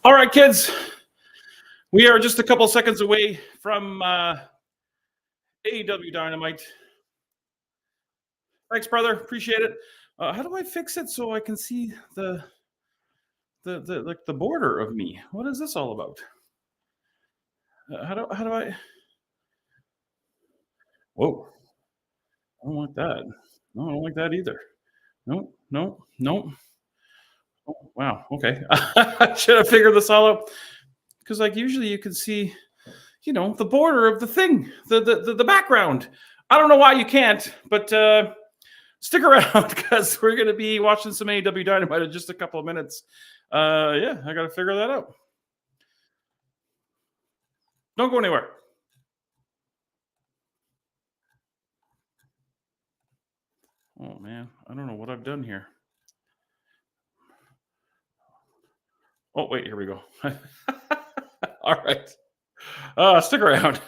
All right, kids. We are just a couple seconds away from AEW Dynamite. Thanks, brother. Appreciate it. How do I fix it so I can see the border of me? What is this all about? How do I? Whoa! I don't like that. No, I don't like that either. No, no, no. Oh, wow. Okay. I should have figured this all out because, like, usually you can see, the border of the thing, the background. I don't know why you can't, but stick around because we're going to be watching some AEW Dynamite in just a couple of minutes. Yeah, I got to figure that out. Don't go anywhere. Oh, man. I don't know what I've done here. Oh, wait. Here we go. All right. Stick around.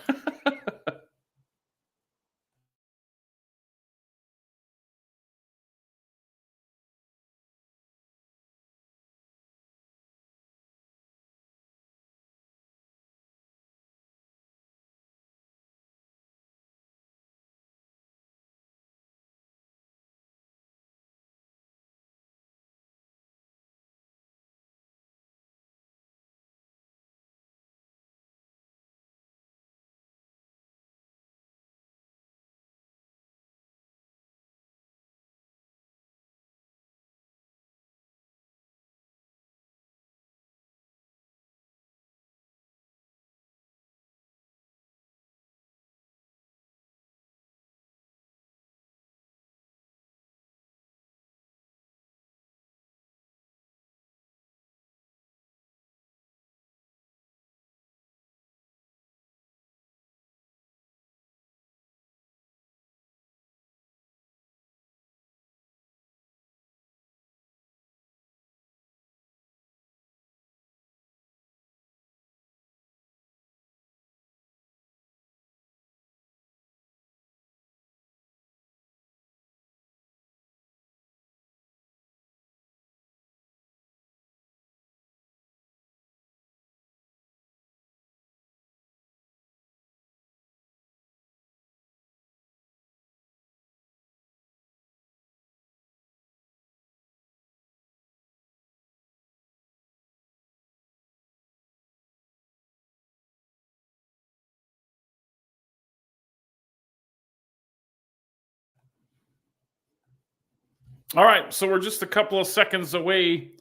All right, so we're just a couple of seconds away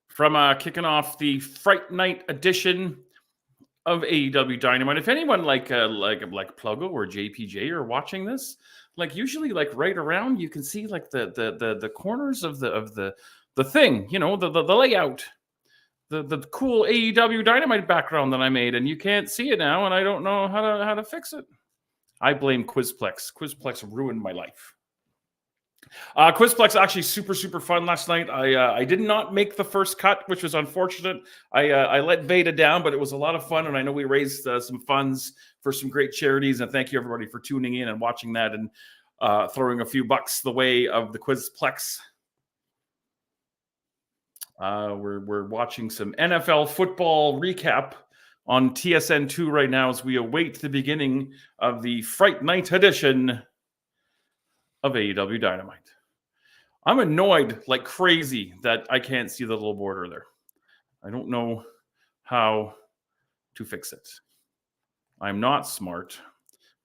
from kicking off the Fright Night edition of AEW Dynamite. If anyone like Pluggo or JPJ are watching this, like usually like right around, you can see like the corners of the thing, the layout, the cool AEW Dynamite background that I made, and you can't see it now, and I don't know how to fix it. I blame Quizplex. Quizplex ruined my life. Quizplex actually super fun last night. I did not make the first cut, which was unfortunate. I let Beta down, but it was a lot of fun, and I know we raised some funds for some great charities. And thank you everybody for tuning in and watching that and throwing a few bucks the way of the Quizplex. We're watching some NFL football recap on TSN2 right now as we await the beginning of the Fright Night edition of AEW Dynamite. I'm annoyed like crazy that I can't see the little border there. I don't know how to fix it. I'm not smart,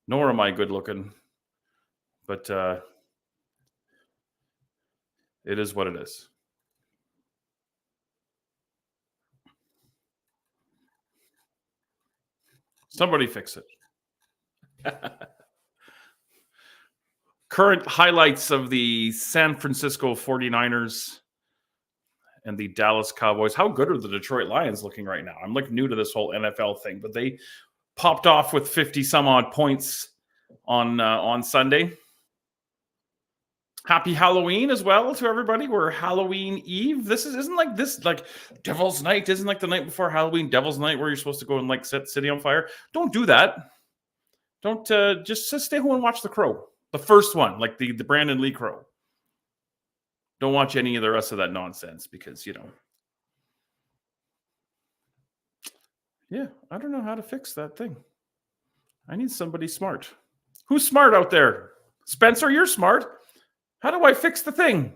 nor am I good looking, but it is what it is. Somebody fix it. Current highlights of the San Francisco 49ers and the Dallas Cowboys. How good are the Detroit Lions looking right now? I'm like new to this whole NFL thing, but they popped off with 50 some odd points on Sunday. Happy Halloween as well to everybody. We're Halloween Eve. This isn't like this, like Devil's Night isn't like the night before Halloween, Devil's Night, where you're supposed to go and like set city on fire. Don't do that. Don't just stay home and watch The Crow. The first one, like the Brandon Lee Crow. Don't watch any of the rest of that nonsense because, Yeah, I don't know how to fix that thing. I need somebody smart. Who's smart out there? Spencer, you're smart. How do I fix the thing?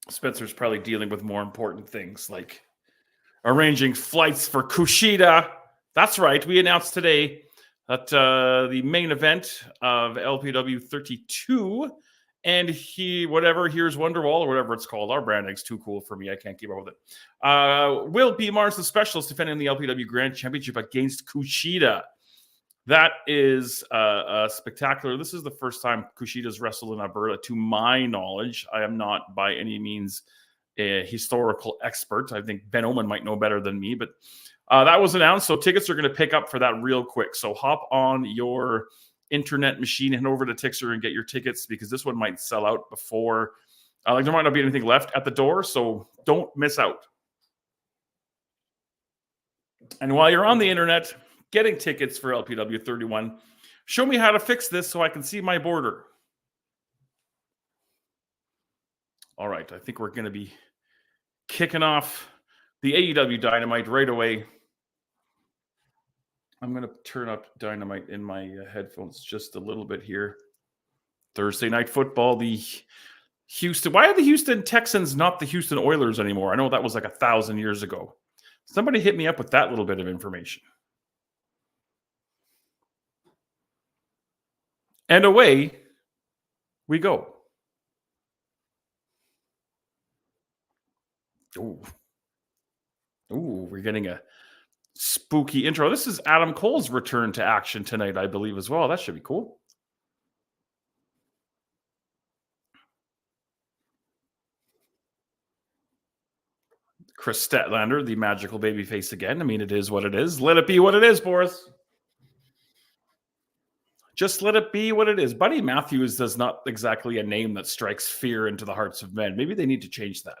Spencer's probably dealing with more important things like arranging flights for Kushida. That's right. We announced today that the main event of LPW 32 and here's Wonderwall or whatever it's called. Our branding's too cool for me. I can't keep up with it. Will be Mars the Specialist defending the LPW Grand Championship against Kushida. That is spectacular. This is the first time Kushida's wrestled in Alberta, to my knowledge. I am not by any means a historical expert. I think Ben Oman might know better than me, but that was announced. So tickets are going to pick up for that real quick. So hop on your internet machine and over to Tixer and get your tickets, because this one might sell out before. There might not be anything left at the door, so don't miss out. And while you're on the internet getting tickets for LPW 31, show me how to fix this so I can see my border. All right, I think we're going to be kicking off the AEW Dynamite right away. I'm going to turn up Dynamite in my headphones just a little bit here. Thursday Night Football, why are the Houston Texans not the Houston Oilers anymore? I know that was like 1,000 years ago. Somebody hit me up with that little bit of information. And away we go. Ooh, we're getting a spooky intro. This is Adam Cole's return to action tonight, I believe, as well. That should be cool. Chris Statlander, the magical baby face again. I mean, it is what it is. Let it be what it is, Boris. Just let it be what it is. Buddy Matthews is not exactly a name that strikes fear into the hearts of men. Maybe they need to change that.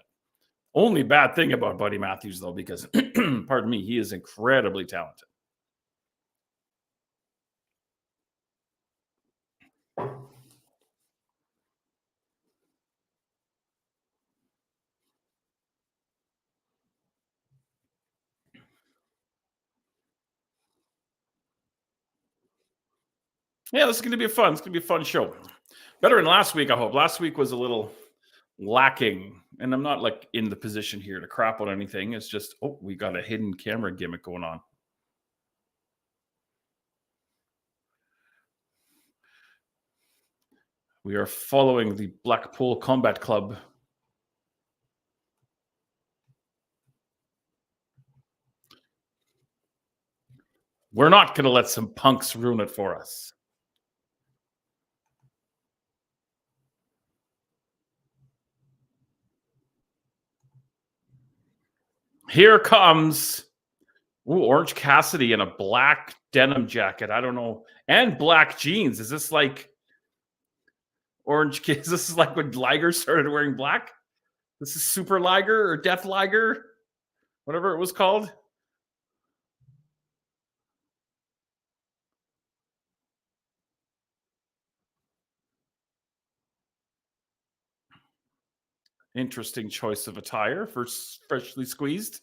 Only bad thing about Buddy Matthews, though, because, pardon me, he is incredibly talented. Yeah, this is going to be fun. It's going to be a fun show. Better than last week, I hope. Last week was a little lacking, and I'm not like in the position here to crap on anything. It's just, we got a hidden camera gimmick going on. We are following the Blackpool Combat Club. We're not going to let some punks ruin it for us. Here comes Orange Cassidy in a black denim jacket. I don't know. And black jeans. Is this like Orange? Is this like when Liger started wearing black? This is Super Liger or Death Liger, whatever it was called. Interesting choice of attire for freshly squeezed.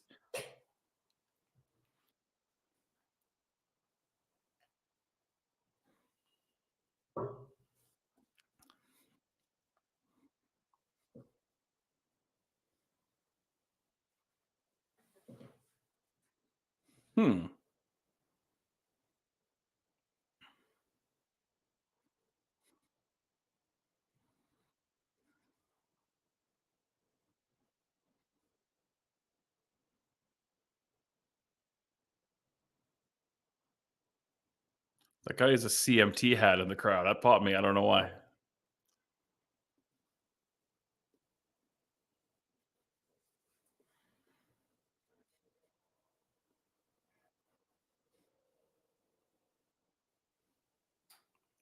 That guy is a CMT hat in the crowd. That popped me. I don't know why.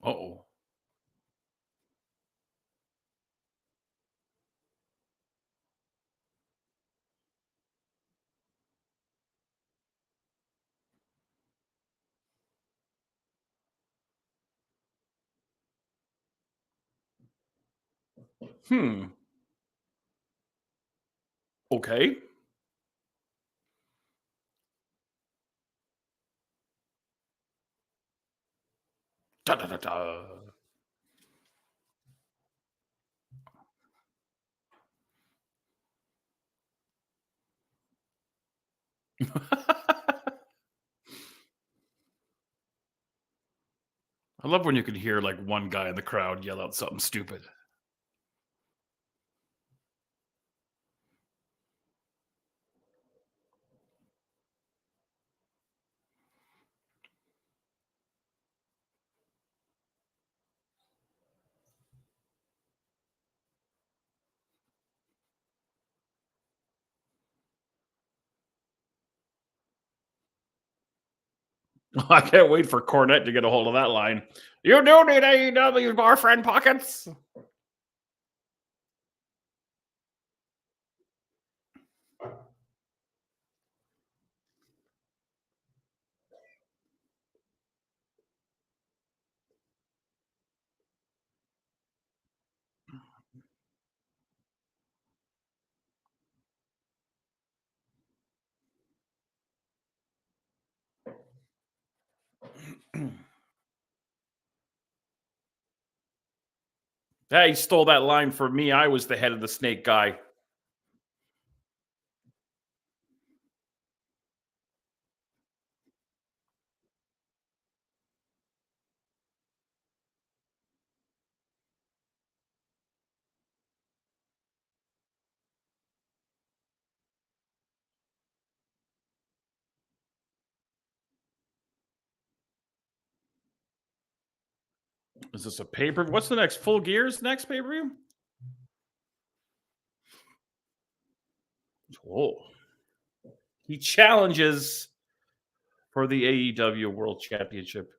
Uh-oh. Okay. Da, da, da, da. I love when you can hear like one guy in the crowd yell out something stupid. I can't wait for Cornette to get a hold of that line. You do need AEW bar friend pockets. Yeah, he stole that line from me. I was the head of the snake guy. Is this a paper? What's the next? Full Gears next pay per view? Oh, he challenges for the AEW World Championship.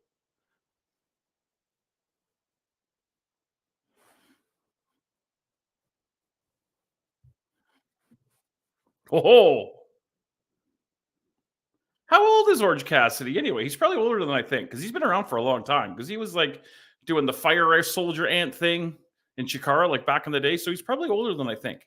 Oh, how old is Orange Cassidy anyway? He's probably older than I think because he's been around for a long time. Because he was like doing the fire soldier ant thing in Chikara like back in the day. So he's probably older than I think.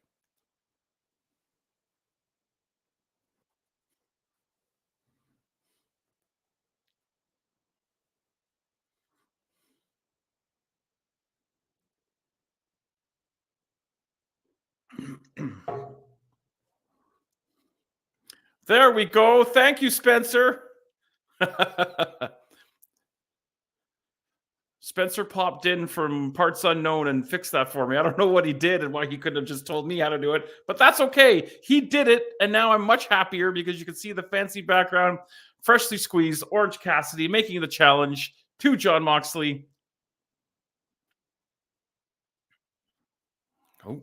There we go. Thank you, Spencer. Spencer popped in from parts unknown and fixed that for me. I don't know what he did and why he couldn't have just told me how to do it, but that's okay. He did it, and now I'm much happier because you can see the fancy background, freshly squeezed Orange Cassidy making the challenge to John Moxley. Oh,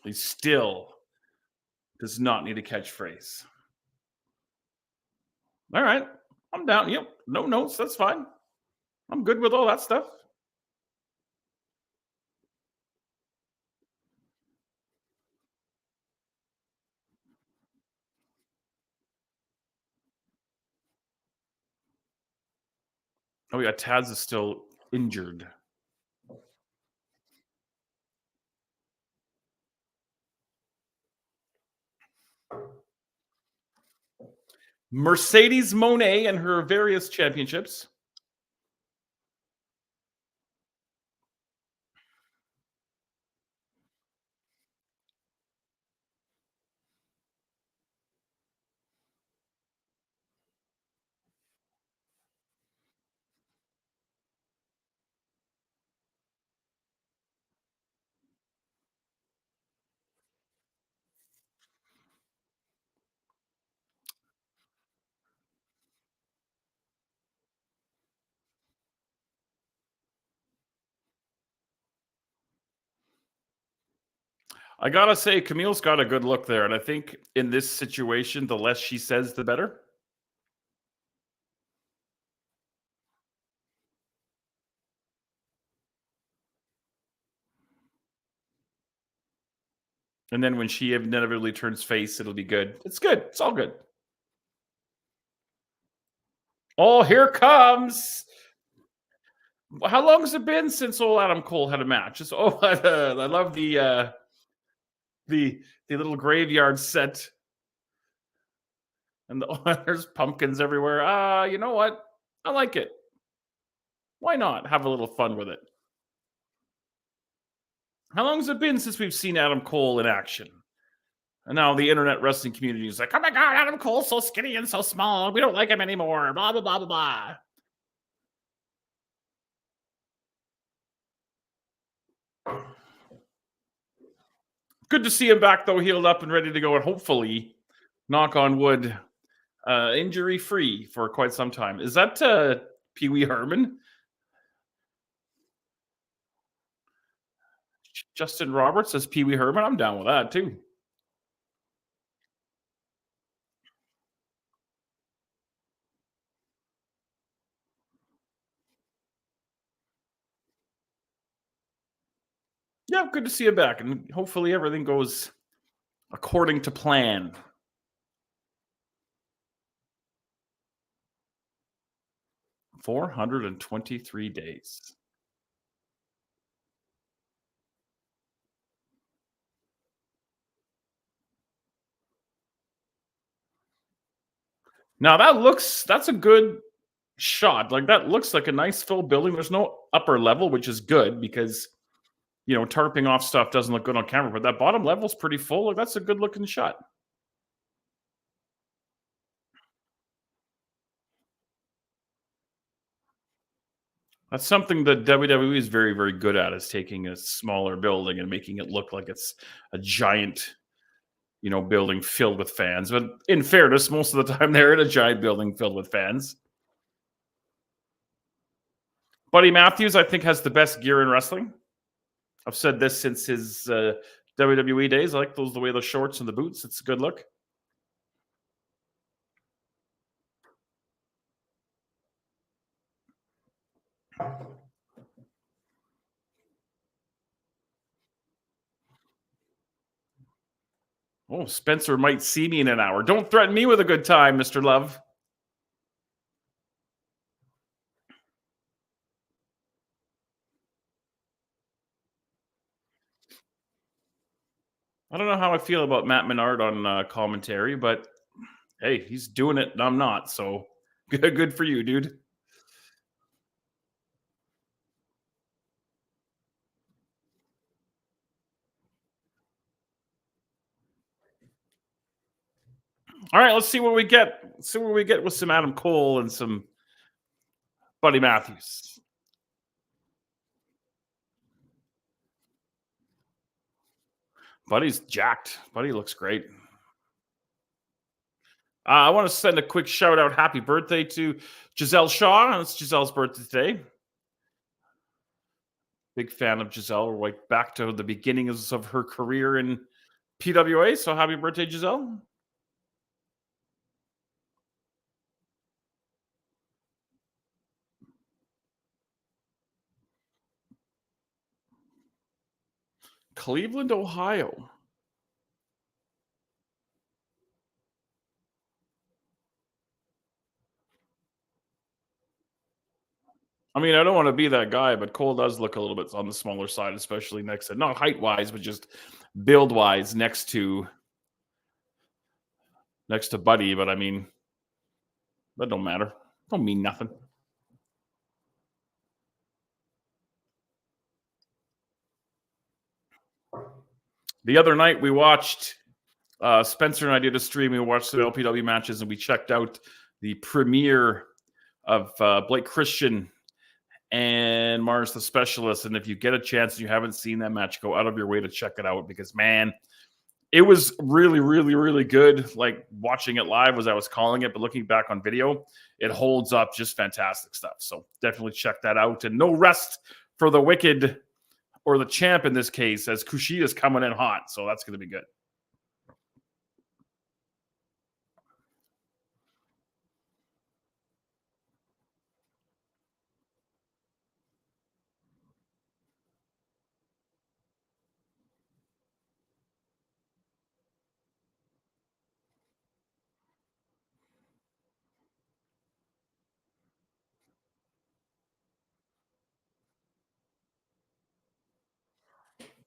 he still does not need a catchphrase. All right, I'm down. Yep, no notes. That's fine. I'm good with all that stuff. Oh yeah, Taz is still injured. Mercedes Monet and her various championships. I gotta say, Camille's got a good look there, and I think in this situation, the less she says, the better. And then when she inevitably turns face, it'll be good. It's good. It's all good. Oh, here comes. How long has it been since old Adam Cole had a match? I love the the the little graveyard set, and there's pumpkins everywhere. You know what? I like it. Why not have a little fun with it? How long has it been since we've seen Adam Cole in action? And now the internet wrestling community is like, oh my god, Adam Cole's so skinny and so small. We don't like him anymore. Blah blah blah blah blah. Good to see him back though, healed up and ready to go, and hopefully, knock on wood, injury free for quite some time. Is that Pee Wee Herman? Justin Roberts as Pee Wee Herman? I'm down with that too. Yeah, good to see him back, and hopefully everything goes according to plan. 423 days. Now that's a good shot. Like that looks like a nice full building. There's no upper level, which is good because tarping off stuff doesn't look good on camera, but that bottom level's pretty full. Like that's a good looking shot. That's something that WWE is very, very good at, is taking a smaller building and making it look like it's a giant, building filled with fans. But in fairness, most of the time they're in a giant building filled with fans. Buddy Matthews, I think, has the best gear in wrestling. I've said this since his WWE days. I like the way the shorts and the boots. It's a good look. Oh, Spencer might see me in an hour. Don't threaten me with a good time, Mr. Love. I don't know how I feel about Matt Menard on commentary, but hey, he's doing it and I'm not. So good for you, dude. All right, let's see what we get. Let's see what we get with some Adam Cole and some Buddy Matthews. Buddy's jacked. Buddy looks great. I want to send a quick shout out, happy birthday to Giselle Shaw. It's Giselle's birthday today. Big fan of Giselle. We're like back to the beginnings of her career in PWA. So happy birthday, Giselle. Cleveland, Ohio. I mean, I don't want to be that guy, but Cole does look a little bit on the smaller side, especially next to, not height wise, but just build wise next to Buddy. But I mean, that don't matter. Don't mean nothing. The other night we watched Spencer and I did a stream. We watched some LPW matches and we checked out the premiere of Blake Christian and Mars the Specialist. And if you get a chance and you haven't seen that match, go out of your way to check it out because, man, it was really, really, really good. Like watching it live as I was calling it, but looking back on video, it holds up. Just fantastic stuff. So definitely check that out. And no rest for the Wicked, or the champ in this case, as Kushida's coming in hot. So that's going to be good.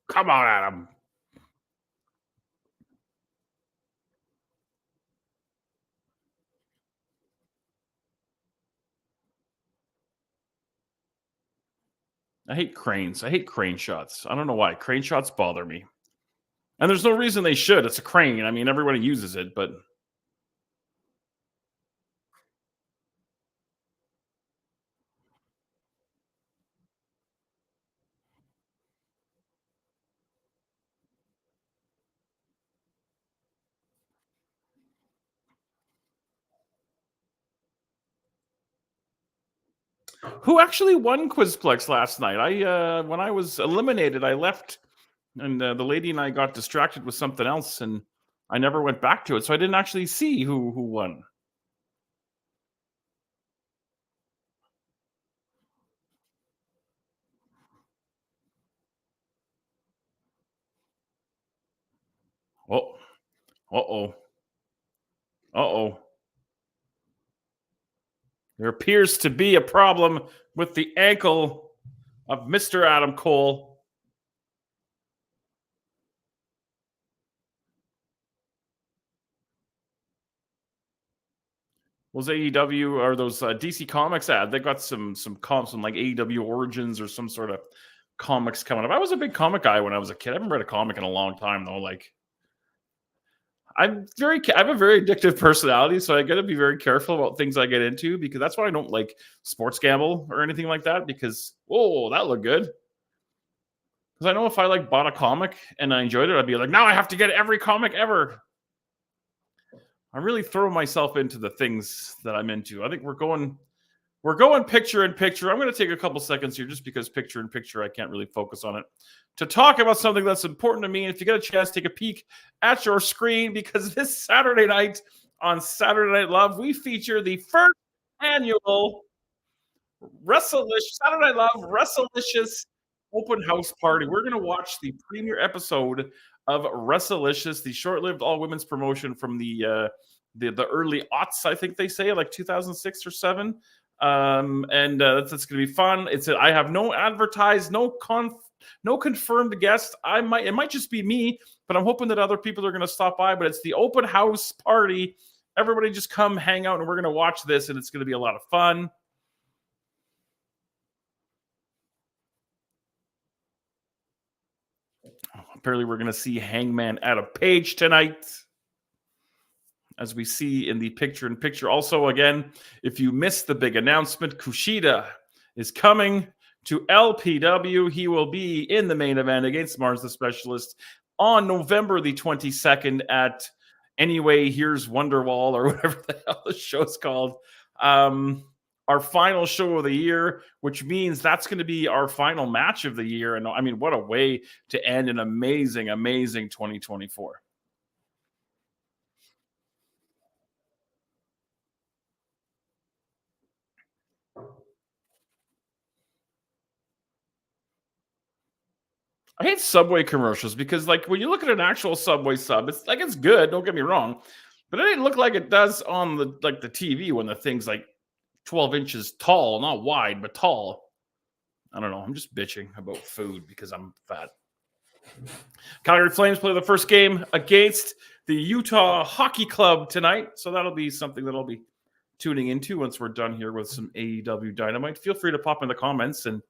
Come on, Adam. I hate cranes. I hate crane shots. I don't know why. Crane shots bother me. And there's no reason they should. It's a crane. I mean, everybody uses it, but who actually won Quizplex last night? When I was eliminated, I left, and the lady and I got distracted with something else, and I never went back to it, so I didn't actually see who won. Oh, uh-oh. Uh-oh. There appears to be a problem with the ankle of Mr. Adam Cole. Was AEW or those DC Comics ad? They got some some like AEW Origins or some sort of comics coming up. I was a big comic guy when I was a kid. I haven't read a comic in a long time though. Like I have a very addictive personality, so I got to be very careful about things I get into because that's why I don't like sports gamble or anything like that. Because oh, that looked good. Because I know if I like bought a comic and I enjoyed it, I'd be like, now I have to get every comic ever. I really throw myself into the things that I'm into. I think we're going picture in picture. I'm going to take a couple seconds here just because picture in picture I can't really focus on it to talk about something that's important to me. And if you get a chance, take a peek at your screen because this Saturday night on Saturday Night Love, we feature the first annual Saturday Night Love WrestleLicious open house party. We're going to watch the premiere episode of WrestleLicious, the short-lived all-women's promotion from the early aughts, I think they say, like 2006 or 7. And that's going to be fun. I have no advertised, no confirmed guest. It might just be me, but I'm hoping that other people are going to stop by. But it's the open house party. Everybody just come hang out, and we're going to watch this, and it's going to be a lot of fun. Apparently, we're going to see Hangman Adam Page tonight, as we see in the picture in picture. Also, again, if you missed the big announcement, Kushida is coming to LPW. He will be in the main event against Mars the Specialist on November the 22nd at Anyway, Here's Wonderwall or whatever the hell the show's called. Our final show of the year, which means that's going to be our final match of the year. And I mean, what a way to end an amazing, amazing 2024. I hate Subway commercials because, like, when you look at an actual Subway sub, it's good. Don't get me wrong, but it didn't look like it does on the TV when the thing's like 12 inches tall, not wide, but tall. I don't know. I'm just bitching about food because I'm fat. Calgary Flames play the first game against the Utah Hockey Club tonight, so that'll be something that I'll be tuning into once we're done here with some AEW Dynamite. Feel free to pop in the comments and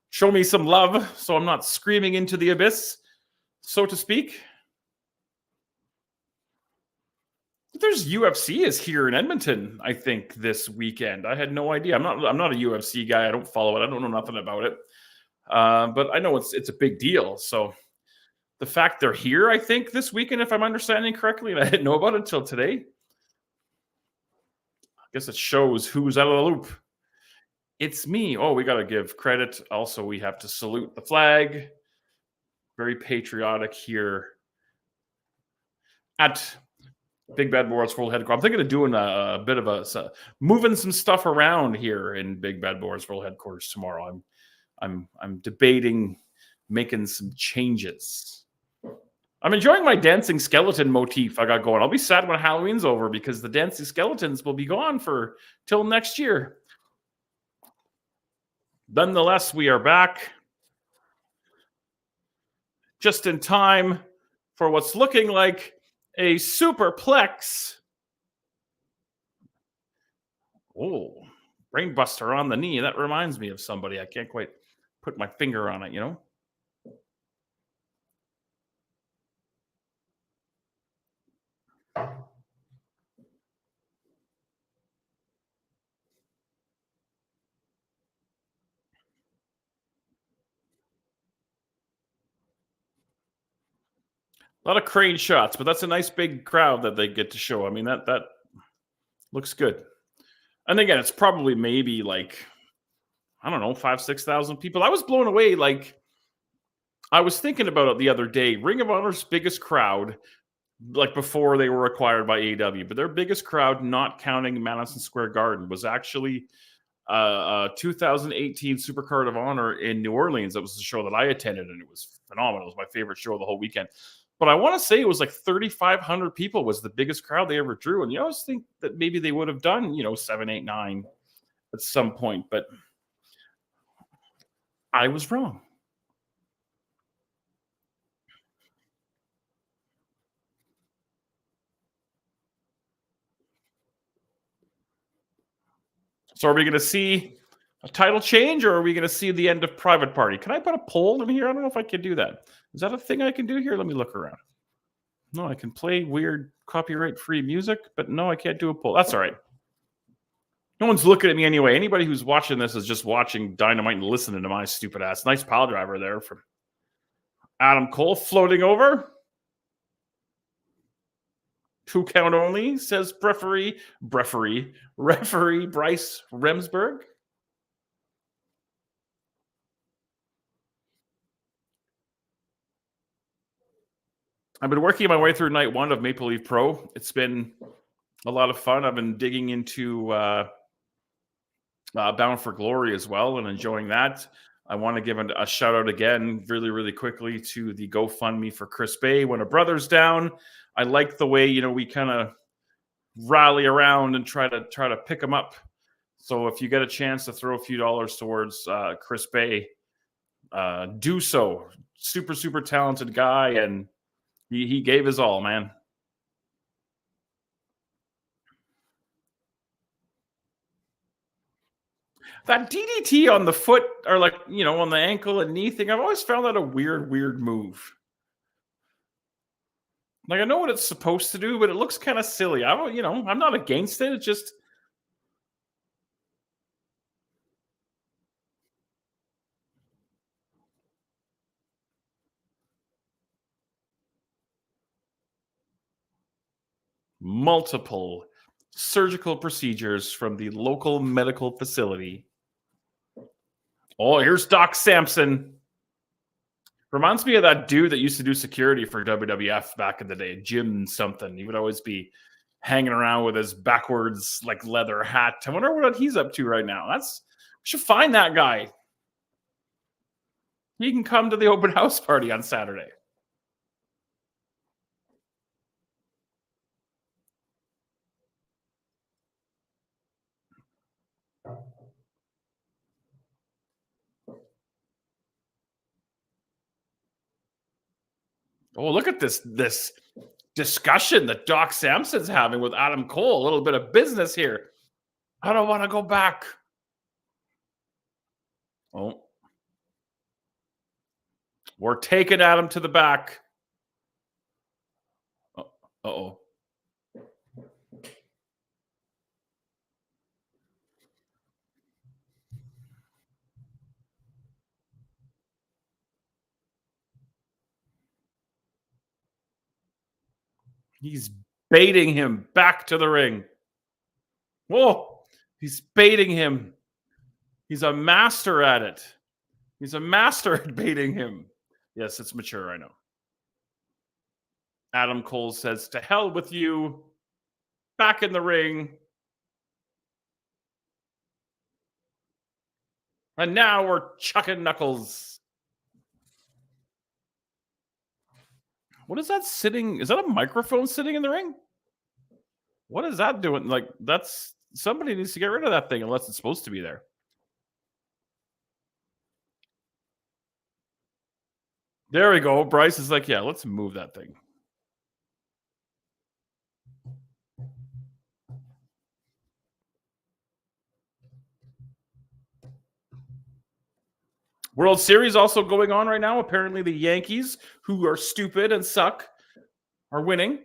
show me some love so I'm not screaming into the abyss, so to speak. There's UFC is here in Edmonton, I think, this weekend. I had no idea. I'm not a UFC guy. I don't follow it. I don't know nothing about it. But I know it's a big deal. So the fact they're here, I think, this weekend, if I'm understanding correctly, and I didn't know about it until today, I guess it shows who's out of the loop. It's me. Oh, we got to give credit. Also, we have to salute the flag. Very patriotic here at Big Bad Boar's World Headquarters. I'm thinking of doing a bit of moving some stuff around here in Big Bad Boar's World Headquarters tomorrow. I'm debating making some changes. I'm enjoying my dancing skeleton motif I got going. I'll be sad when Halloween's over because the dancing skeletons will be gone for till next year. Nonetheless, we are back just in time for what's looking like a superplex. Oh, brainbuster on the knee. That reminds me of somebody. I can't quite put my finger on it, A lot of crane shots, but that's a nice big crowd that they get to show. I mean, that looks good. And again, it's probably maybe like, I don't know, 5,000-6,000 people. I was blown away. Like, I was thinking about it the other day. Ring of Honor's biggest crowd, like before they were acquired by AEW, but their biggest crowd, not counting Madison Square Garden, was actually 2018 Supercard of Honor in New Orleans. That was the show that I attended, and it was phenomenal. It was my favorite show of the whole weekend. But I want to say it was like 3,500 people was the biggest crowd they ever drew. And you always think that maybe they would have done, 7, 8, 9 at some point, but I was wrong. So are we going to see a title change, or are we going to see the end of Private Party? Can I put a poll in here? I don't know if I can do that. Is that a thing I can do here? Let me look around. No, I can play weird copyright-free music, but no, I can't do a poll. That's all right. No one's looking at me anyway. Anybody who's watching this is just watching Dynamite and listening to my stupid ass. Nice pile driver there from Adam Cole floating over. 2 count only, says referee Bryce Remsburg. I've been working my way through night 1 of Maple Leaf Pro. It's been a lot of fun. I've been digging into Bound for Glory as well and enjoying that. I want to give a shout out again, really, really quickly, to the GoFundMe for Chris Bay when a brother's down. I like the way we kind of rally around and try to pick him up. So if you get a chance to throw a few dollars towards Chris Bay, do so. Super, super talented guy, and he gave his all, man. That DDT on the foot, or like, on the ankle and knee thing, I've always found that a weird move. Like, I know what it's supposed to do, but it looks kind of silly. I'm not against it. It's just multiple surgical procedures from the local medical facility. Oh, here's Doc Samson. Reminds me of that dude that used to do security for WWF back in the day, Jim something. He would always be hanging around with his backwards like leather hat. I wonder what he's up to right now. We should find that guy. He can come to the open house party on Saturday. Oh, look at this discussion that Doc Samson's having with Adam Cole. A little bit of business here. I don't want to go back. Oh, we're taking Adam to the back. Uh-oh. He's baiting him back to the ring. Whoa, he's baiting him. He's a master at it. He's a master at baiting him. Yes, it's mature, I know. Adam Cole says, to hell with you. Back in the ring. And now we're chucking knuckles. What is that sitting? Is that a microphone sitting in the ring? What is that doing? Like, somebody needs to get rid of that thing unless it's supposed to be there. There we go. Bryce is like, yeah, let's move that thing. World Series also going on right now. Apparently, the Yankees, who are stupid and suck, are winning.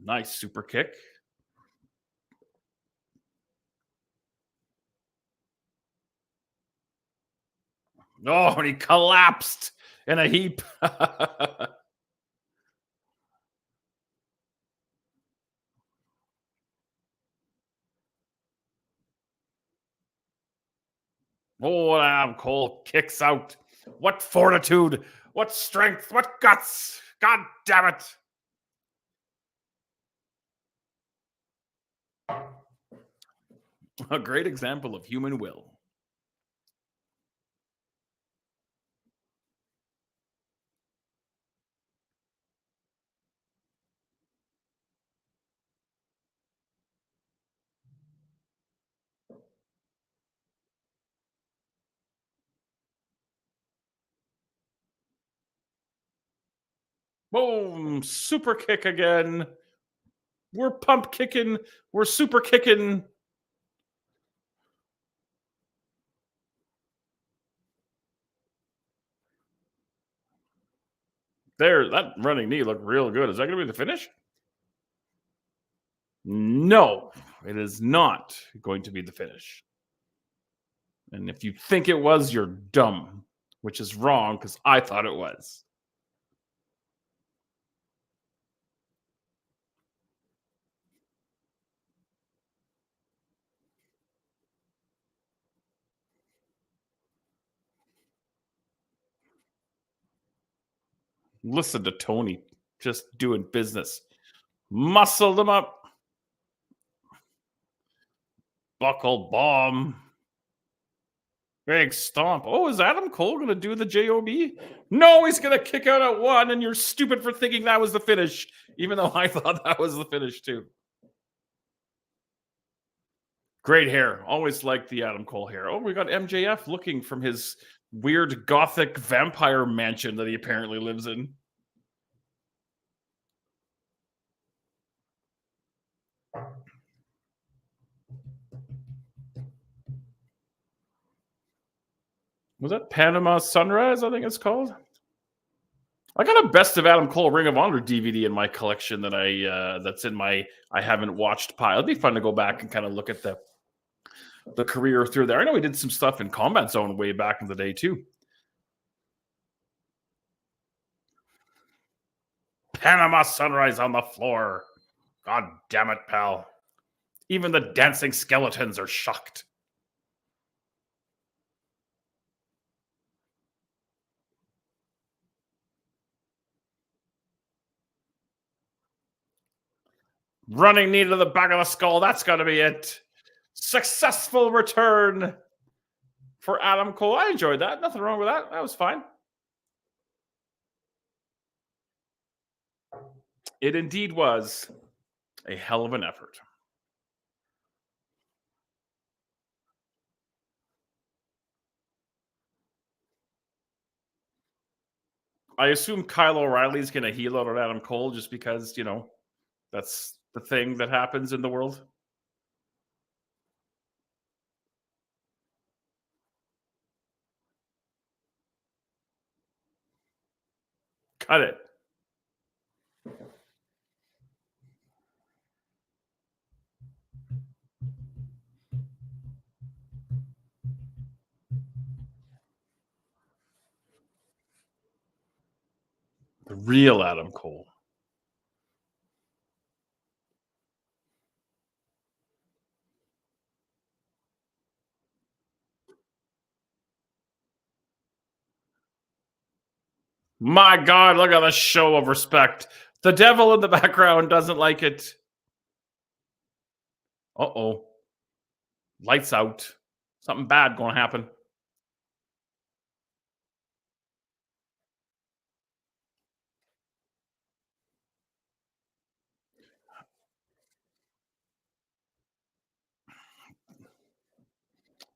Nice super kick. Oh, and he collapsed in a heap. Oh, Adam Cole kicks out. What fortitude, what strength, what guts. God damn it. A great example of human will. Boom, super kick again. We're pump kicking. We're super kicking. There, that running knee looked real good. Is that going to be the finish? No, it is not going to be the finish. And if you think it was, you're dumb, which is wrong because I thought it was. Listen to Tony just doing business. Muscle them up. Buckle bomb. Big stomp. Oh, is Adam Cole going to do the JOB? No, he's going to kick out at one, and you're stupid for thinking that was the finish, even though I thought that was the finish too. Great hair. Always liked the Adam Cole hair. Oh, we got MJF looking from his weird gothic vampire mansion that he apparently lives in. Was that Panama Sunrise? I think it's called. I got a Best of Adam Cole Ring of Honor DVD in my collection that that's in my I haven't watched pile. It'd be fun to go back and kind of look at the career through there. I know he did some stuff in Combat Zone way back in the day too. Panama Sunrise on the floor. God damn it, pal. Even the dancing skeletons are shocked. Running knee to the back of the skull. That's got to be it. Successful return for Adam Cole. I enjoyed that. Nothing wrong with that. That was fine. It indeed was a hell of an effort. I assume Kyle O'Reilly's going to heel out on Adam Cole just because, that's the thing that happens in the world. Cut it. The real Adam Cole. My God, look at the show of respect. The devil in the background doesn't like it. Uh-oh. Lights out. Something bad going to happen.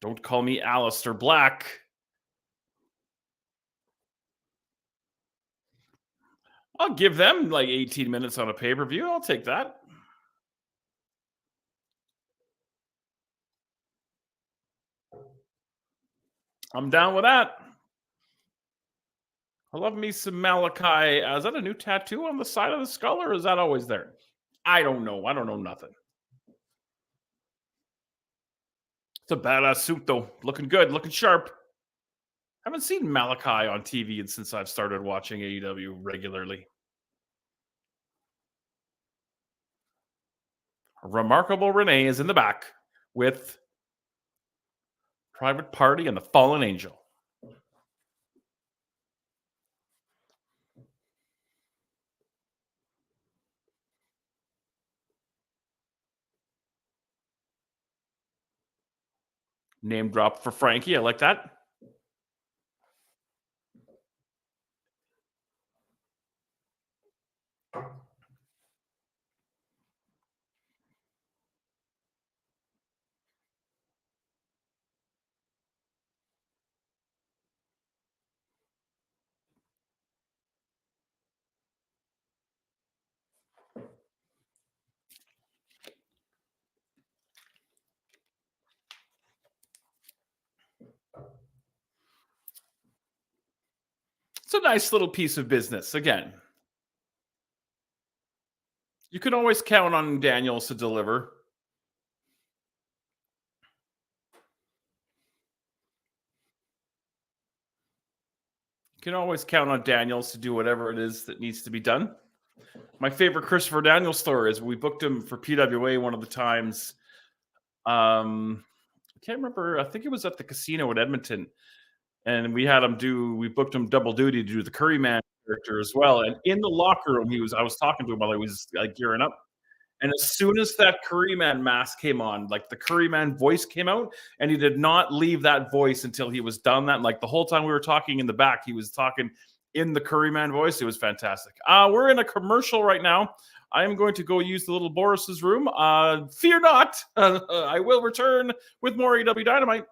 Don't call me Alistair Black. I'll give them like 18 minutes on a pay-per-view. I'll take that. I'm down with that. I love me some Malachi. Is that a new tattoo on the side of the skull, or is that always there? I don't know. I don't know nothing. It's a badass suit, though. Looking good, looking sharp. Haven't seen Malachi on TV since I've started watching AEW regularly. Remarkable Renee is in the back with Private Party and the Fallen Angel. Name drop for Frankie. I like that. It's a nice little piece of business. Again, you can always count on Daniels to deliver. You can always count on Daniels to do whatever it is that needs to be done. My favorite Christopher Daniels story is we booked him for PWA one of the times. I can't remember. I think it was at the casino in Edmonton. And we booked him double duty to do the Curry Man character as well. And in the locker room, I was talking to him while he was gearing up. And as soon as that Curryman mask came on, like the Curryman voice came out, and he did not leave that voice until he was done that. Like the whole time we were talking in the back, he was talking in the Curryman voice. It was fantastic. We're in a commercial right now. I am going to go use the little Boris's room. Fear not. I will return with more AEW Dynamite.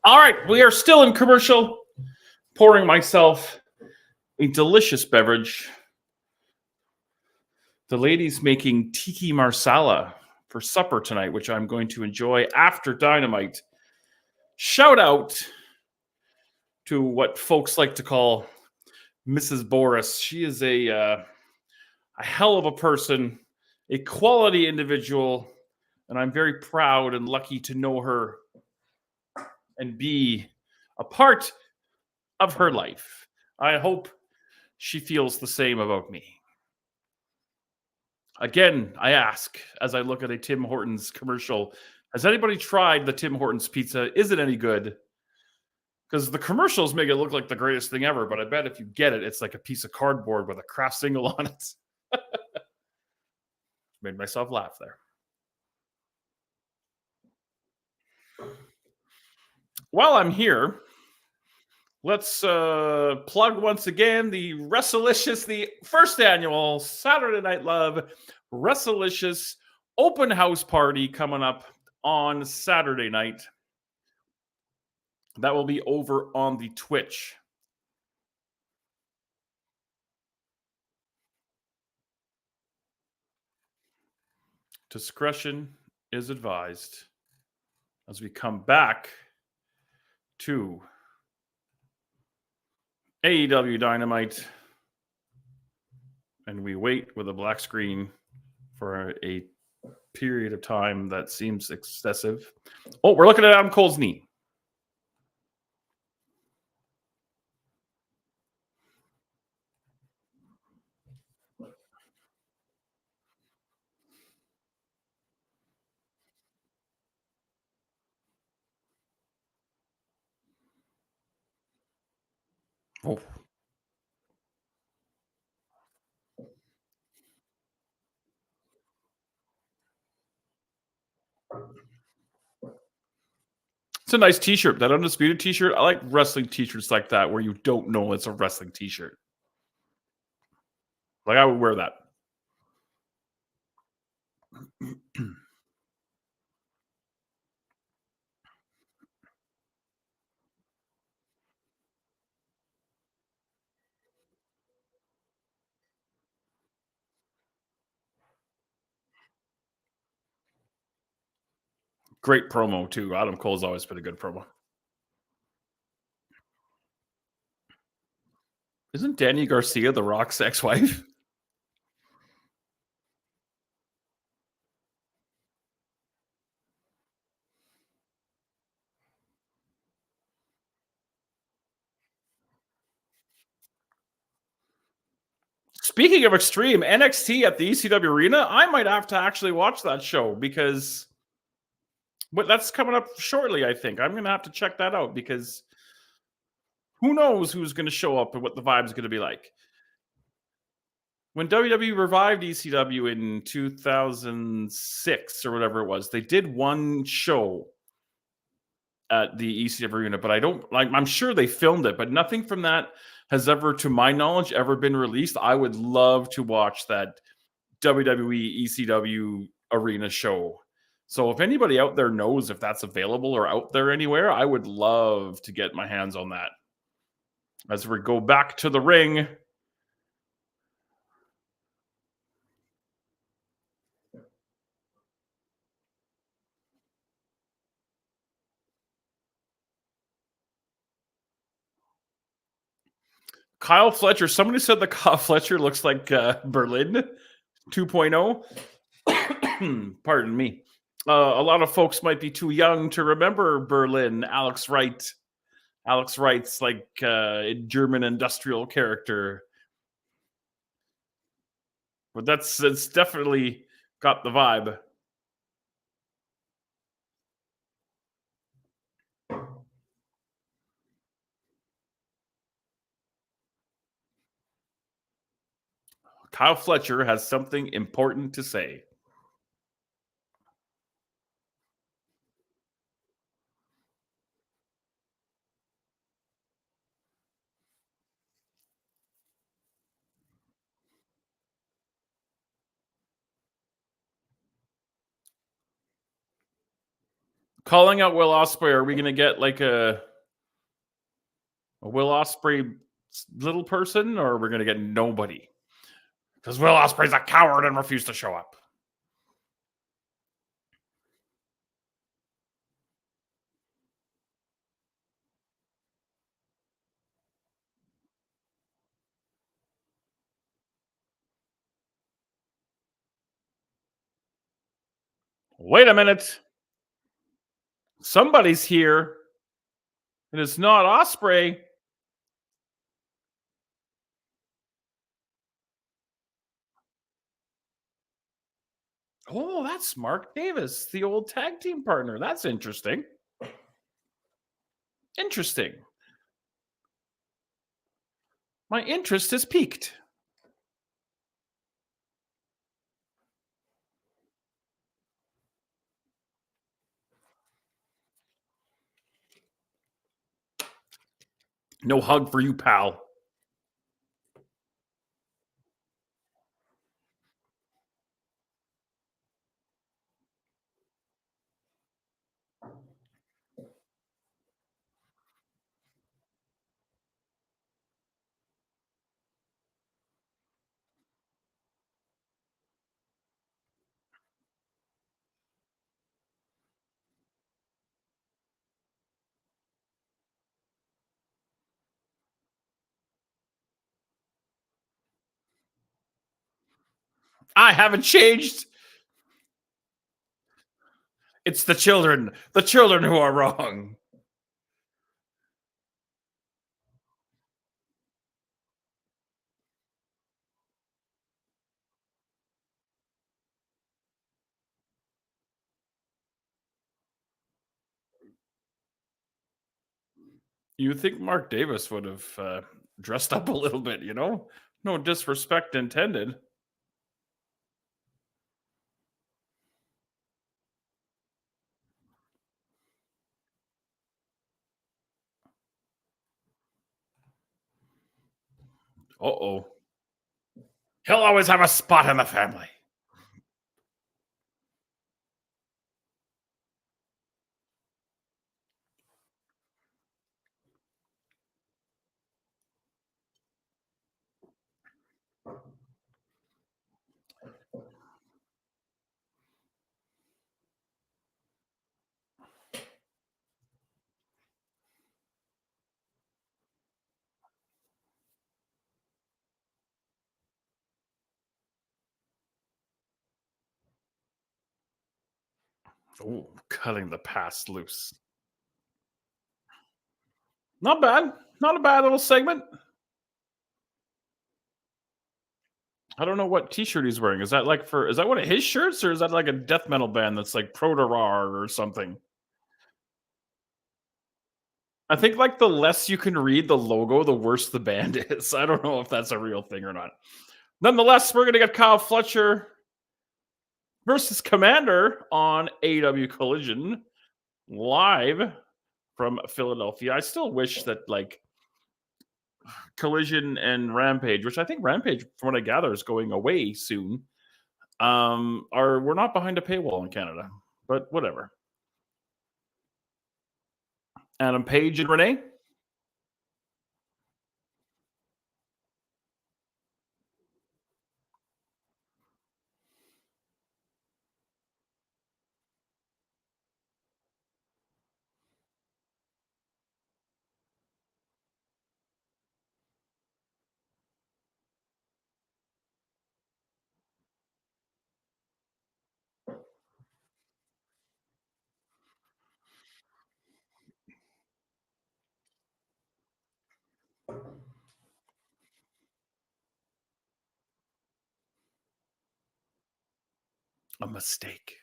All right, we are still in commercial, pouring myself a delicious beverage. The lady's making tiki marsala for supper tonight, which I'm going to enjoy after Dynamite. Shout out to what folks like to call Mrs. Boris. She is a hell of a person, a quality individual, and I'm very proud and lucky to know her and be a part of her life. I hope she feels the same about me. Again, I ask as I look at a Tim Hortons commercial, has anybody tried the Tim Hortons pizza? Is it any good? Because the commercials make it look like the greatest thing ever, but I bet if you get it, it's like a piece of cardboard with a Kraft single on it. Made myself laugh there. While I'm here, let's plug once again the Wrestlicious, the first annual Saturday Night Love Wrestlicious open house party coming up on Saturday night. That will be over on the Twitch. Discretion is advised as we come back to AEW Dynamite and we wait with a black screen for a period of time that seems excessive. Oh, we're looking at Adam Cole's knee. Oh. It's a nice t-shirt. That Undisputed t-shirt. I like wrestling t-shirts like that where you don't know it's a wrestling t-shirt. Like I would wear that. Great promo too. Adam Cole's always been a good promo. Isn't Danny Garcia the Rock's ex-wife? Speaking of extreme, NXT at the ECW Arena, I might have to actually watch that show because that's coming up shortly, I think. I'm going to have to check that out because who knows who's going to show up and what the vibe's going to be like. When WWE revived ECW in 2006 or whatever it was, they did one show at the ECW Arena, but I don't like. I'm sure they filmed it, but nothing from that has ever, to my knowledge, ever been released. I would love to watch that WWE ECW Arena show. So if anybody out there knows if that's available or out there anywhere, I would love to get my hands on that. As we go back to the ring, Kyle Fletcher. Somebody said that Kyle Fletcher looks like Berlin 2.0. Pardon me. A lot of folks might be too young to remember Berlin. Alex Wright. Alex Wright's like a German industrial character. But it's definitely got the vibe. Kyle Fletcher has something important to say. Calling out Will Ospreay, are we going to get like a Will Ospreay little person, or we're going to get nobody? Because Will Ospreay's a coward and refused to show up. Wait a minute. Somebody's here. And it's not Ospreay. Oh, that's Mark Davis, the old tag team partner. That's interesting. Interesting. My interest has piqued. No hug for you, pal. I haven't changed. It's the children who are wrong. You would think Mark Davis would have dressed up a little bit, you know? No disrespect intended. Uh-oh. He'll always have a spot in the family. Oh, cutting the past loose. Not bad. Not a bad little segment. I don't know what t-shirt he's wearing. Is that one of his shirts, or is that like a death metal band that's like Proto-Rar or something? I think like the less you can read the logo, the worse the band is. I don't know if that's a real thing or not. Nonetheless, we're gonna get Kyle Fletcher versus Commander on AEW Collision live from Philadelphia. I still wish that like Collision and Rampage, which I think Rampage, from what I gather, is going away soon. We're not behind a paywall in Canada, but whatever. Adam Page and Renee. A mistake.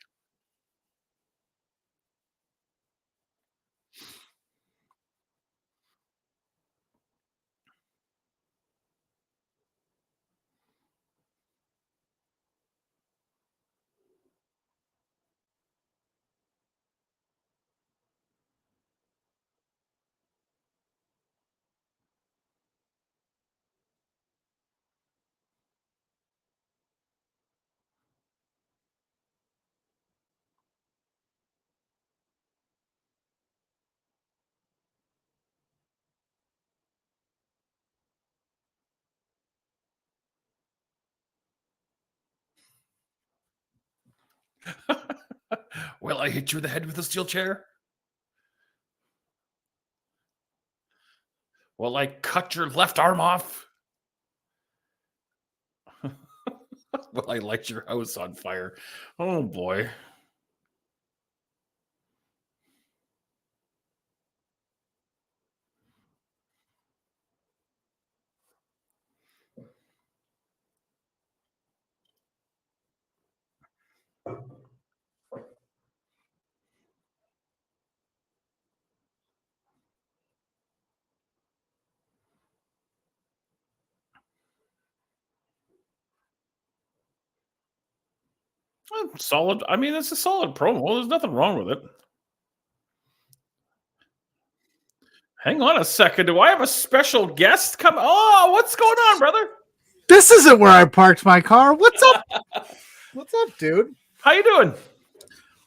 Will I hit you in the head with a steel chair? Will I cut your left arm off? Will I light your house on fire? Oh boy. Solid. I mean, it's a solid promo. There's nothing wrong with it. Hang on a second. Do I have a special guest come? Oh, what's going on, brother? This isn't where I parked my car. What's up? What's up, dude? How you doing?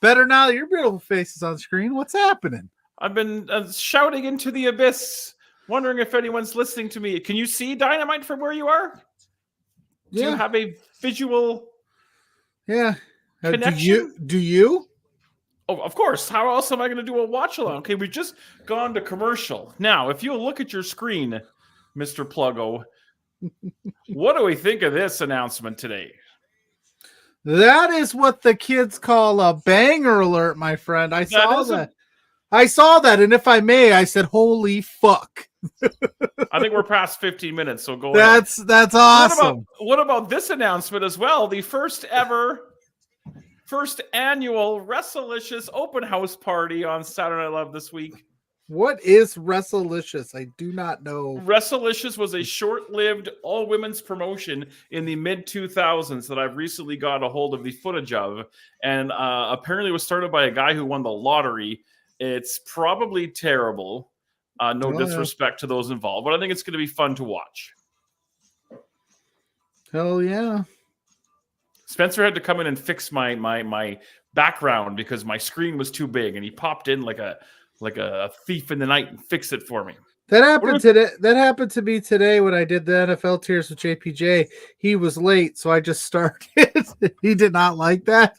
Better now that your beautiful face is on screen. What's happening? I've been shouting into the abyss, wondering if anyone's listening to me. Can you see Dynamite from where you are? Do you have a visual? Yeah. Connection? Do you? Oh, of course. How else am I going to do a watch along? Okay, we've just gone to commercial. Now, if you'll look at your screen, Mr. Pluggo, what do we think of this announcement today? That is what the kids call a banger alert, my friend. I saw that. I saw that, and if I may, I said, "Holy fuck!" I think we're past 15 minutes, so go ahead. That's awesome. What about this announcement as well? The first annual WrestleLicious open house party on Saturday Night Live this week. What is WrestleLicious? I do not know. WrestleLicious was a short-lived all-women's promotion in the mid-2000s that I've recently got a hold of the footage of, and apparently was started by a guy who won the lottery. It's probably terrible. No disrespect to those involved, but I think it's going to be fun to watch. Hell yeah. Spencer had to come in and fix my background because my screen was too big, and he popped in like a thief in the night and fixed it for me. That happened today. That happened to me today when I did the NFL tiers with JPJ. He was late, so I just started. He did not like that,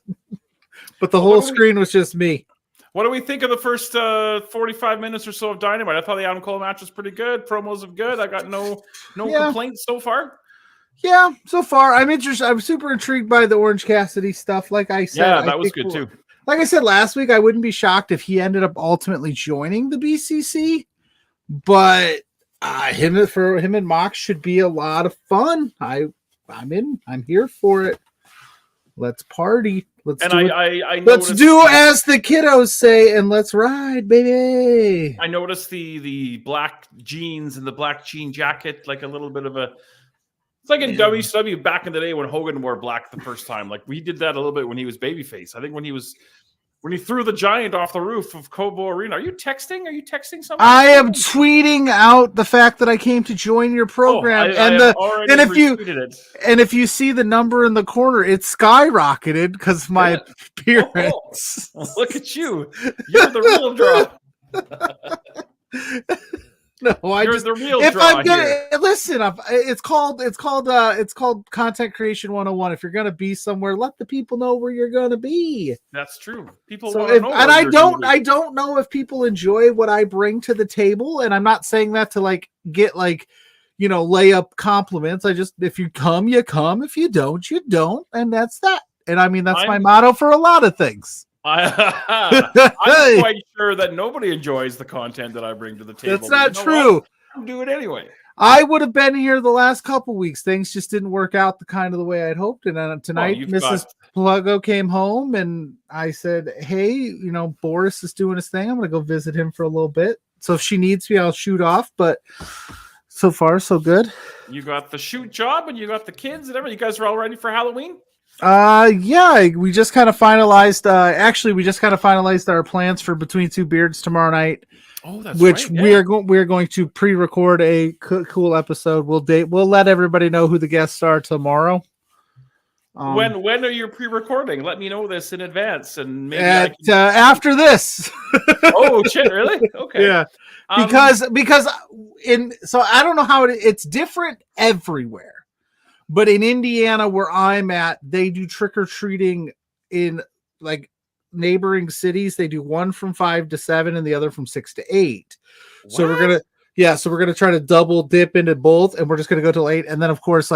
but the whole screen was just me. What do we think of the first 45 minutes or so of Dynamite? I thought the Adam Cole match was pretty good. Promos are good. I got no complaints so far. Yeah, so far I'm interested. I'm super intrigued by the Orange Cassidy stuff. Like I said, yeah, that was good too. Like I said last week, I wouldn't be shocked if he ended up ultimately joining the BCC. But him and Mox should be a lot of fun. I'm in. I'm here for it. Let's party. Let's do as the kiddos say, and let's ride, baby. I noticed the black jeans and the black jean jacket, like a little bit of a. It's like in WCW back in the day when Hogan wore black the first time. Like we did that a little bit when he was babyface. I think when he threw the Giant off the roof of Cobo Arena. Are you texting? Are you texting something? I am tweeting out the fact that I came to join your program, and if you see the number in the corner, it's skyrocketed because of my appearance. Look at you! You're the real draw. No, you're the real draw. I'm gonna listen, it's called content creation 101. If you're gonna be somewhere, let the people know where you're gonna be. That's true. People want to know. And I don't know if people enjoy what I bring to the table. And I'm not saying that to get lay up compliments. I just, if you come, you come. If you don't, you don't. And that's that. And I mean, that's my motto for a lot of things. I'm quite sure that nobody enjoys the content that I bring to the table. That's not true. I'll do it anyway. I would have been here the last couple weeks. Things just didn't work out the way I'd hoped. And then tonight, Mrs. Pluggo came home, and I said, "Hey, Boris is doing his thing. I'm going to go visit him for a little bit. So if she needs me, I'll shoot off." But so far, so good. You got the shoot job, and you got the kids and everything. You guys are all ready for Halloween? Yeah, we just kind of finalized. We just kind of finalized our plans for Between Two Beards tomorrow night. Oh, that's which right. we are going to pre-record a cool episode. We'll let everybody know who the guests are tomorrow. When are you pre-recording? Let me know this in advance, and maybe after this. Oh shit! Really? Okay. Yeah. Because I don't know how it's different everywhere. But in Indiana, where I'm at, they do trick-or-treating in neighboring cities. They do one from 5 to 7 and the other from 6 to 8. What? So we're gonna try to double dip into both, and we're just gonna go till 8. And then of course,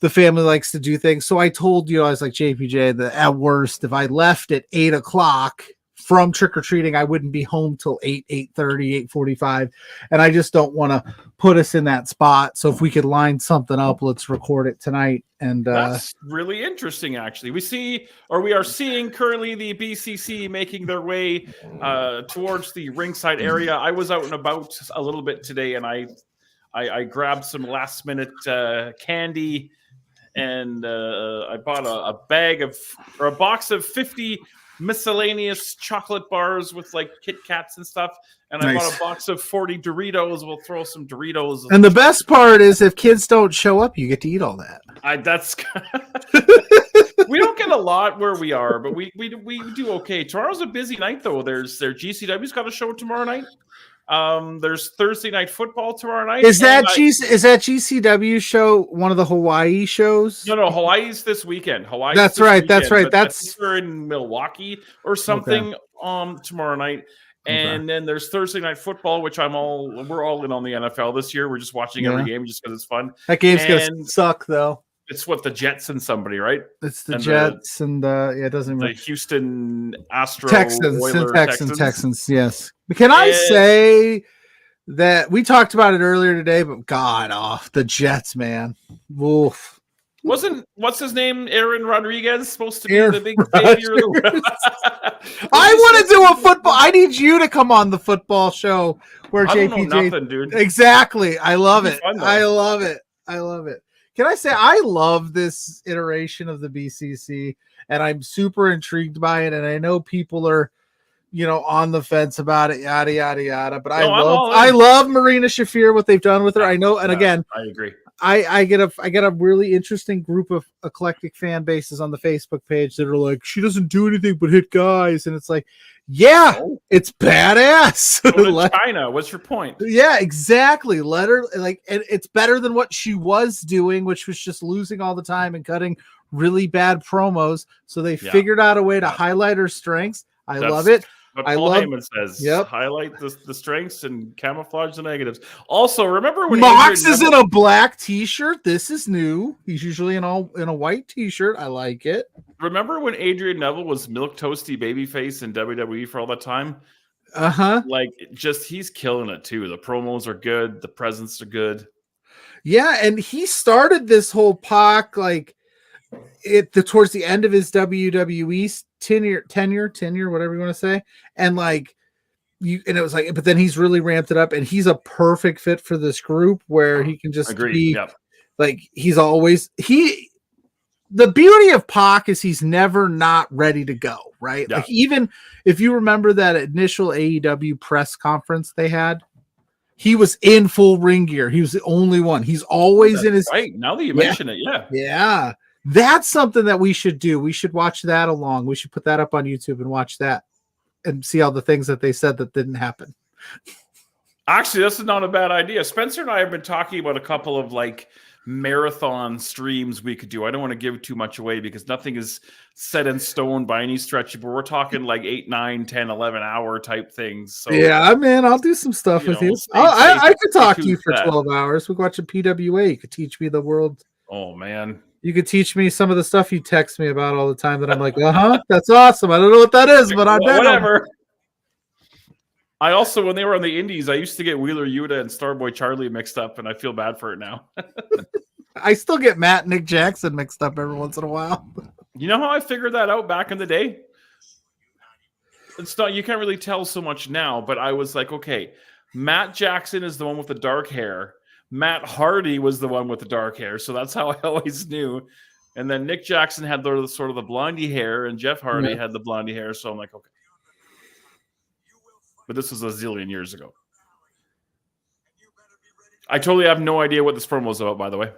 the family likes to do things. So I told I was like, JPJ, that at worst, if I left at 8 o'clock from trick-or-treating, I wouldn't be home till 8:30, 8:45. And I just don't want to put us in that spot. So if we could line something up, let's record it tonight. And that's really interesting, actually. We are seeing currently the BCC making their way towards the ringside area. I was out and about a little bit today, and I grabbed some last-minute candy, and I bought a box of 50 miscellaneous chocolate bars with Kit Kats and stuff, and I bought a box of 40 Doritos. We'll throw some Doritos. And the best part is, if kids don't show up, you get to eat all that. We don't get a lot where we are, but we do okay. Tomorrow's a busy night though. There's GCW's got a show tomorrow night. There's Thursday night football tomorrow night. Is that GCW show one of the Hawaii shows? No, Hawaii's this weekend. That's right. That's we're in Milwaukee or something tomorrow night. And then there's Thursday night football, which we're all in on the NFL this year. We're just watching every game just because it's fun. That game's gonna suck though. It's what the Jets and somebody, right? It's the And Jets and it doesn't the matter. Houston Astro Texans. Yes. But can I say that we talked about it earlier today? But God, the Jets, man. Wolf. What's his name? Aaron Rodriguez supposed to be Aaron the big savior of the world. I want to do a football. I need you to come on the football show where I JPJ. don't know nothing, dude. Exactly. I love it. Fun, I love it. I love it. Can I say I love this iteration of the BCC, and I'm super intrigued by it, and I know people are, on the fence about it, yada yada yada. But I love Marina Shafir, what they've done with her. I know, and again, I agree. I get a really interesting group of eclectic fan bases on the Facebook page that are like, she doesn't do anything but hit guys, and it's like, it's badass. China, what's your point? Yeah, exactly. Let her and it's better than what she was doing, which was just losing all the time and cutting really bad promos. So they figured out a way to highlight her strengths. I love it. What Paul Heyman says, highlight the strengths and camouflage the negatives. Also, remember when Mox is in a black t-shirt? This is new. He's usually in a white t-shirt. I like it. Remember when Adrian Neville was milk toasty babyface in WWE for all that time? Like, he's killing it too. The promos are good. The presents are good. Yeah, and he started this whole Pac towards the end of his WWE tenure, whatever you want to say, and it was like, but then he's really ramped it up, and he's a perfect fit for this group where he can just be he's always the beauty of Pac is he's never not ready to go, right? Like, even if you remember that initial AEW press conference they had, he was in full ring gear. He was the only one. He's always in his right. Now that you mention it, yeah. That's something that we should do. We should watch that along. We should put that up on YouTube and watch that and see all the things that they said that didn't happen. Actually, this is not a bad idea. Spencer and I have been talking about a couple of marathon streams we could do. I don't want to give too much away because nothing is set in stone by any stretch, but we're talking 8, 9, 10, 11 hour type things. So yeah, man, I'll do some stuff with you. I could talk to you for 12 hours. We could watch a PWA. You could teach me the world. Oh, man. You could teach me some of the stuff you text me about all the time that I'm like, that's awesome. I don't know what that is, but I'm whatever. I also, when they were on the Indies, I used to get Wheeler Yuta and Starboy Charlie mixed up, and I feel bad for it now. I still get Matt and Nick Jackson mixed up every once in a while. You know how I figured that out back in the day? It's not, you can't really tell so much now, but I was like, okay, Matt Jackson is the one with the dark hair. Matt Hardy was the one with the dark hair, so that's how I always knew. And then Nick Jackson had sort of the blondie hair, and Jeff Hardy had the blondie hair, so I'm like, okay. But this was a zillion years ago. I totally have no idea what this promo is about, by the way.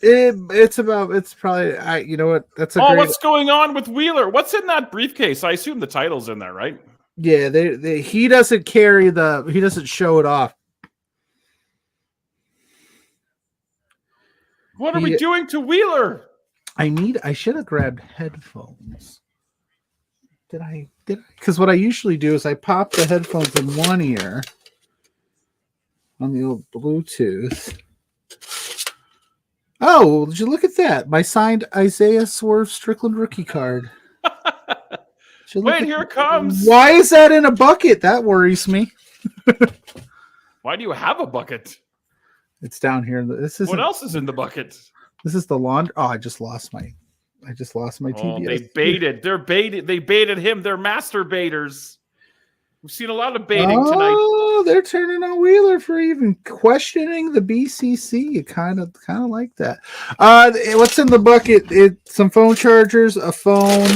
It's probably, you know what? That's what's going on with Wheeler? What's in that briefcase? I assume the title's in there, right? Yeah, he doesn't he doesn't show it off. What are we doing to Wheeler? I should have grabbed headphones. Did I? Because what I usually do is I pop the headphones in one ear on the old Bluetooth. Oh, did you look at that? My signed Isaiah Swerve Strickland rookie card. Wait, here it comes. Why is that in a bucket? That worries me. Why do you have a bucket? It's down here. What else is in the bucket? This is the laundry. Oh, I just lost my TBS. They baited. They baited him. They're master baiters. We've seen a lot of baiting tonight. Oh, they're turning on Wheeler for even questioning the BCC. You kind of like that. What's in the bucket? Some phone chargers, a phone,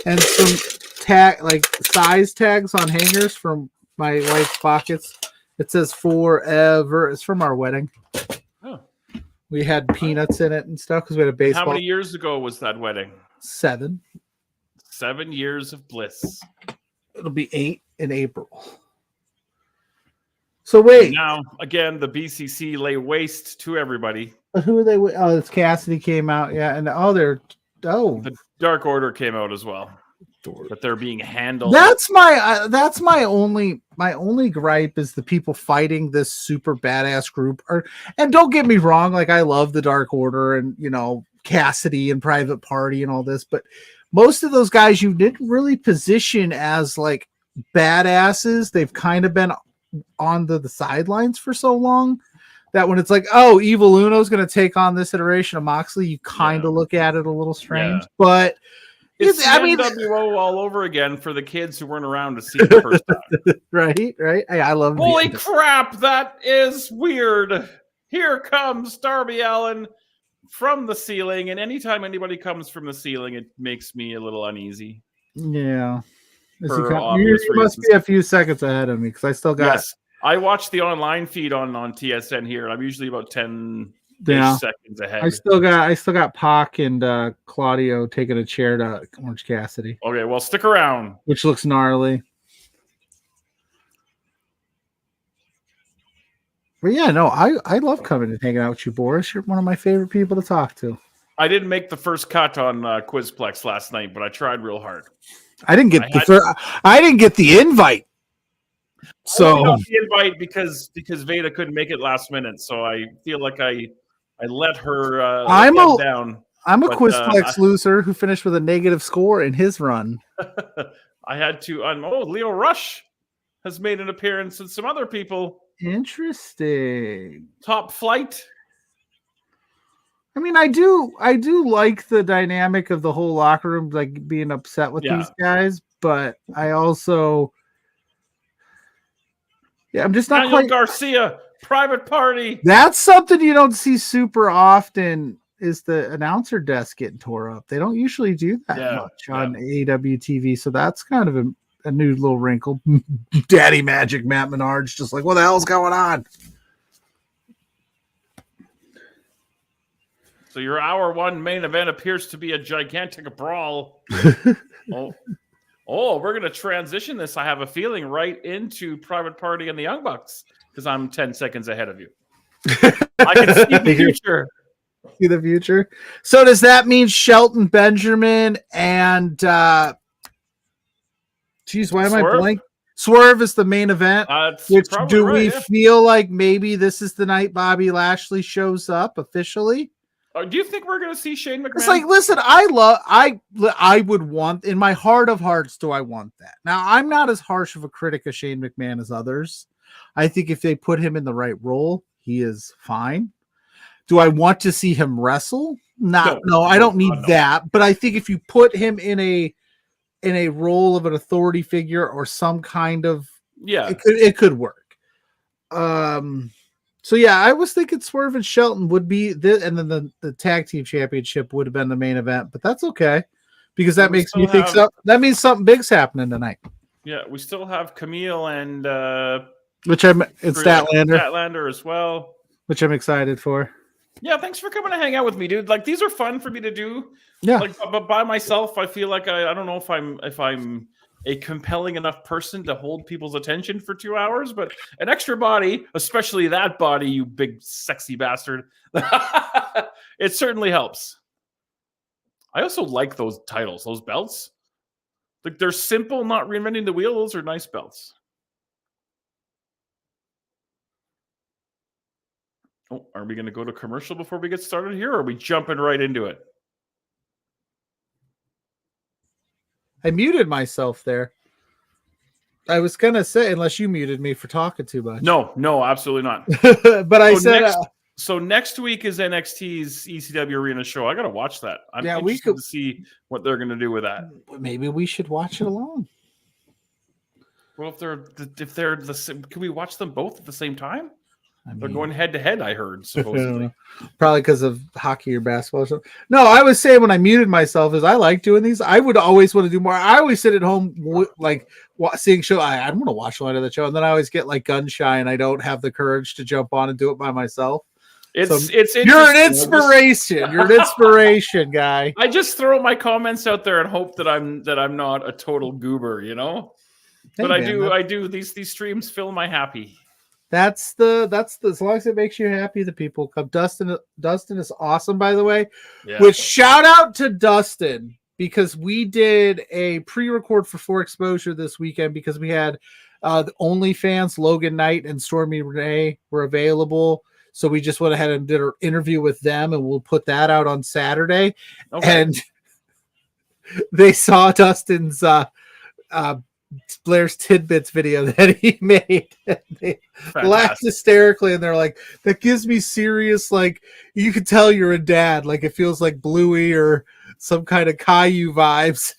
and some size tags on hangers from my wife's pockets. It says forever. It's from our wedding. Oh. We had peanuts in it and stuff because we had a baseball. How many years ago was that wedding? 7. 7 years of bliss. It'll be 8 in April. So wait. Now, again, the BCC lay waste to everybody. Who are they? Oh, it's Cassidy came out. Yeah. And the Dark Order came out as well. But they're being handled. That's my only gripe is the people fighting this super badass group. And don't get me wrong, I love the Dark Order and Cassidy and Private Party and all this, but most of those guys you didn't really position as like badasses. They've kind of been on the sidelines for so long that when it's like, oh, Evil Uno's going to take on this iteration of Moxley, you kind of look at it a little strange. Yeah. But it's NWO all over again for the kids who weren't around to see it the first time. Right. I love. Holy crap, that is weird. Here comes Darby Allin from the ceiling, and anytime anybody comes from the ceiling, it makes me a little uneasy. Yeah. You must be a few seconds ahead of me because I still got. Yes, I watch the online feed on TSN here. I'm usually about 10 seconds ahead. I still got Pac and Claudio taking a chair to Orange Cassidy. Okay, well, stick around. Which looks gnarly. But yeah, no, I love coming and hanging out with you, Boris. You're one of my favorite people to talk to. I didn't make the first cut on Quizplex last night, but I tried real hard. I didn't get the invite. So I got the invite because Veda couldn't make it last minute. So I feel like I let her down. I'm a Quizplex loser who finished with a negative score in his run. I had to. Leo Rush has made an appearance, and some other people. Interesting. Top Flight. I mean, I do like the dynamic of the whole locker room, like being upset with these guys, but I also, I'm just not Daniel Garcia, Private Party. That's something you don't see super often. Is the announcer desk getting tore up? They don't usually do that much on AEW TV, so that's kind of a new little wrinkle. Daddy Magic Matt Menard's just like, what the hell's going on? So your hour one main event appears to be a gigantic brawl. we're going to transition this, I have a feeling, right into Private Party and the Young Bucks because I'm 10 seconds ahead of you. I can see the future. See the future. So does that mean Shelton Benjamin and why am I blank? Swerve is the main event. Which do we feel like maybe this is the night Bobby Lashley shows up officially? Do you think we're going to see Shane McMahon? It's like, listen, I would want, in my heart of hearts, do I want that? Now, I'm not as harsh of a critic of Shane McMahon as others. I think if they put him in the right role, he is fine. Do I want to see him wrestle? No, I don't need that. But I think if you put him in a role of an authority figure or some kind of, it could work. So yeah, I was thinking Swerve and Shelton would be this, and then the tag team championship would have been the main event, but that's okay because that makes me think that means something big's happening tonight. Yeah, we still have Camille and Statlander as well, which I'm excited for. Yeah, thanks for coming to hang out with me, dude. Like these are fun for me to do. Yeah, but by myself, I feel like I don't know if I'm a compelling enough person to hold people's attention for 2 hours, but an extra body, especially that body, you big sexy bastard, it certainly helps. I also like those titles, those belts. Like they're simple, not reinventing the wheel. Those are nice belts. Oh, are we going to go to commercial before we get started here, or are we jumping right into it? I muted myself there. I was going to say, unless you muted me for talking too much. No, absolutely not. But I said... So next week is NXT's ECW Arena show. I got to watch that. I'm interested to see what they're going to do with that. Maybe we should watch it alone. Well, if they're the same, can we watch them both at the same time? They're going head to head, I heard, supposedly. Probably because of hockey or basketball or something. No, I was saying when I muted myself is I like doing these. I would always want to do more. I always sit at home like seeing show. I'm going to watch a lot of the show, and then I always get like gun shy, and I don't have the courage to jump on and do it by myself. It's you're an inspiration. You're an inspiration, guy. I just throw my comments out there and hope that I'm not a total goober, you know. Hey, but I do these streams fill my happy. That's as long as it makes you happy, the people come. Dustin is awesome, by the way. Yeah. Which shout out to Dustin because we did a pre-record for 4 Exposure this weekend because we had the OnlyFans, Logan Knight and Stormy Renee were available. So we just went ahead and did an interview with them, and we'll put that out on Saturday. Okay. And they saw Dustin's Blair's Tidbits video that he made. They laughed hysterically, and they're like, that gives me serious, like, you can tell you're a dad. Like, it feels like Bluey or some kind of Caillou vibes.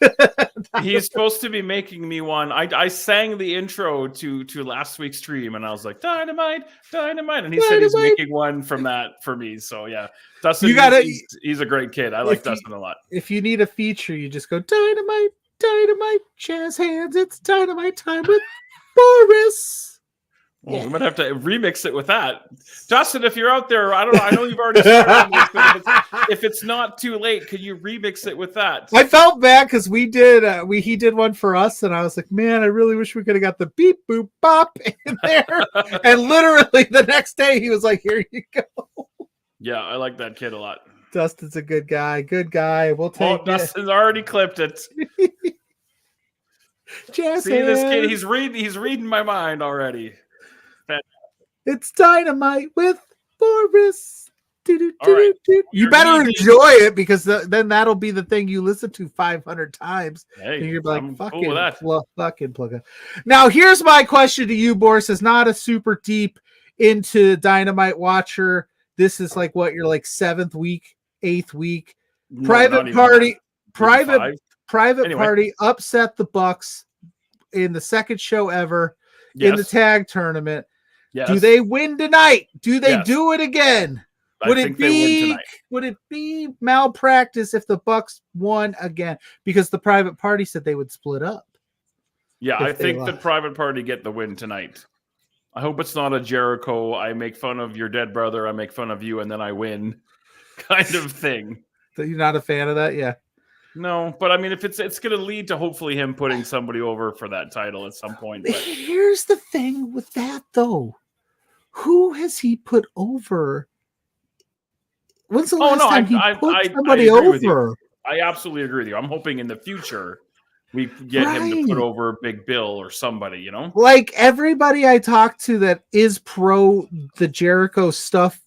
He's supposed to be making me one. I sang the intro to last week's stream, and I was like, Dynamite, Dynamite. And he said he's making one from that for me. So, yeah. Dustin, he's a great kid. I like Dustin a lot. If you need a feature, you just go, Dynamite, Dynamite, jazz hands. It's Dynamite time with Boris. Well, we might have to remix it with that. Dustin, if you're out there, I don't know. I know you've already started this, but if it's not too late, could you remix it with that? I felt bad because he did one for us, and I was like, man, I really wish we could have got the beep boop bop in there. And literally the next day, he was like, here you go. Yeah, I like that kid a lot. Dustin's a good guy. Good guy. We'll take it. Dustin's already clipped it. Jazz See hands. This kid? He's reading my mind already. It's Dynamite with Boris. Right. You better enjoy it, because then that'll be the thing you listen to 500 times. Hey, and you're like, fucking cool with that. Fucking plug it. Now, here's my question to you, Boris. Is not a super deep into Dynamite watcher. This is like what, you're like 7th week, 8th week. Private Party upset the Bucks in the second show ever in the tag tournament. Yes. Do they win tonight? Do they do it again? Would it be malpractice if the Bucks won again? Because the Private Party said they would split up. Yeah, I think the Private Party get the win tonight. I hope it's not a Jericho, I make fun of your dead brother, I make fun of you, and then I win kind of thing. So you're not a fan of that? Yeah. No, but I mean, if it's going to lead to hopefully him putting somebody over for that title at some point. But here's the thing with that, though. Who has he put over? When's the last time he put somebody over? I absolutely agree with you. I'm hoping in the future we get him to put over Big Bill or somebody, you know? Like, everybody I talk to that is pro the Jericho stuff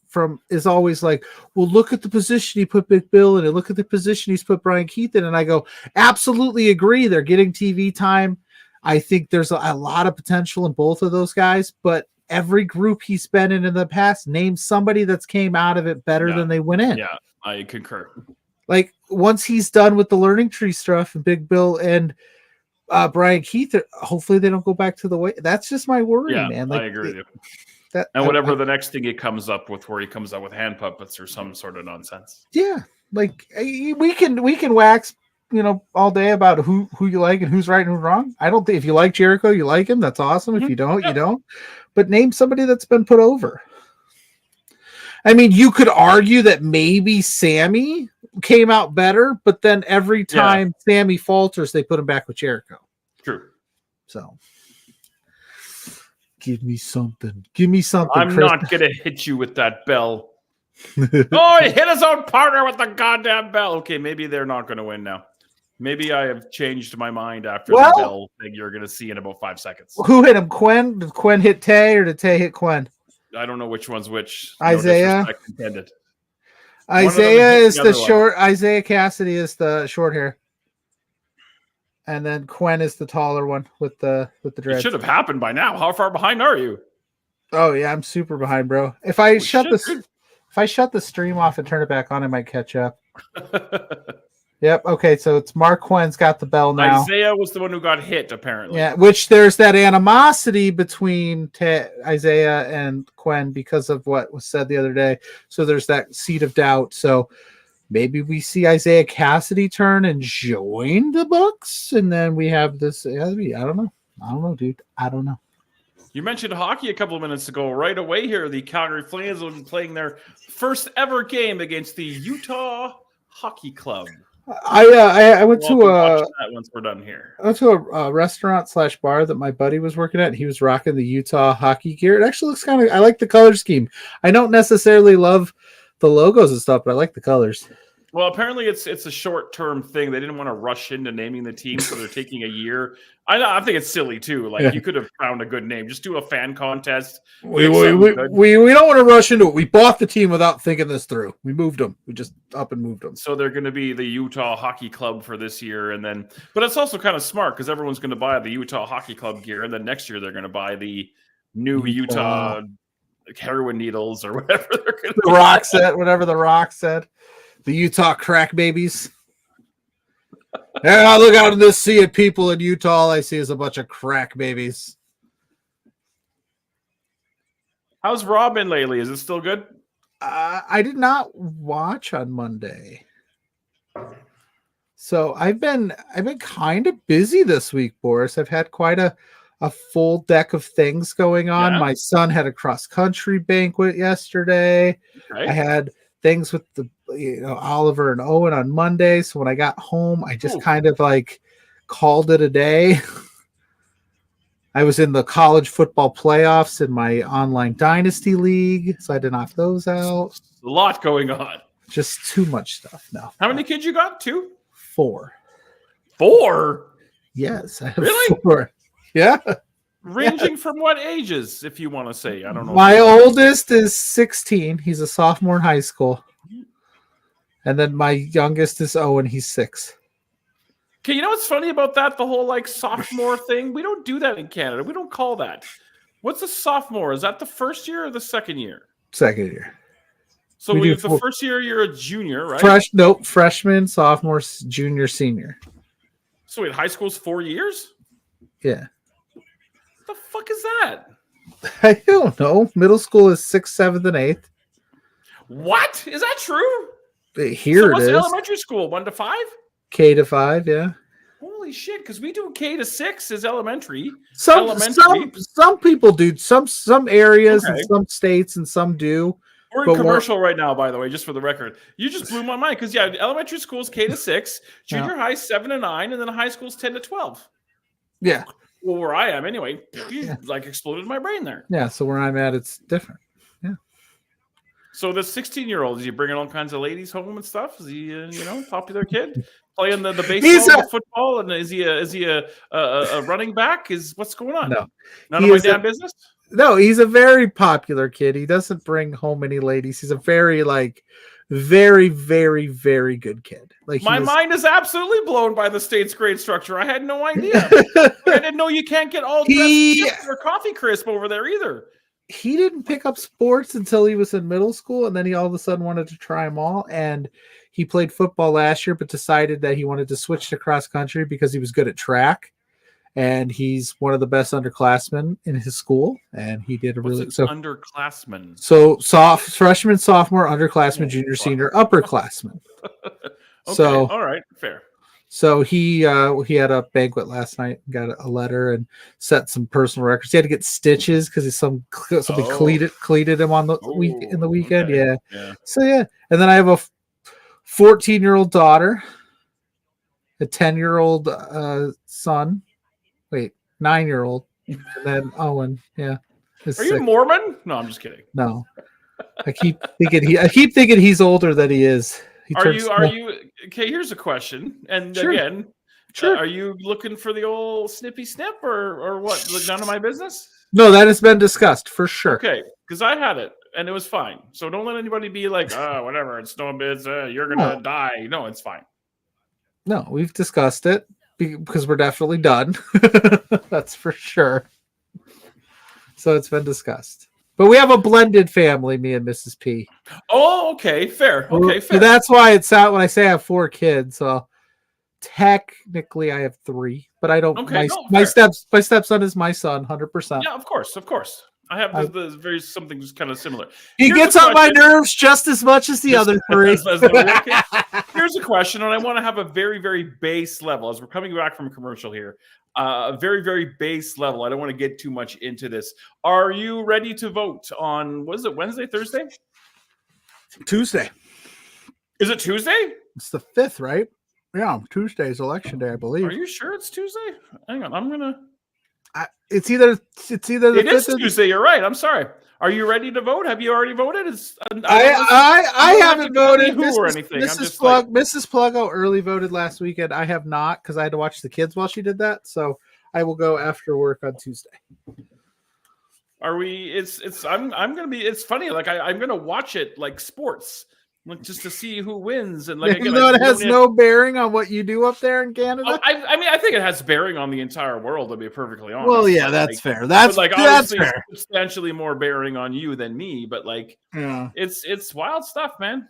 is always like, well, look at the position he put Big Bill in, and look at the position he's put Brian Keith in. And I go, absolutely agree. They're getting TV time. I think there's a lot of potential in both of those guys, but every group he's been in the past, name somebody that's came out of it better than they went in. Yeah, I concur. Like, once he's done with the Learning Tree stuff and Big Bill and Brian Keith, hopefully they don't go back to the way. That's just my worry, man. Like, I agree with you. And the next thing he comes up with, where he comes up with hand puppets or some sort of nonsense. Yeah, like, we can wax, all day about who you like and who's right and who's wrong. I don't think, if you like Jericho, you like him. That's awesome. If you don't, you don't. But name somebody that's been put over. I mean, you could argue that maybe Sammy came out better, but then every time Sammy falters, they put him back with Jericho. True. So, give me something. Give me something. I'm not going to hit you with that bell. Oh, he hit his own partner with the goddamn bell. Okay, maybe they're not going to win now. Maybe I have changed my mind after the bell thing you're going to see in about 5 seconds. Who hit him? Quinn? Did Quinn hit Tay, or did Tay hit Quinn? I don't know which one's which. Isaiah? No, Isaiah is the short. Isaiah Cassidy is the short hair. And then Quinn is the taller one with the dreads. It should have happened by now. How far behind are you? Oh yeah, I'm super behind, bro. If I shut the stream off and turn it back on, I might catch up. Yep. Okay, so it's Mark Quinn's got the bell now. Isaiah was the one who got hit, apparently. Yeah, which there's that animosity between Isaiah and Quinn because of what was said the other day. So there's that seed of doubt. So maybe we see Isaiah Cassidy turn and join the Bucks, and then we have this. I don't know, dude. I don't know. You mentioned hockey a couple of minutes ago. Right away here, the Calgary Flames will be playing their first ever game against the Utah Hockey Club. I went to that once we're done here. I went to a restaurant/bar that my buddy was working at, and he was rocking the Utah hockey gear. It actually looks I like the color scheme. I don't necessarily love the logos and stuff, but I like the colors. Well, apparently it's a short-term thing. They didn't want to rush into naming the team, so they're taking a year. I think it's silly too. Like you could have found a good name. Just do a fan contest. We don't want to rush into it. We bought the team without thinking this through. We moved them. We just up and moved them. So they're going to be the Utah Hockey Club for this year, and then. But it's also kind of smart because everyone's going to buy the Utah Hockey Club gear, and then next year they're going to buy the new Utah heroin needles or whatever they're going to. The Rock said, whatever the Rock said. The Utah crack babies. Yeah, I look out in this sea of people in Utah. All I see is a bunch of crack babies. How's Raw been lately? Is it still good? I did not watch on Monday, so I've been kind of busy this week, Boris. I've had quite a full deck of things going on. Yeah. My son had a cross country banquet yesterday. Okay. I had things with the Oliver and Owen on Monday. So when I got home, I just kind of like called it a day. I was in the college football playoffs in my online dynasty league, so I had to knock those out. A lot going on. Just too much stuff now. How many kids you got? 2? 4. 4? Yes, I have really? 4. Yeah. Ranging from what ages, if you want to say? I don't know. My oldest is 16. He's a sophomore in high school. And then my youngest is Owen. He's 6. Okay, you know what's funny about that? The whole like sophomore thing? We don't do that in Canada. We don't call that. What's a sophomore? Is that the first year or the second year? Second year. So the first year, you're a junior, right? Freshman, sophomore, junior, senior. So wait, high school's 4 years? Yeah. What the fuck is that? I don't know. Middle school is 6th, 7th, and 8th. What? Is that true? Here what's it is. Elementary school? 1 to 5? K to 5, yeah. Holy shit! Because we do K to 6 is elementary. Some people do. Some areas and some states and some do. We're in commercial right now, by the way, just for the record. You just blew my mind because elementary school is K to 6, junior high 7 to 9, and then high school's 10 to 12. Yeah. Well, where I am anyway, like exploded my brain there. Yeah. So where I'm at, it's different. Yeah. So the 16-year-old, is he bringing all kinds of ladies home and stuff? Is he, popular kid playing the baseball, the football, and is he a running back? What's going on? No, none of my damn business. No, he's a very popular kid. He doesn't bring home any ladies. He's a very very, very, very good kid. Like my mind is absolutely blown by the state's grade structure. I had no idea. I didn't know you can't get all dressed or coffee crisp over there either. He didn't pick up sports until he was in middle school, and then he all of a sudden wanted to try them all. And he played football last year, but decided that he wanted to switch to cross country because he was good at track. And he's one of the best underclassmen in his school, and he did underclassmen. So freshman, sophomore, underclassman, junior, senior, upperclassman. Okay, so all right, fair. So he had a banquet last night, got a letter, and set some personal records. He had to get stitches because somebody cleated him on the weekend. Okay. Yeah. So yeah, and then I have a 14-year-old daughter, a 10-year-old son. Wait, 9-year-old, and then Owen. Yeah. Are you Mormon? No, I'm just kidding. No, I keep thinking he's older than he is. Are you? Okay, here's a question. And again, are you looking for the old snippy snip or what? Like none of my business? No, that has been discussed for sure. Okay, because I had it and it was fine. So don't let anybody be like, whatever. It's no biz. You're gonna die. No, it's fine. No, we've discussed it because we're definitely done. That's for sure. So it's been discussed. But we have a blended family, me and Mrs. P. Oh, okay, fair. Okay, fair. So that's why it's out when I say I have 4 kids. So technically, I have 3, but I don't. Okay, my stepson is my son, 100%. Yeah, of course. I have something just kind of similar. He gets on my nerves just as much as the other 3. Here's a question, and I want to have a very, very base level as we're coming back from a commercial here. A very, very base level. I don't want to get too much into this. Are you ready to vote on, what is it, Wednesday, Thursday? Tuesday. Is it Tuesday? It's the 5th, right? Yeah, Tuesday's election day, I believe. Are you sure it's Tuesday? Hang on, I'm going to... It's either the 5th. It is Tuesday, you're right. I'm sorry. Are you ready to vote? Have you already voted? I haven't voted. Who or anything? Mrs. Pluggo early voted last weekend. I have not because I had to watch the kids while she did that. So I will go after work on Tuesday. Are we? I'm gonna be. It's funny. Like I'm gonna watch it like sports, like just to see who wins. And like even though it has no bearing on what you do up there in Canada. I mean, I think it has bearing on the entire world. To be perfectly honest. Well, yeah, that's fair. That's fair. Substantially more bearing on you than me, but like, yeah, it's wild stuff, man.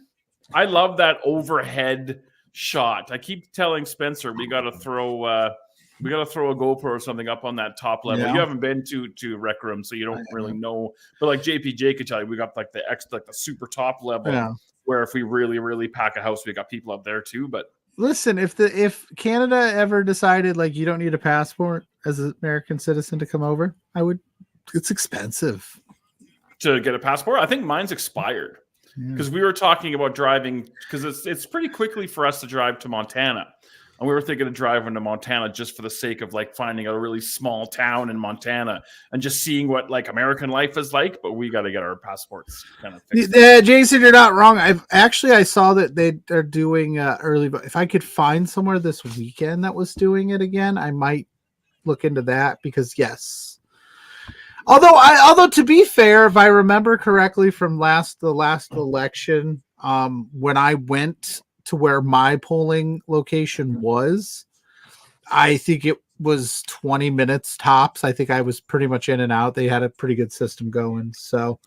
I love that overhead shot. I keep telling Spencer we got to throw a GoPro or something up on that top level. Yeah. You haven't been to Rec Room, so you don't really know. But like JPJ could tell you, we got like the super top level where if we really, really pack a house, we got people up there too. But listen, if Canada ever decided like you don't need a passport as an American citizen to come over, I would. It's expensive to get a passport. I think mine's expired because we were talking about driving because it's pretty quickly for us to drive to Montana. And we were thinking of driving to Montana just for the sake of like finding a really small town in Montana and just seeing what like American life is like. But we got to get our passports kind of fixed. Jason, you're not wrong. I saw that they're doing early. But if I could find somewhere this weekend that was doing it again, I might look into that because yes. Although to be fair, if I remember correctly from the last election, when I went to where my polling location was, I think it was 20 minutes tops. I think I was pretty much in and out. They had a pretty good system going. So,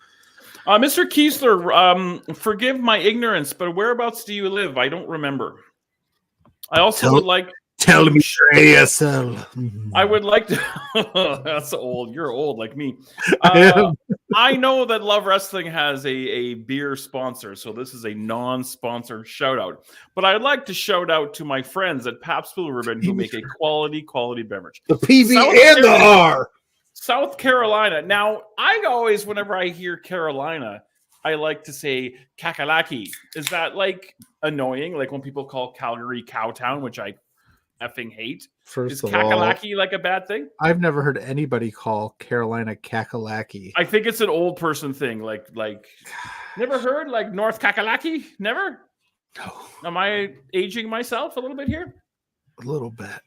Mr. Kiesler, forgive my ignorance, but whereabouts do you live? I don't remember. I also would like. Tell me ASL. I would like to. That's old. You're old like me. I know that Love Wrestling has a beer sponsor, so this is a non-sponsored shout out. But I'd like to shout out to my friends at Pabst Blue Ribbon who make a quality beverage. The PB and the R. South Carolina. Now, I always, whenever I hear Carolina, I like to say kakalaki. Is that like annoying? Like when people call Calgary Cowtown, which I effing hate. Is kakalaki like a bad thing? I've never heard anybody call Carolina kakalaki. I think it's an old person thing. Like never heard like North Kakalaki? Never? No. Am I aging myself a little bit here? A little bit.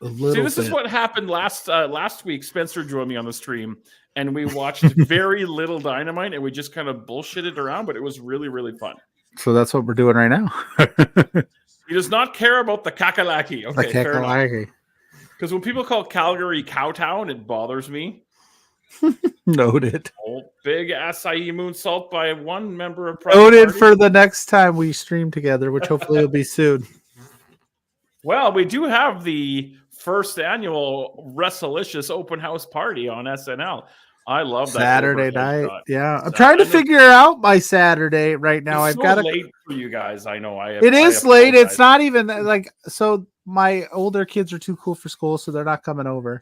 See, this is what happened last week. Spencer joined me on the stream and we watched very little Dynamite and we just kind of bullshitted around, but it was really, really fun. So that's what we're doing right now. He does not care about the kakalaki. Okay, the kakalaki. Because when people call Calgary Cowtown, it bothers me. Noted. Big acai moonsault by one member of Private Noted Party. For the next time we stream together, which hopefully will be soon. Well, we do have the first annual Wrestlicious open house party on SNL. I love that Saturday night. Yeah, I'm trying to figure out my Saturday right now. I've got late for you guys. I know. It is late. It's not even like so. My older kids are too cool for school, so they're not coming over.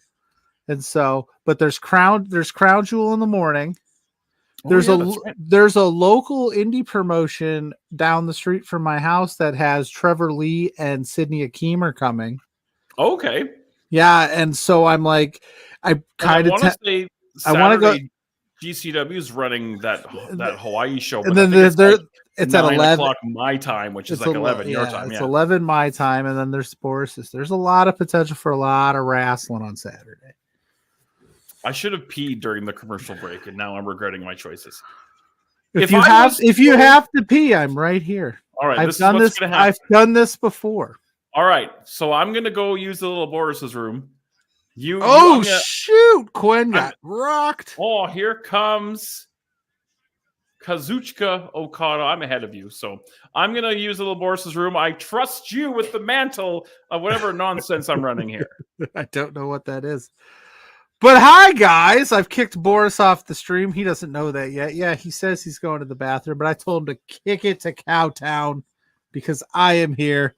And so, but there's Crown Jewel in the morning. There's a local indie promotion down the street from my house that has Trevor Lee and Sydney Akeem coming. Okay. Yeah, and so I'm like, I kind of want to go. GCW's running that Hawaii show, and then it's at 11 my time, which is like 11 your time. It's 11 my time, and then there's sports. There's a lot of potential for a lot of wrestling on Saturday. I should have peed during the commercial break, and now I'm regretting my choices. If you have to pee, I'm right here. All right, I've done this before. All right, so I'm gonna go use the little Boris's room. Shoot! Quinn got rocked. Oh, here comes Kazuchika Okada. I'm ahead of you, so I'm gonna use the little Boris's room. I trust you with the mantle of whatever nonsense I'm running here. I don't know what that is. But hi, guys. I've kicked Boris off the stream. He doesn't know that yet. Yeah, he says he's going to the bathroom, but I told him to kick it to Cowtown because I am here.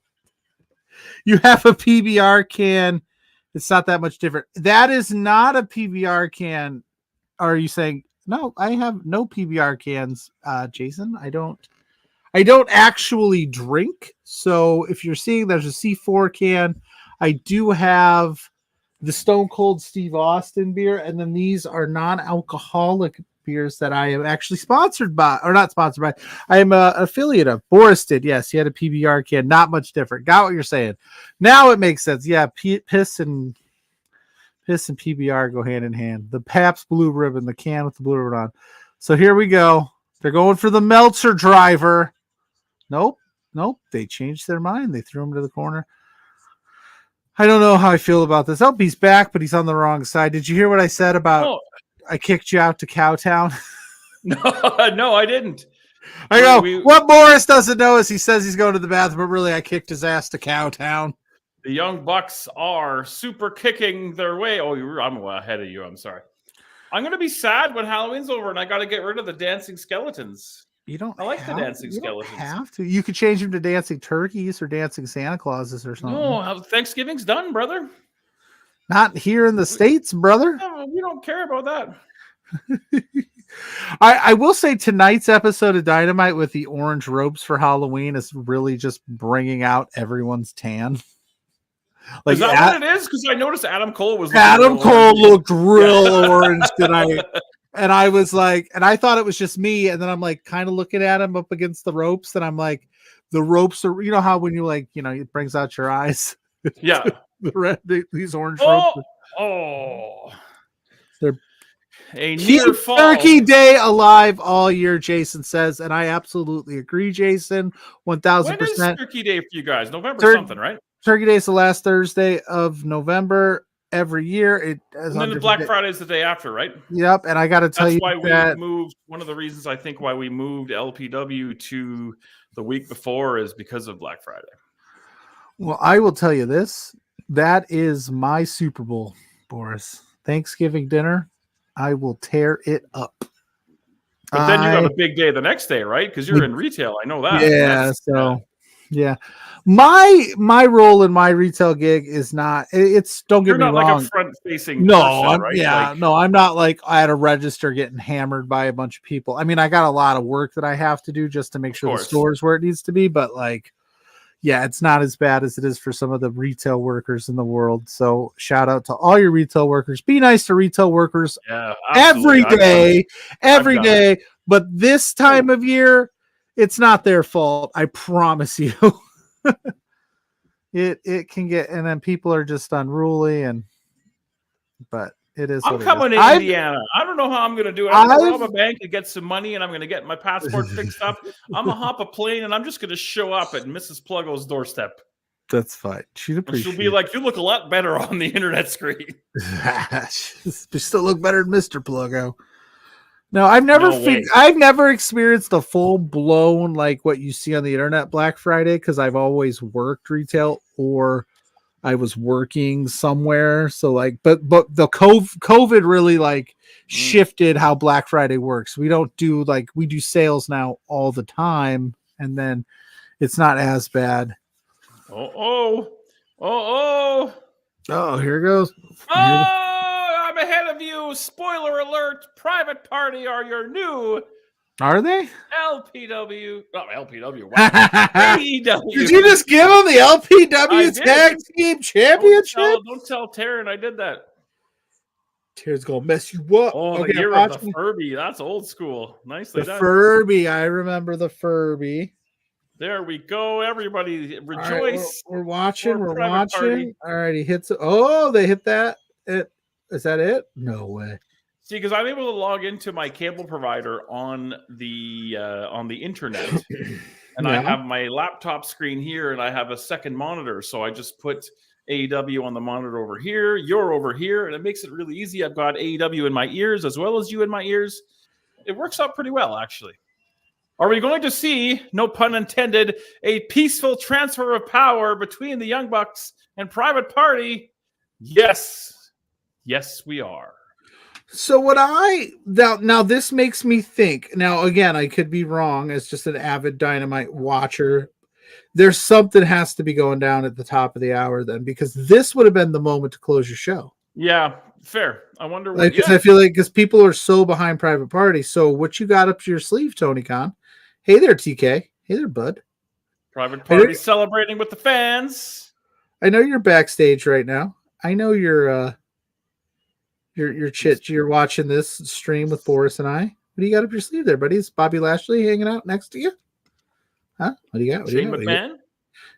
You have a PBR can. It's not that much different. That is not a PBR can. Are you saying, no, I have no PBR cans, Jason. I don't actually drink. So if you're seeing there's a C4 can, I do have the Stone Cold Steve Austin beer, and then these are non-alcoholic beers that I am actually sponsored by, or not sponsored by. I am an affiliate of. Boris did, yes. He had a PBR can, not much different. Got what you're saying. Now it makes sense. Yeah, piss and PBR go hand in hand. The Pabst Blue Ribbon, the can with the blue ribbon on. So here we go. They're going for the Meltzer driver. Nope. They changed their mind. They threw him to the corner. I don't know how I feel about this. Oh, he's back, but he's on the wrong side. Did you hear what I said about I kicked you out to Cowtown? No, I didn't. I go, what Morris doesn't know is he says he's going to the bathroom, but really I kicked his ass to Cowtown. The Young Bucks are super kicking their way. Oh, I'm ahead of you. I'm sorry. I'm going to be sad when Halloween's over and I got to get rid of the dancing skeletons. You don't. I like the dancing skeletons. You don't have to. You could change them to dancing turkeys or dancing Santa Clauses or something. No, Thanksgiving's done, brother. Not here in the States, brother. No, we don't care about that. I will say tonight's episode of Dynamite with the orange robes for Halloween is really just bringing out everyone's tan. Like, is that what it is? Because I noticed Adam Cole was looked real orange tonight. And I was like, and I thought it was just me. And then I'm like, kind of looking at him up against the ropes. And I'm like, the ropes are, you know how when you like, you know, it brings out your eyes. Yeah. These orange ropes. They're a near fall. Turkey Day alive all year, Jason says. And I absolutely agree, Jason. 1000%. When is Turkey Day for you guys? November something, right? Turkey Day is the last Thursday of November. Every year, and then the Black Friday is the day after, right? Yep, and I got to tell you why we moved. One of the reasons I think why we moved LPW to the week before is because of Black Friday. Well, I will tell you this: that is my Super Bowl, Boris. Thanksgiving dinner, I will tear it up. But then you have a big day the next day, right? Because you're in retail. I know that. Yeah. Yeah. My role in my retail gig is not. It's don't get me wrong. You're not like a front facing. No, person, right? No, I'm not like at a register getting hammered by a bunch of people. I mean, I got a lot of work that I have to do just to make sure the store's where it needs to be. But like, yeah, it's not as bad as it is for some of the retail workers in the world. So shout out to all your retail workers. Be nice to retail workers every day. But this time of year, it's not their fault. I promise you. It can get, and then people are just unruly, but it is. I'm coming to Indiana. I don't know how I'm going to do it. I'm going to rob a bank and get some money, and I'm going to get my passport fixed up. I'm going to hop a plane, and I'm just going to show up at Mrs. Pluggo's doorstep. That's fine. She'll be like, "You look a lot better on the internet screen." You still look better than Mr. Pluggo. No, I've never experienced a full blown like what you see on the internet Black Friday because I've always worked retail or I was working somewhere. So like, but the COVID really like shifted how Black Friday works. We don't do we do sales now all the time, and then it's not as bad. Oh, here it goes. I'm ahead of you. Spoiler alert. Private Party are your new. Are they? LPW. Oh, LPW. Wow. AEW. Did you just give them the LPW Tag Team Championship? Don't tell Taryn I did that. Taryn's going to mess you up. Oh, the year of the Furby. That's old school. Nicely done. The Furby. I remember the Furby. There we go. Everybody rejoice. Right, we're watching. Party. All right, he hits it. Oh, they hit that. Is that it? No way. See, because I'm able to log into my cable provider on the internet, and I have my laptop screen here, and I have a second monitor. So I just put AEW on the monitor over here. You're over here, and it makes it really easy. I've got AEW in my ears as well as you in my ears. It works out pretty well, actually. Are we going to see, no pun intended, a peaceful transfer of power between the Young Bucks and Private Party? Yes. Yes, we are. So now this makes me think. Now, again, I could be wrong as just an avid Dynamite watcher. There's something has to be going down at the top of the hour then, because this would have been the moment to close your show. Yeah, fair. I wonder what. Because I feel like because people are so behind Private Party. So what you got up your sleeve, Tony Khan? Hey there, TK. Hey there, bud. Private Party celebrating with the fans. I know you're backstage right now. I know you're You're watching this stream with Boris and I. What do you got up your sleeve there, buddy? Is Bobby Lashley hanging out next to you? Huh? What do you got? Shane McMahon?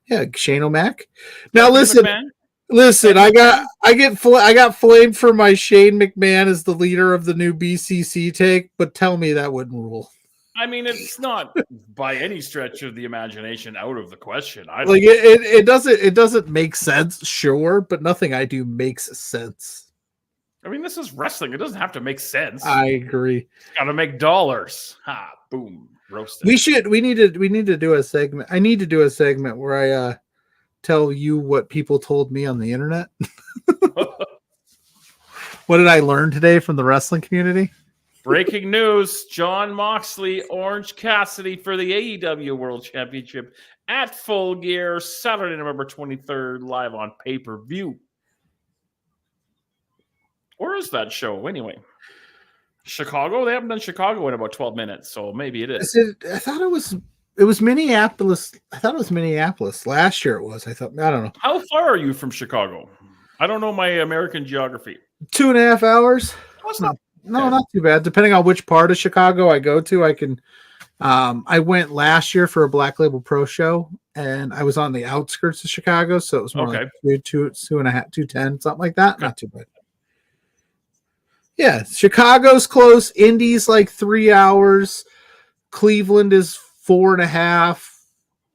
Yeah, Shane O'Mac. Now listen, McMahon? listen. I got flamed for my Shane McMahon as the leader of the new BCC take, but tell me that wouldn't rule. I mean, it's not by any stretch of the imagination out of the question. It doesn't make sense, sure, but nothing I do makes sense. I mean, this is wrestling. It doesn't have to make sense. I agree. It's got to make dollars. Ha! Boom! Roasted. We need to do a segment. I need to do a segment where I tell you what people told me on the internet. What did I learn today from the wrestling community? Breaking news: Jon Moxley, Orange Cassidy for the AEW World Championship at Full Gear, Saturday, November 23rd, live on pay-per-view. Where is that show anyway? Chicago? They haven't done Chicago in about 12 minutes, so maybe it is. I thought it was Minneapolis. I thought it was Minneapolis. Last year it was. I don't know. How far are you from Chicago? I don't know my American geography. 2.5 hours. Oh, not too bad. Depending on which part of Chicago I go to, I can. I went last year for a Black Label Pro show, and I was on the outskirts of Chicago, so it was more like 2.5, 2:10, something like that. Okay. Not too bad. Yeah, Chicago's close. Indy's like 3 hours. Cleveland is 4.5.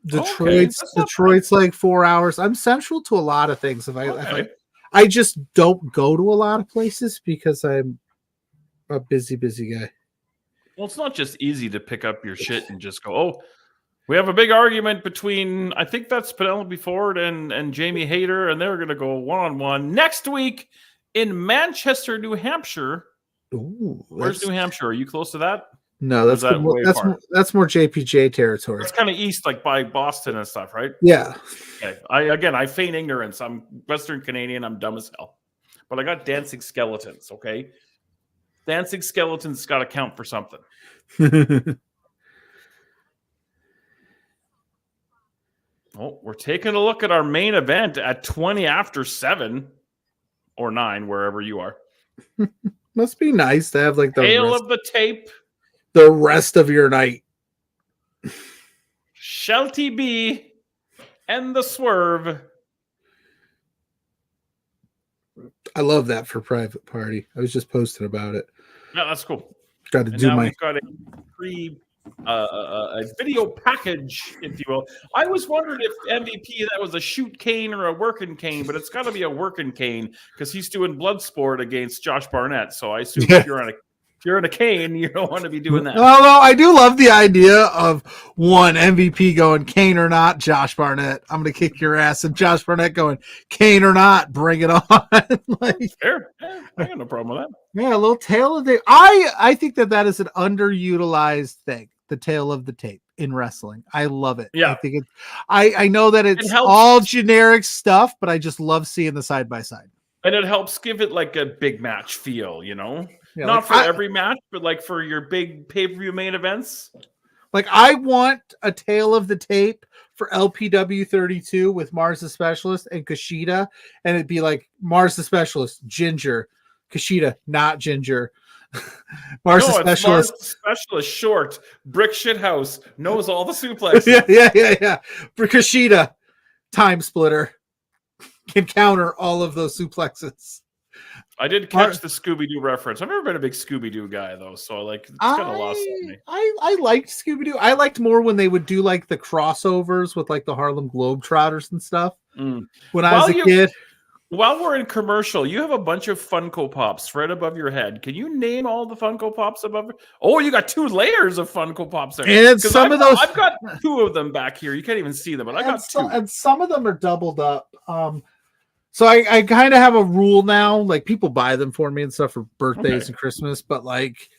Detroit's like 4 hours. I'm central to a lot of things. I just don't go to a lot of places because I'm a busy guy. Well, it's not just easy to pick up your shit and just go, oh, we have a big argument between, I think that's Penelope Ford and Jamie Hayter, and they're going to go one-on-one next week in Manchester, New Hampshire. Ooh, where's New Hampshire? Are you close to that? No, that's that's more JPJ territory. It's kind of east, like by Boston and stuff, right? Yeah. Okay. I feign ignorance. I'm Western Canadian. I'm dumb as hell. But I got dancing skeletons, okay? Dancing skeletons got to count for something. Well, we're taking a look at our main event at 20 after 7 or 9, wherever you are. Must be nice to have like the tail of the tape. The rest of your night. Shelty B and the Swerve. I love that for Private Party. I was just posting about it. Yeah, that's cool. Got to do my. We've got a video package, if you will. I was wondering if MVP that was a shoot cane or a working cane, but it's got to be a working cane because he's doing Bloodsport against Josh Barnett. So I assume if you're on a cane, you don't want to be doing that. Although I do love the idea of one MVP going cane or not, Josh Barnett, I'm going to kick your ass, and Josh Barnett going cane or not, bring it on. Fair. Yeah, I got no problem with that. Yeah, a little tail of the. I think that is an underutilized thing. The tail of the tape in wrestling. I love it. Yeah. I think I know that it's all generic stuff, but I just love seeing the side by side. And it helps give it like a big match feel, you know? Yeah, not for every match, but like for your big pay-per-view main events. Like I want a tail of the tape for LPW 32 with Mars the Specialist and Kushida, and it'd be like Mars the Specialist, Ginger, Kushida, not Ginger. Mars the Specialist, short, brick shit house, knows all the suplexes. yeah. Kushida, time splitter, can counter all of those suplexes. I did catch the Scooby-Doo reference. I've never been a big Scooby-Doo guy though, so like it's kind of lost on me. I liked Scooby-Doo. I liked more when they would do like the crossovers with like the Harlem Globetrotters and stuff. When I was a kid. While we're in commercial, you have a bunch of Funko Pops right above your head. Can you name all the Funko Pops above? Oh, you got 2 layers of Funko Pops there. And some of those, I've got 2 of them back here. You can't even see them, but I got 2. And some of them are doubled up. So I kind of have a rule now. Like people buy them for me and stuff for birthdays and Christmas, but like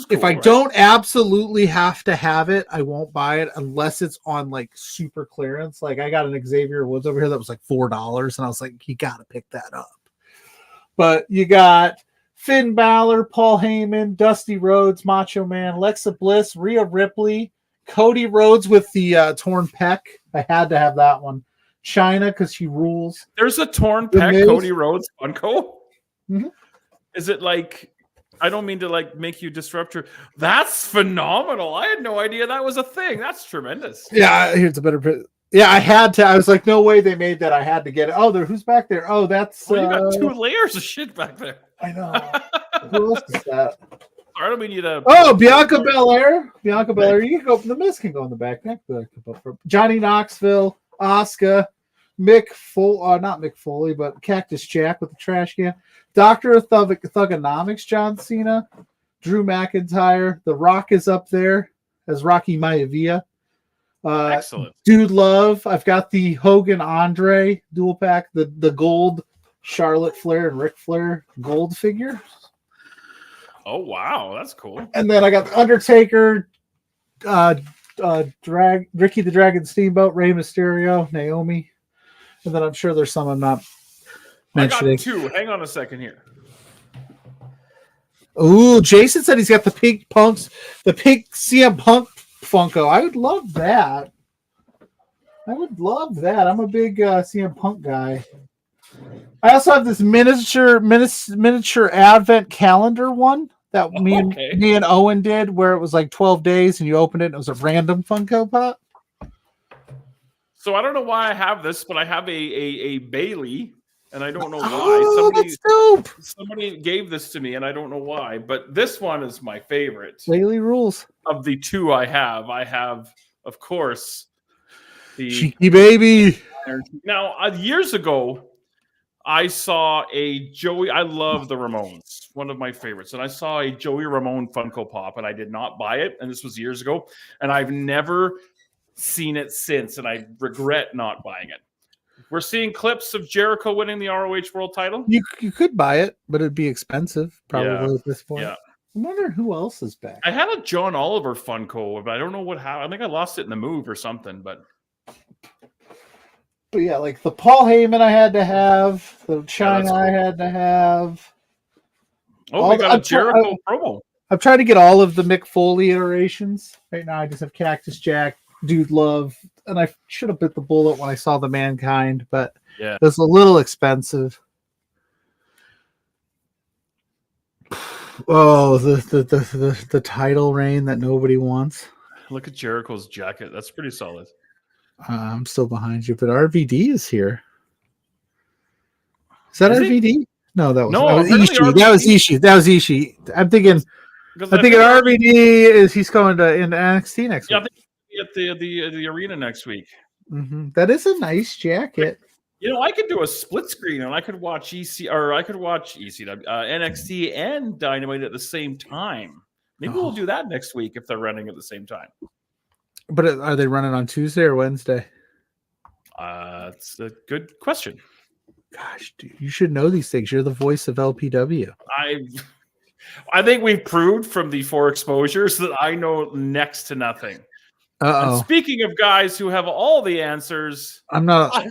if I don't absolutely have to have it, I won't buy it unless it's on like super clearance. Like I got an Xavier Woods over here that was like $4, and I was like, you got to pick that up. But you got Finn Balor, Paul Heyman, Dusty Rhodes, Macho Man, Alexa Bliss, Rhea Ripley, Cody Rhodes with the torn pec. I had to have that one. China because she rules. There's a torn pec Cody Rhodes Funko. Mm-hmm. Is it like? I don't mean to like make you disrupt her. That's phenomenal. I had no idea that was a thing. That's tremendous. Yeah, here's a better. Yeah, I had to. I was like, no way they made that. I had to get it. Oh, who's back there? Oh, that's. Well, you got 2 layers of shit back there. I know. Who else is that? I don't mean you to. Oh, Bianca Belair. Bianca Belair. You can go. The Miz can go in the back. Johnny Knoxville, Asuka, not Mick Foley, but Cactus Jack with the trash can. Doctor of Thugonomics, John Cena, Drew McIntyre. The Rock is up there as Rocky Maivia. Excellent. Dude Love. I've got the Hogan Andre dual pack, the gold Charlotte Flair and Ric Flair gold figure. Oh wow, that's cool. And then I got the Undertaker, Ricky the Dragon Steamboat, Rey Mysterio, Naomi, and then I'm sure there's some I'm not mentioning. I got 2. Hang on a second here. Ooh, Jason said he's got the pink CM Punk Funko. I would love that. I'm a big CM Punk guy. I also have this miniature advent calendar one that me and Owen did, where it was like 12 days and you opened it and it was a random Funko Pop. So I don't know why I have this, but I have a Bailey, and I don't know why. That's dope. Somebody gave this to me, and I don't know why. But this one is my favorite. Bailey rules. Of the 2 I have, of course, the Cheeky Baby. Now, years ago, I saw a Joey. I love the Ramones, one of my favorites, and I saw a Joey Ramone Funko Pop, and I did not buy it. And this was years ago, and I've never seen it since, and I regret not buying it. We're seeing clips of Jericho winning the ROH World Title. You could buy it, but it'd be expensive probably at this point. Yeah. I'm wondering who else is back. I had a John Oliver Funko, but I don't know what happened. I think I lost it in the move or something, but yeah, like the Paul Heyman I had to have, the China I had to have. Oh, we got a Jericho promo. I've tried to get all of the Mick Foley iterations. Right now I just have Cactus Jack, Dude Love, and I should have bit the bullet when I saw the Mankind, but it was a little expensive. Oh, the title reign that nobody wants. Look at Jericho's jacket. That's pretty solid. I'm still behind you, but RVD is here. Is that RVD? No, that was Ishii. That was Ishii. I'm thinking RVD he's going to into NXT next week. I think at the arena next week. Mm-hmm. That is a nice jacket. You know, I could do a split screen and I could watch NXT and Dynamite at the same time. Maybe we'll do that next week if they're running at the same time. But are they running on Tuesday or Wednesday? It's a good question. Gosh, dude, you should know these things. You're the voice of LPW. I think we've proved from the 4 exposures that I know next to nothing. And speaking of guys who have all the answers, I'm not.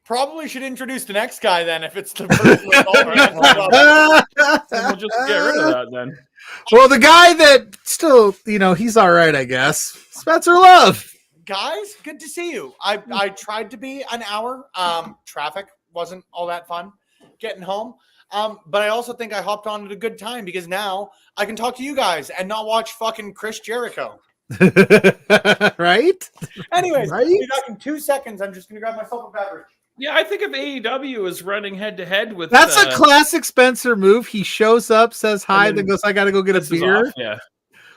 Probably should introduce the next guy then if it's the person with all the answers. We'll just get rid of that then. Well, the guy that still, he's all right, I guess. Spencer Love. Guys, good to see you. I tried to be an hour. Traffic wasn't all that fun getting home. But I also think I hopped on at a good time because now I can talk to you guys and not watch fucking Chris Jericho. Right? Anyways, be back in 2 seconds. I'm just going to grab myself a beverage. Yeah, I think if AEW is running head-to-head with... That's a classic Spencer move. He shows up, says hi, then goes, I got to go get a beer. Yeah.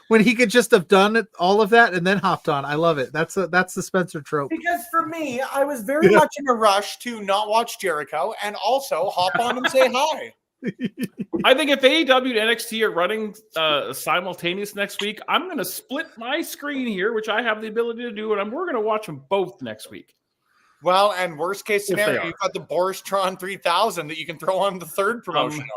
When he could just have done all of that and then hopped on. I love it. That's the Spencer trope. Because for me, I was very much in a rush to not watch Jericho and also hop on and say hi. I think if AEW and NXT are running simultaneous next week, I'm going to split my screen here, which I have the ability to do, and we're going to watch them both next week. Well, and worst case scenario, you've got the Boristron 3000 that you can throw on the third promotion on.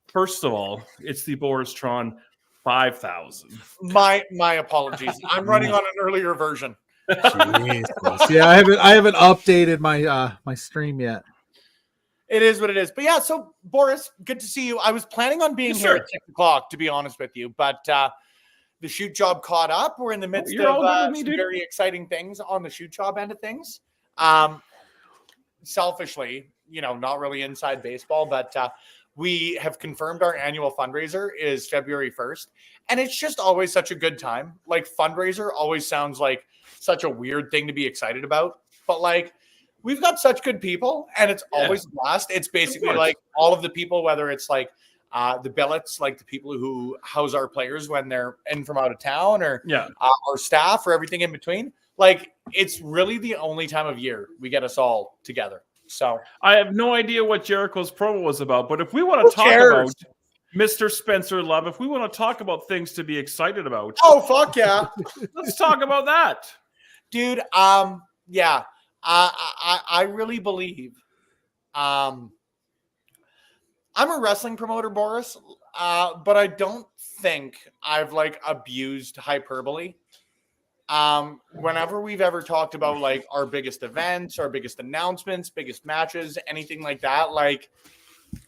First of all, it's the Boristron 5000. My apologies. I'm running on an earlier version. Yeah, I haven't updated my stream yet. It is what it is. But yeah, so Boris, good to see you. I was planning on being here at 6 o'clock, to be honest with you, but the shoot job caught up. We're in the midst of some very exciting things on the shoot job end of things. Selfishly, not really inside baseball, but we have confirmed our annual fundraiser is February 1st. And it's just always such a good time. Like, fundraiser always sounds like such a weird thing to be excited about. But like, we've got such good people and it's always a blast. It's basically like all of the people, whether it's like the billets, like the people who house our players when they're in from out of town, or our staff, or everything in between. Like, it's really the only time of year we get us all together. So I have no idea what Jericho's promo was about, but if we want to talk about Mr. Spencer Love, if we want to talk about things to be excited about, oh fuck yeah, let's talk about that, dude. Yeah, I really believe. I'm a wrestling promoter, Boris, but I don't think I've like abused hyperbole. Whenever we've ever talked about like our biggest events, our biggest announcements, biggest matches, anything like that, like,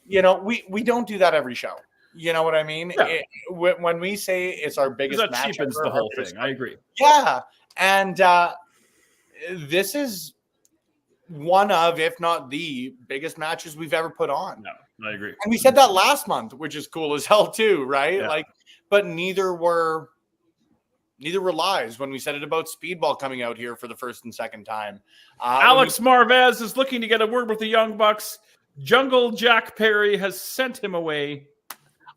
you know, we don't do that every show. You know what I mean? Yeah. When we say it's our biggest that match, cheapens the whole thing. I agree. Yeah, and this is one of, if not the biggest matches we've ever put on. No, I agree. And we said that last month, which is cool as hell too, right? Yeah. Like, but neither were lies when we said it about Speedball coming out here for the first and second time. Alex Marvez is looking to get a word with the Young Bucks. Jungle Jack Perry has sent him away.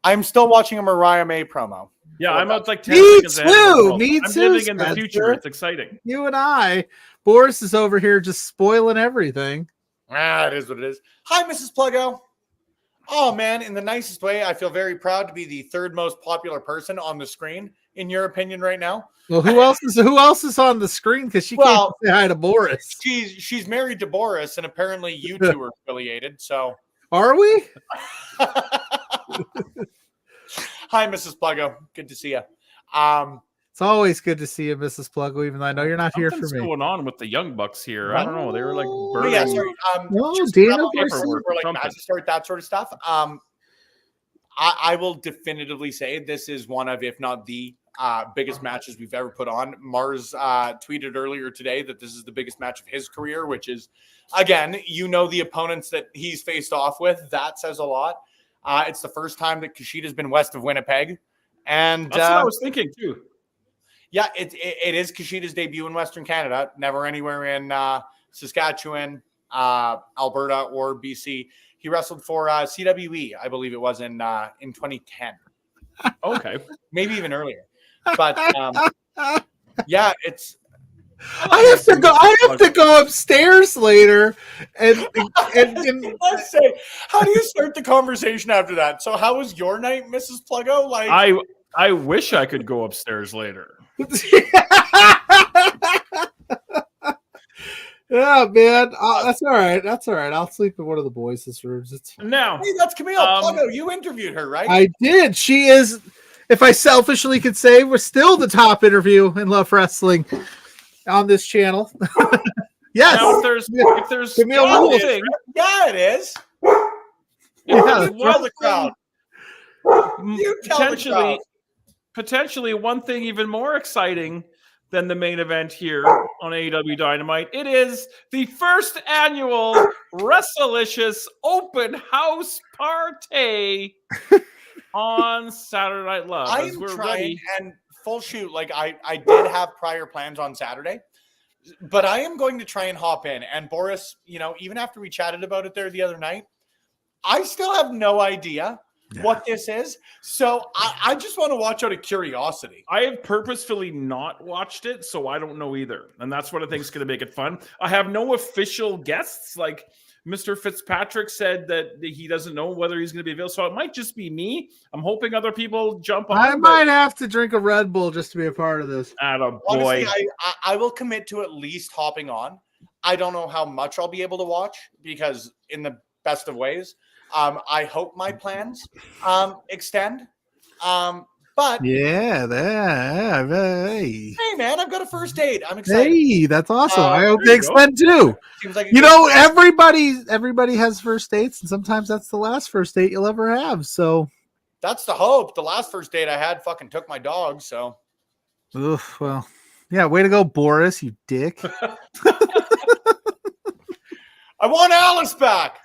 I'm still watching a Mariah May promo. Yeah, I'm out like 10 Me seconds ahead. too. Me I'm too, living in the Spencer. future. It's exciting. You and I. Boris is over here just spoiling everything. It is what it is. Hi, Mrs. Pluggo. Oh, man, in the nicest way, I feel very proud to be the third most popular person on the screen, in your opinion, right now. Well, who else is on the screen? Because she can't say hi to Boris. She's married to Boris, and apparently you two are affiliated. So are we? Hi, Mrs. Pluggo. Good to see you. It's always good to see you, Mrs. Pluggo, even though I know you're not here for me. What's going on with the Young Bucks here? I don't know. They were like burning. Yeah, sorry. Dana Paperwork, or like matches start, that sort of stuff. I will definitively say this is one of, if not the biggest matches we've ever put on. Mars tweeted earlier today that this is the biggest match of his career, which is, again, you know, the opponents that he's faced off with. That says a lot. It's the first time that Kushida's been west of Winnipeg. And that's what I was thinking too. Yeah, it is Kushida's debut in Western Canada, never anywhere in Saskatchewan, Alberta, or BC. He wrestled for CWE, I believe it was in 2010. Okay, maybe even earlier. But yeah, it's. I have to go upstairs later and Let's say, how do you start the conversation after that? So, how was your night, Mrs. Pluggo? Like, I wish I could go upstairs later. Yeah, man. That's all right. That's all right. I'll sleep in one of the boys' rooms. It's fine. Now, hey, that's Camille Pluggo. You interviewed her, right? I did. She is, if I selfishly could say, we're still the top interview in Love Wrestling on this channel. Yes. Now, if there's Camille one thing, yeah, it is. Yeah, Tell the crowd. You tell the crowd. Potentially one thing even more exciting than the main event here on AEW Dynamite. It is the first annual WrestleLicious open house party on Saturday Night Live. I am trying, and full shoot, like I did have prior plans on Saturday, but I am going to try and hop in. And Boris, you know, even after we chatted about it there the other night, I still have no idea what this is. So I just want to watch out of curiosity. I have purposefully not watched it, so I don't know either. And that's what I think is going to make it fun. I have no official guests. Like Mr. Fitzpatrick said that he doesn't know whether he's going to be available. So it might just be me. I'm hoping other people jump on. I might have to drink a Red Bull just to be a part of this. Honestly, I will commit to at least hopping on. I don't know how much I'll be able to watch because in the best of ways, I hope my plans extend. But hey man, I've got a first date. I'm excited. Hey, that's awesome. I hope they extend too. Seems like everybody has first dates, and sometimes that's the last first date you'll ever have. So that's the hope. The last first date I had fucking took my dog. So, well, yeah. Way to go, Boris. You dick. I want Alice back.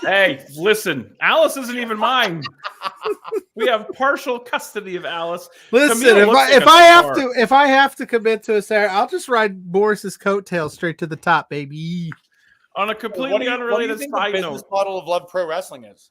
Hey, listen, Alice isn't even mine. We have partial custody of Alice. Listen, Camille looks like if a I have to commit to a Saturday, I'll just ride Boris's coattails straight to the top, baby. On a completely unrelated side the business note, model of Love Pro Wrestling is?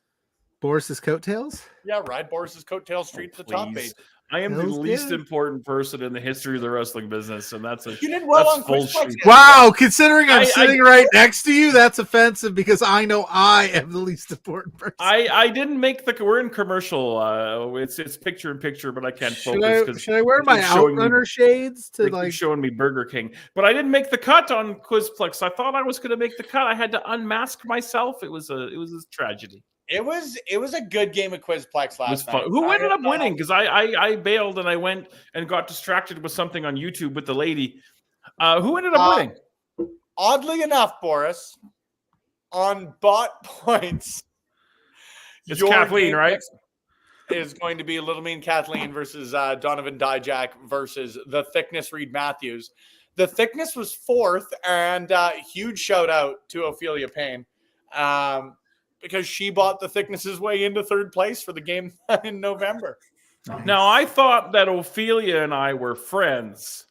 Boris's coattails? Yeah, ride Boris's coattails straight to the top, baby. I am the Feels least good. important person in the history of the wrestling business, and that's You did well on full Quizplex. shit. Wow, considering I'm I- sitting right next to you, that's offensive because I know I am the least important person. I didn't make we're in commercial. It's picture in picture, but I can't Should focus I, because should I wear my Outrunner shades to like showing me Burger King. But I didn't make the cut on Quizplex. I thought I was going to make the cut. I had to unmask myself. It was a tragedy. It was a good game of Quizplex It was last night. fun. Who ended up winning? Because I bailed and I went and got distracted with something on YouTube with the lady. Who ended up winning? Oddly enough, Boris, on bot points, It's your Kathleen, game right? is going to be Little Mean Kathleen versus Donovan Dijak versus The Thickness Reed Matthews. The Thickness was fourth, and huge shout out to Ophelia Payne. Because she bought The Thickness's way into third place for the game in November. Now, I thought that Ophelia and I were friends,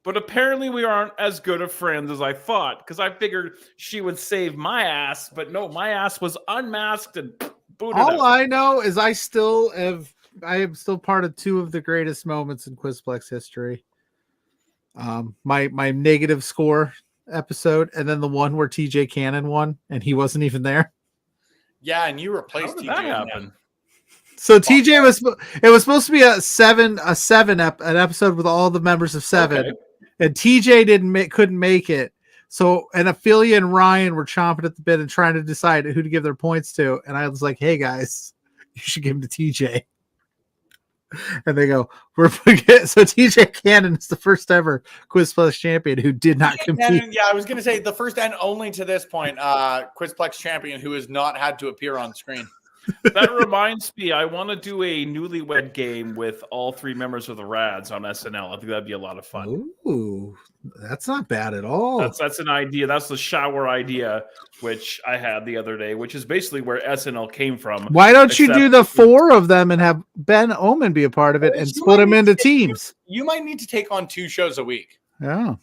but apparently we aren't as good of friends as I thought, because I figured she would save my ass, but no, my ass was unmasked and booted all out. I know is I am still part of two of the greatest moments in Quizplex history. My negative score episode, and then the one where TJ Cannon won and he wasn't even there. Yeah, and you replaced How did TJ. that happen? So TJ was supposed to be an episode with all the members of Seven, Okay. and TJ couldn't make it. So and Ophelia and Ryan were chomping at the bit and trying to decide who to give their points to, and I was like, "Hey guys, you should give them to TJ." And they go, "We're forget." So TJ Cannon is the first ever Quizplex champion who did not compete. Cannon, yeah, I was going to say the first and only to this point Quizplex champion who has not had to appear on screen. That reminds me, I want to do a newlywed game with all three members of the Rads on SNL. I think that'd be a lot of fun. Ooh, that's not bad at all. That's an idea. That's the shower idea, which I had the other day, which is basically where SNL came from. Why don't you do the four of them and have Ben Omen be a part of it and split them into teams? You might need to take on 2 shows a week. Yeah.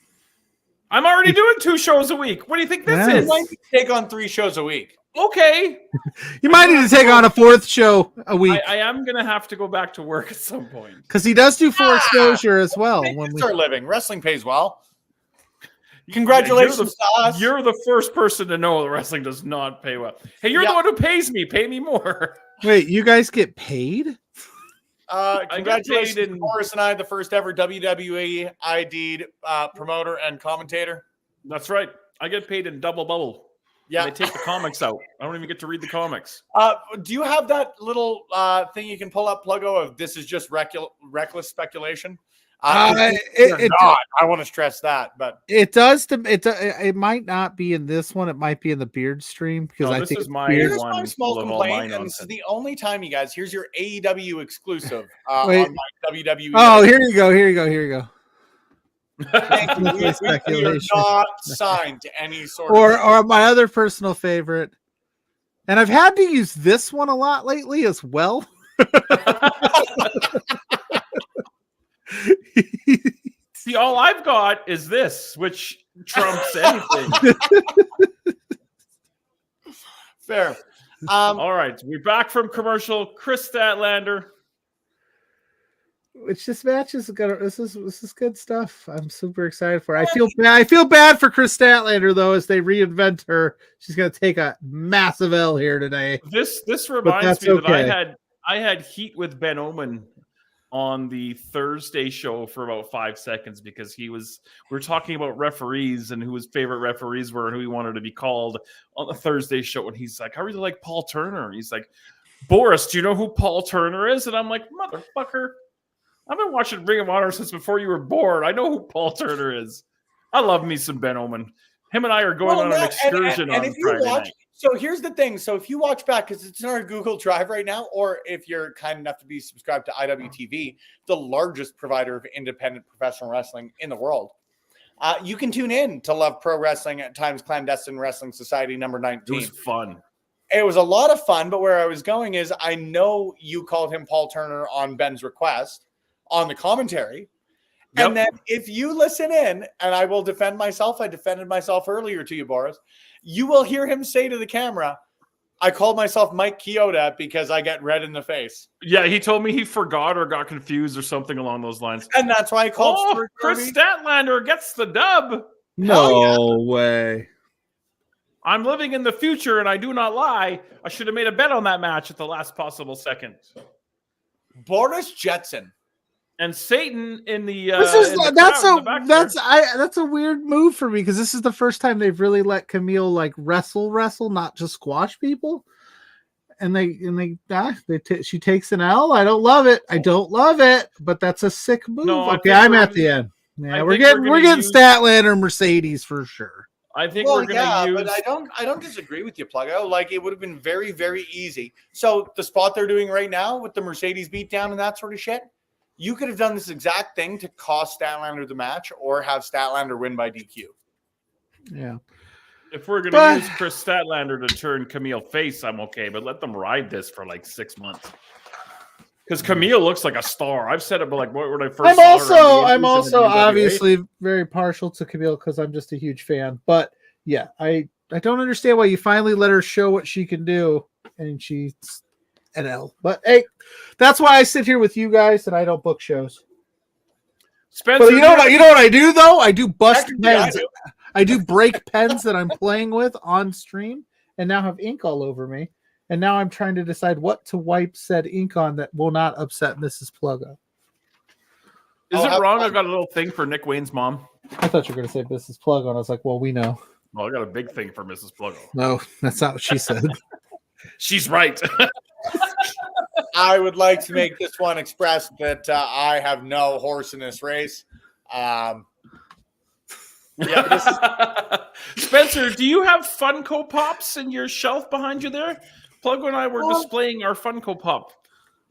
I'm already doing 2 shows a week. What do you think this Yeah. is? You might need to take on 3 shows a week. Okay. You might need to take on a 4th show a week I am going to have to go back to work at some point. because he does do full exposure as well. It's our living. Wrestling pays well. Congratulations to us. You're the first person to know that wrestling does not pay well. Hey, you're the one who pays me. Pay me more. Wait, you guys get paid? Congratulations paid to in- Boris and I, the first ever WWE ID'd promoter and commentator. That's right. I get paid in double bubble. Yeah. They take the comics out. I don't even get to read the comics. Do you have that little thing you can pull up, Pluggo, of this is just reckless speculation? I want to stress that, but It does. It might not be in this one. It might be in the Beard stream because I this think is my here's one my small full of all my complaint, and this is nonsense. the only time, you guys. Here's your AEW exclusive Wait. on my WWE. Oh, here you go. Thank you. We are Speculation. not signed to any sort of. Or my other personal favorite, and I've had to use this one a lot lately as well. See, all I've got is this, which trumps anything. Fair. All right, we're back from commercial. Chris Statlander. Which this match is gonna. This is good stuff. I'm super excited for it. I feel bad for Chris Statlander though, as they reinvent her. She's gonna take a massive L here today. This reminds me okay. that I had heat with Ben Omen on the Thursday show for about 5 seconds because we were talking about referees and who his favorite referees were and who he wanted to be called on the Thursday show. And he's like, I really like Paul Turner. He's like, Boris, do you know who Paul Turner is? And I'm like, motherfucker, I've been watching Ring of Honor since before you were born. I know who Paul Turner is. I love me some Ben Omen. Him and I are going on an excursion on Friday night. So here's the thing. So if you watch back, because it's in our Google Drive right now, or if you're kind enough to be subscribed to IWTV, the largest provider of independent professional wrestling in the world, you can tune in to Love Pro Wrestling at Times Clandestine Wrestling Society number 19. It was fun. It was a lot of fun, but where I was going is I know you called him Paul Turner on Ben's request on the commentary. Yep. And then if you listen in, and I will defend myself, I defended myself earlier to you, Boris, you will hear him say to the camera, I called myself Mike Chioda because I get red in the face. Yeah, he told me he forgot or got confused or something along those lines. And that's why I called Oh, Chris Statlander gets the dub. No way. I'm living in the future and I do not lie. I should have made a bet on that match at the last possible second. Boris Jetson. And Satan in the that's a weird move for me because this is the first time they've really let Camille like wrestle, not just squash people. And she takes an L. I don't love it, but that's a sick move. No, okay, I'm at the end. Yeah, we're getting Statlander Mercedes for sure. I think we're gonna use. But I don't disagree with you, Pluggo. Like it would have been very, very easy. So the spot they're doing right now with the Mercedes beatdown and that sort of shit. You could have done this exact thing to cost Statlander the match or have Statlander win by DQ. Yeah. If we're going to use Chris Statlander to turn Camille face, I'm okay. But let them ride this for like 6 months. Because Camille looks like a star. I've said it, but like when I first I'm also obviously very partial to Camille because I'm just a huge fan. But yeah, I don't understand why you finally let her show what she can do. And she's an L. But hey, that's why I sit here with you guys and I don't book shows. Spencer, but you know what I do though? I do bust pens. I do break pens that I'm playing with on stream and now have ink all over me. And now I'm trying to decide what to wipe said ink on that will not upset Mrs. Pluggo. Is it wrong? I got a little thing for Nick Wayne's mom. I thought you were going to say Mrs. Pluggo. And I was like, well, we know. Well, I got a big thing for Mrs. Pluggo. No, that's not what she said. She's right. I would like to make this one express that I have no horse in this race. Spencer, do you have Funko Pops in your shelf behind you there? Pluggo and I were displaying our Funko Pop.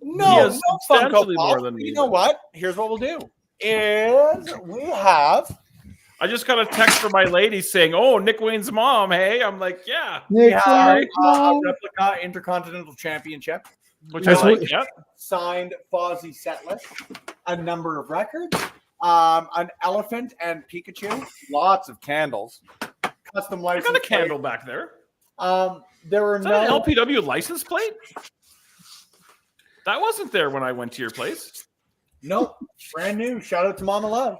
No Funko Pop. You know what? Here's what we'll do. We have. I just got a text from my lady saying, "Oh, Nick Wayne's mom." Hey, I'm like, "Yeah." We have a replica Intercontinental Championship, which I like. Yeah. Signed Fozzy set list, a number of records, an elephant and Pikachu, lots of candles, custom license. I got a candle back there. There were an LPW license plate. That wasn't there when I went to your place. Nope, brand new. Shout out to Mama Love.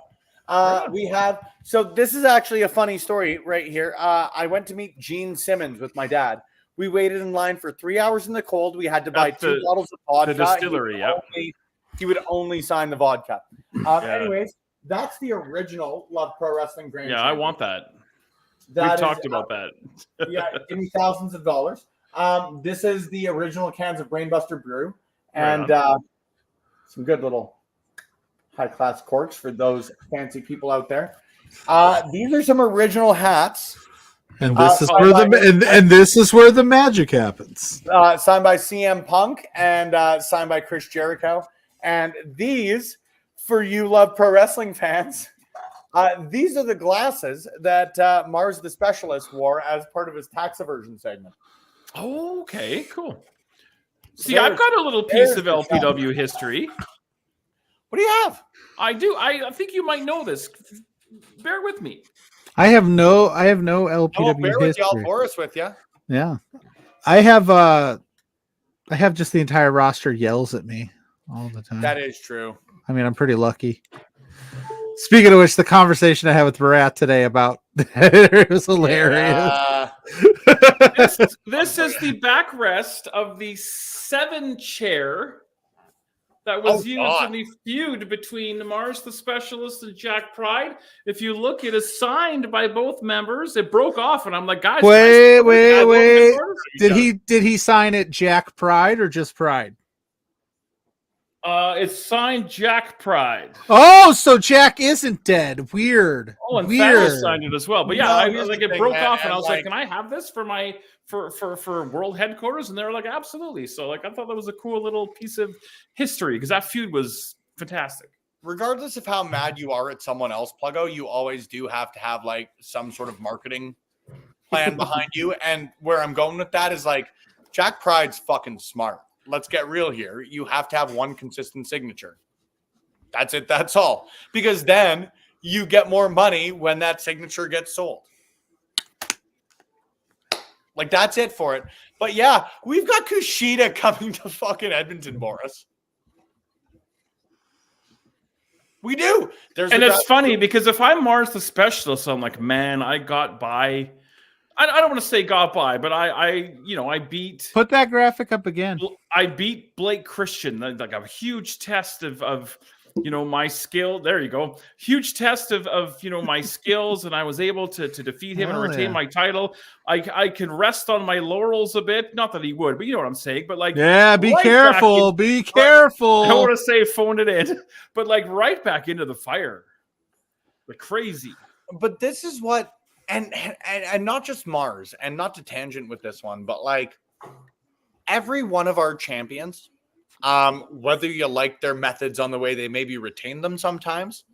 We have, so this is actually a funny story right here. I went to meet Gene Simmons with my dad. We waited in line for 3 hours in the cold. We had to buy 2 bottles of vodka. The distillery, he would only sign the vodka. Anyways, that's the original Love Pro Wrestling Grand Champion. I want that. We talked about that. Yeah, give me thousands of dollars. This is the original cans of Brainbuster Brew. And some good little high-class corks for those fancy people out there. These are some original hats. And this is where this is where the magic happens. Signed by CM Punk and signed by Chris Jericho. And these, for you Love Pro Wrestling fans, these are the glasses that Mars the Specialist wore as part of his tax aversion segment. Oh, okay, cool. See, I've got a little piece of LPW history. What do you have? I do. I think you might know this. Bear with me. I have no LPW bear history. With y'all, Boris with you. Yeah, I have just the entire roster yells at me all the time. That is true. I mean, I'm pretty lucky. Speaking of which, the conversation I had with Barat today about it was hilarious. This is the backrest of the 7-chair that was used in the feud between Mars the Specialist and Jack Pride. If you look, it is signed by both members. It broke off, and I'm like, guys, wait. Did he sign it Jack Pride or just Pride? It's signed Jack Pride. Oh, so Jack isn't dead. Weird. Oh, and Weird. Thanos signed it as well. But yeah, it broke off, and I was like, can I have this for my for world headquarters? And they were like, absolutely. So like, I thought that was a cool little piece of history because that feud was fantastic. Regardless of how mad you are at someone else, Pluggo, you always do have to have like some sort of marketing plan behind you. And where I'm going with that is like Jack Pride's fucking smart. Let's get real here. You have to have one consistent signature. That's it. That's all. Because then you get more money when that signature gets sold. Like, that's it for it. But yeah, we've got Kushida coming to fucking Edmonton, Boris. We do. And it's funny because if I'm Mars the Specialist, I'm like, man, I got by. I don't want to say got by, but I beat. Put that graphic up again. I beat Blake Christian, like a huge test of my skill. There you go. Huge test of my skills, and I was able to defeat him and retain my title. I can rest on my laurels a bit. Not that he would, but you know what I'm saying. But like, be careful. Be careful. I don't want to say phone it in, but like right back into the fire. The crazy. But this is what. And not just Mars, and not to tangent with this one, but like every one of our champions, whether you like their methods on the way they maybe retain them sometimes,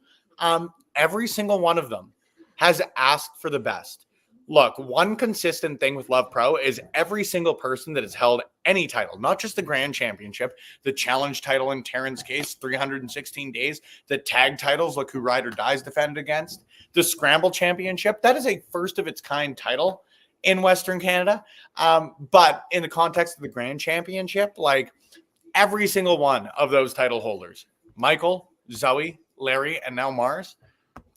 every single one of them has asked for the best. Look, one consistent thing with Love Pro is every single person that has held any title, not just the Grand Championship, the Challenge title in Terran's case, 316 days, the tag titles, look who Ride or Dies defended against, the Scramble Championship. That is a first of its kind title in Western Canada. But in the context of the Grand Championship, like every single one of those title holders, Michael, Zoe, Larry, and now Mars,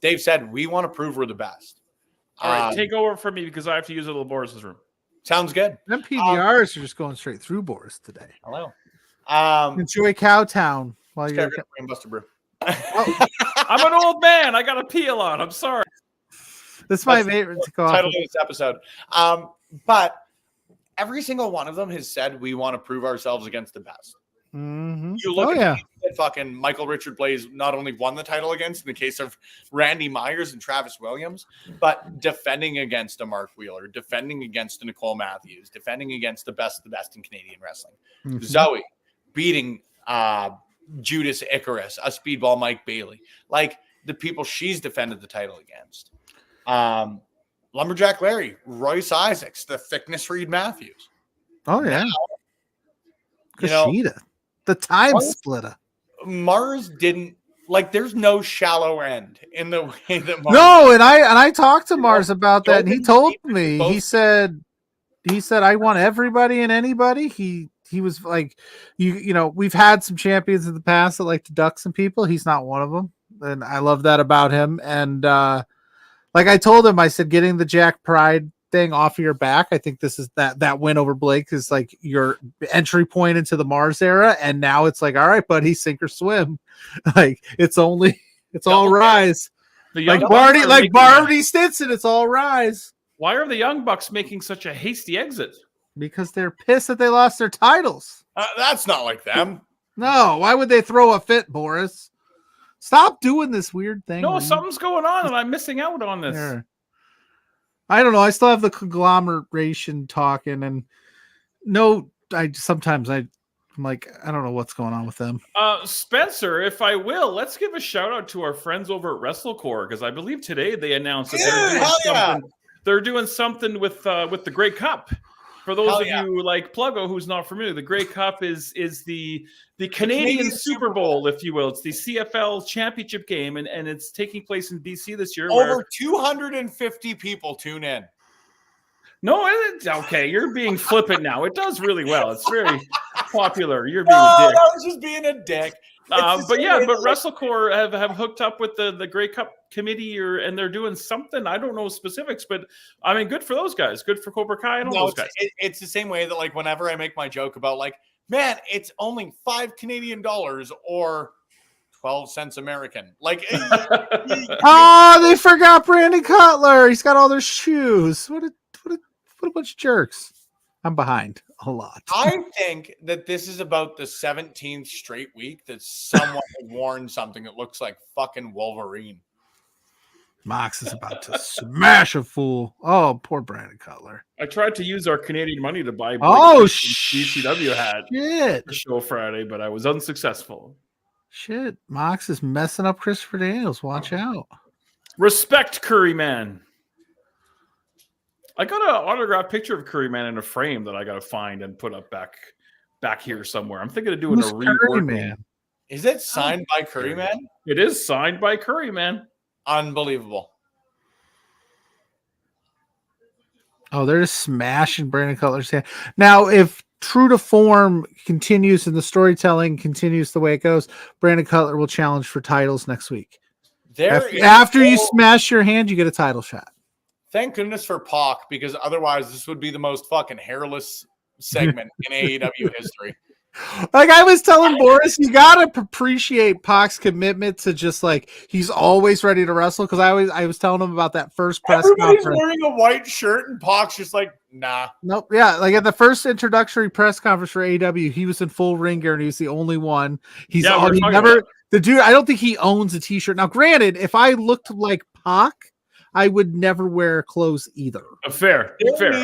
they've said, we want to prove we're the best. All right, take over for me because I have to use a little Boris's room. Sounds good. Them PDRs are just going straight through Boris today. Hello. Enjoy Cowtown while you're Buster Brew. I'm an old man. I got a peel on. I'm sorry. That's my favorite to go title of this episode. But every single one of them has said we want to prove ourselves against the best. Mm-hmm. You look at fucking Michael Richard Blaze not only won the title against in the case of Randy Myers and Travis Williams, but defending against a Mark Wheeler, defending against a Nicole Matthews, defending against the best in Canadian wrestling. Mm-hmm. Zoe beating Judas Icarus, a speedball Mike Bailey, like the people she's defended the title against. Lumberjack Larry, Royce Isaacs, the Thickness Reed Matthews. Oh yeah. Kushida. The time splitter. Mars didn't like. There's no shallow end in the way that Mars. No, and I talked to Mars about that, and he told me he said I want everybody and anybody. He was like, we've had some champions in the past that like to duck some people. He's not one of them, and I love that about him. And like I told him, I said getting the Jack Pride thing off of your back. I think this is that win over Blake is like your entry point into the Mars era, and now it's like, all right, buddy, sink or swim. Like it's all rise. Like Barney Stinson, it's all rise. Why are the Young Bucks making such a hasty exit? Because they're pissed that they lost their titles. That's not like them. No, why would they throw a fit, Boris? Stop doing this weird thing. No, something's going on, and I'm missing out on this. There. I don't know. I still have the conglomeration talking, and I'm like, I don't know what's going on with them. Spencer, if I will, let's give a shout out to our friends over at WrestleCore, because I believe today they announced that they're doing something with the Grey Cup. For those of you like Pluggo who's not familiar, the Grey Cup is the Canadian Super Bowl, if you will. It's the CFL championship game, and it's taking place in BC this year. Over 250 people tune in. No, okay, you're being flippant now. It does really well. It's very popular. You're being a dick. I was just being a dick. But WrestleCore have hooked up with the Grey Cup committee, and they're doing something. I don't know specifics, but I mean, good for those guys. Good for Cobra Kai and all those guys. It's the same way that like whenever I make my joke about like, man, it's only $5 Canadian or 12 cents American. Like, they forgot Brandon Cutler. He's got all their shoes. What a bunch of jerks. I'm behind a lot. I think that this is about the 17th straight week that someone has worn something that looks like fucking Wolverine. Mox is about to smash a fool. Oh, poor Brandon Cutler. I tried to use our Canadian money to buy BCW hat for show Friday, but I was unsuccessful. Shit, Mox is messing up Christopher Daniels. Watch out. Respect, Curry man. I got an autographed picture of Curry Man in a frame that I got to find and put up back here somewhere. I'm thinking of doing Who's a Curry reworking. Man? Is it signed by Curry Man? It is signed by Curry Man. Unbelievable. Oh, they're just smashing Brandon Cutler's hand. Now, if true to form continues and the storytelling continues the way it goes, Brandon Cutler will challenge for titles next week. After you smash your hand, you get a title shot. Thank goodness for Pac, because otherwise this would be the most fucking hairless segment in AEW history. Like I was telling Boris, you gotta appreciate Pac's commitment to just like he's always ready to wrestle. Because I was telling him about that first press Everybody's conference. wearing a white shirt and Pac's just like, nah. Nope. Yeah, like at the first introductory press conference for AEW, he was in full ring gear and he was the only one. He's the dude. I don't think he owns a t-shirt. Now, granted, if I looked like Pac, I would never wear clothes either. Fair.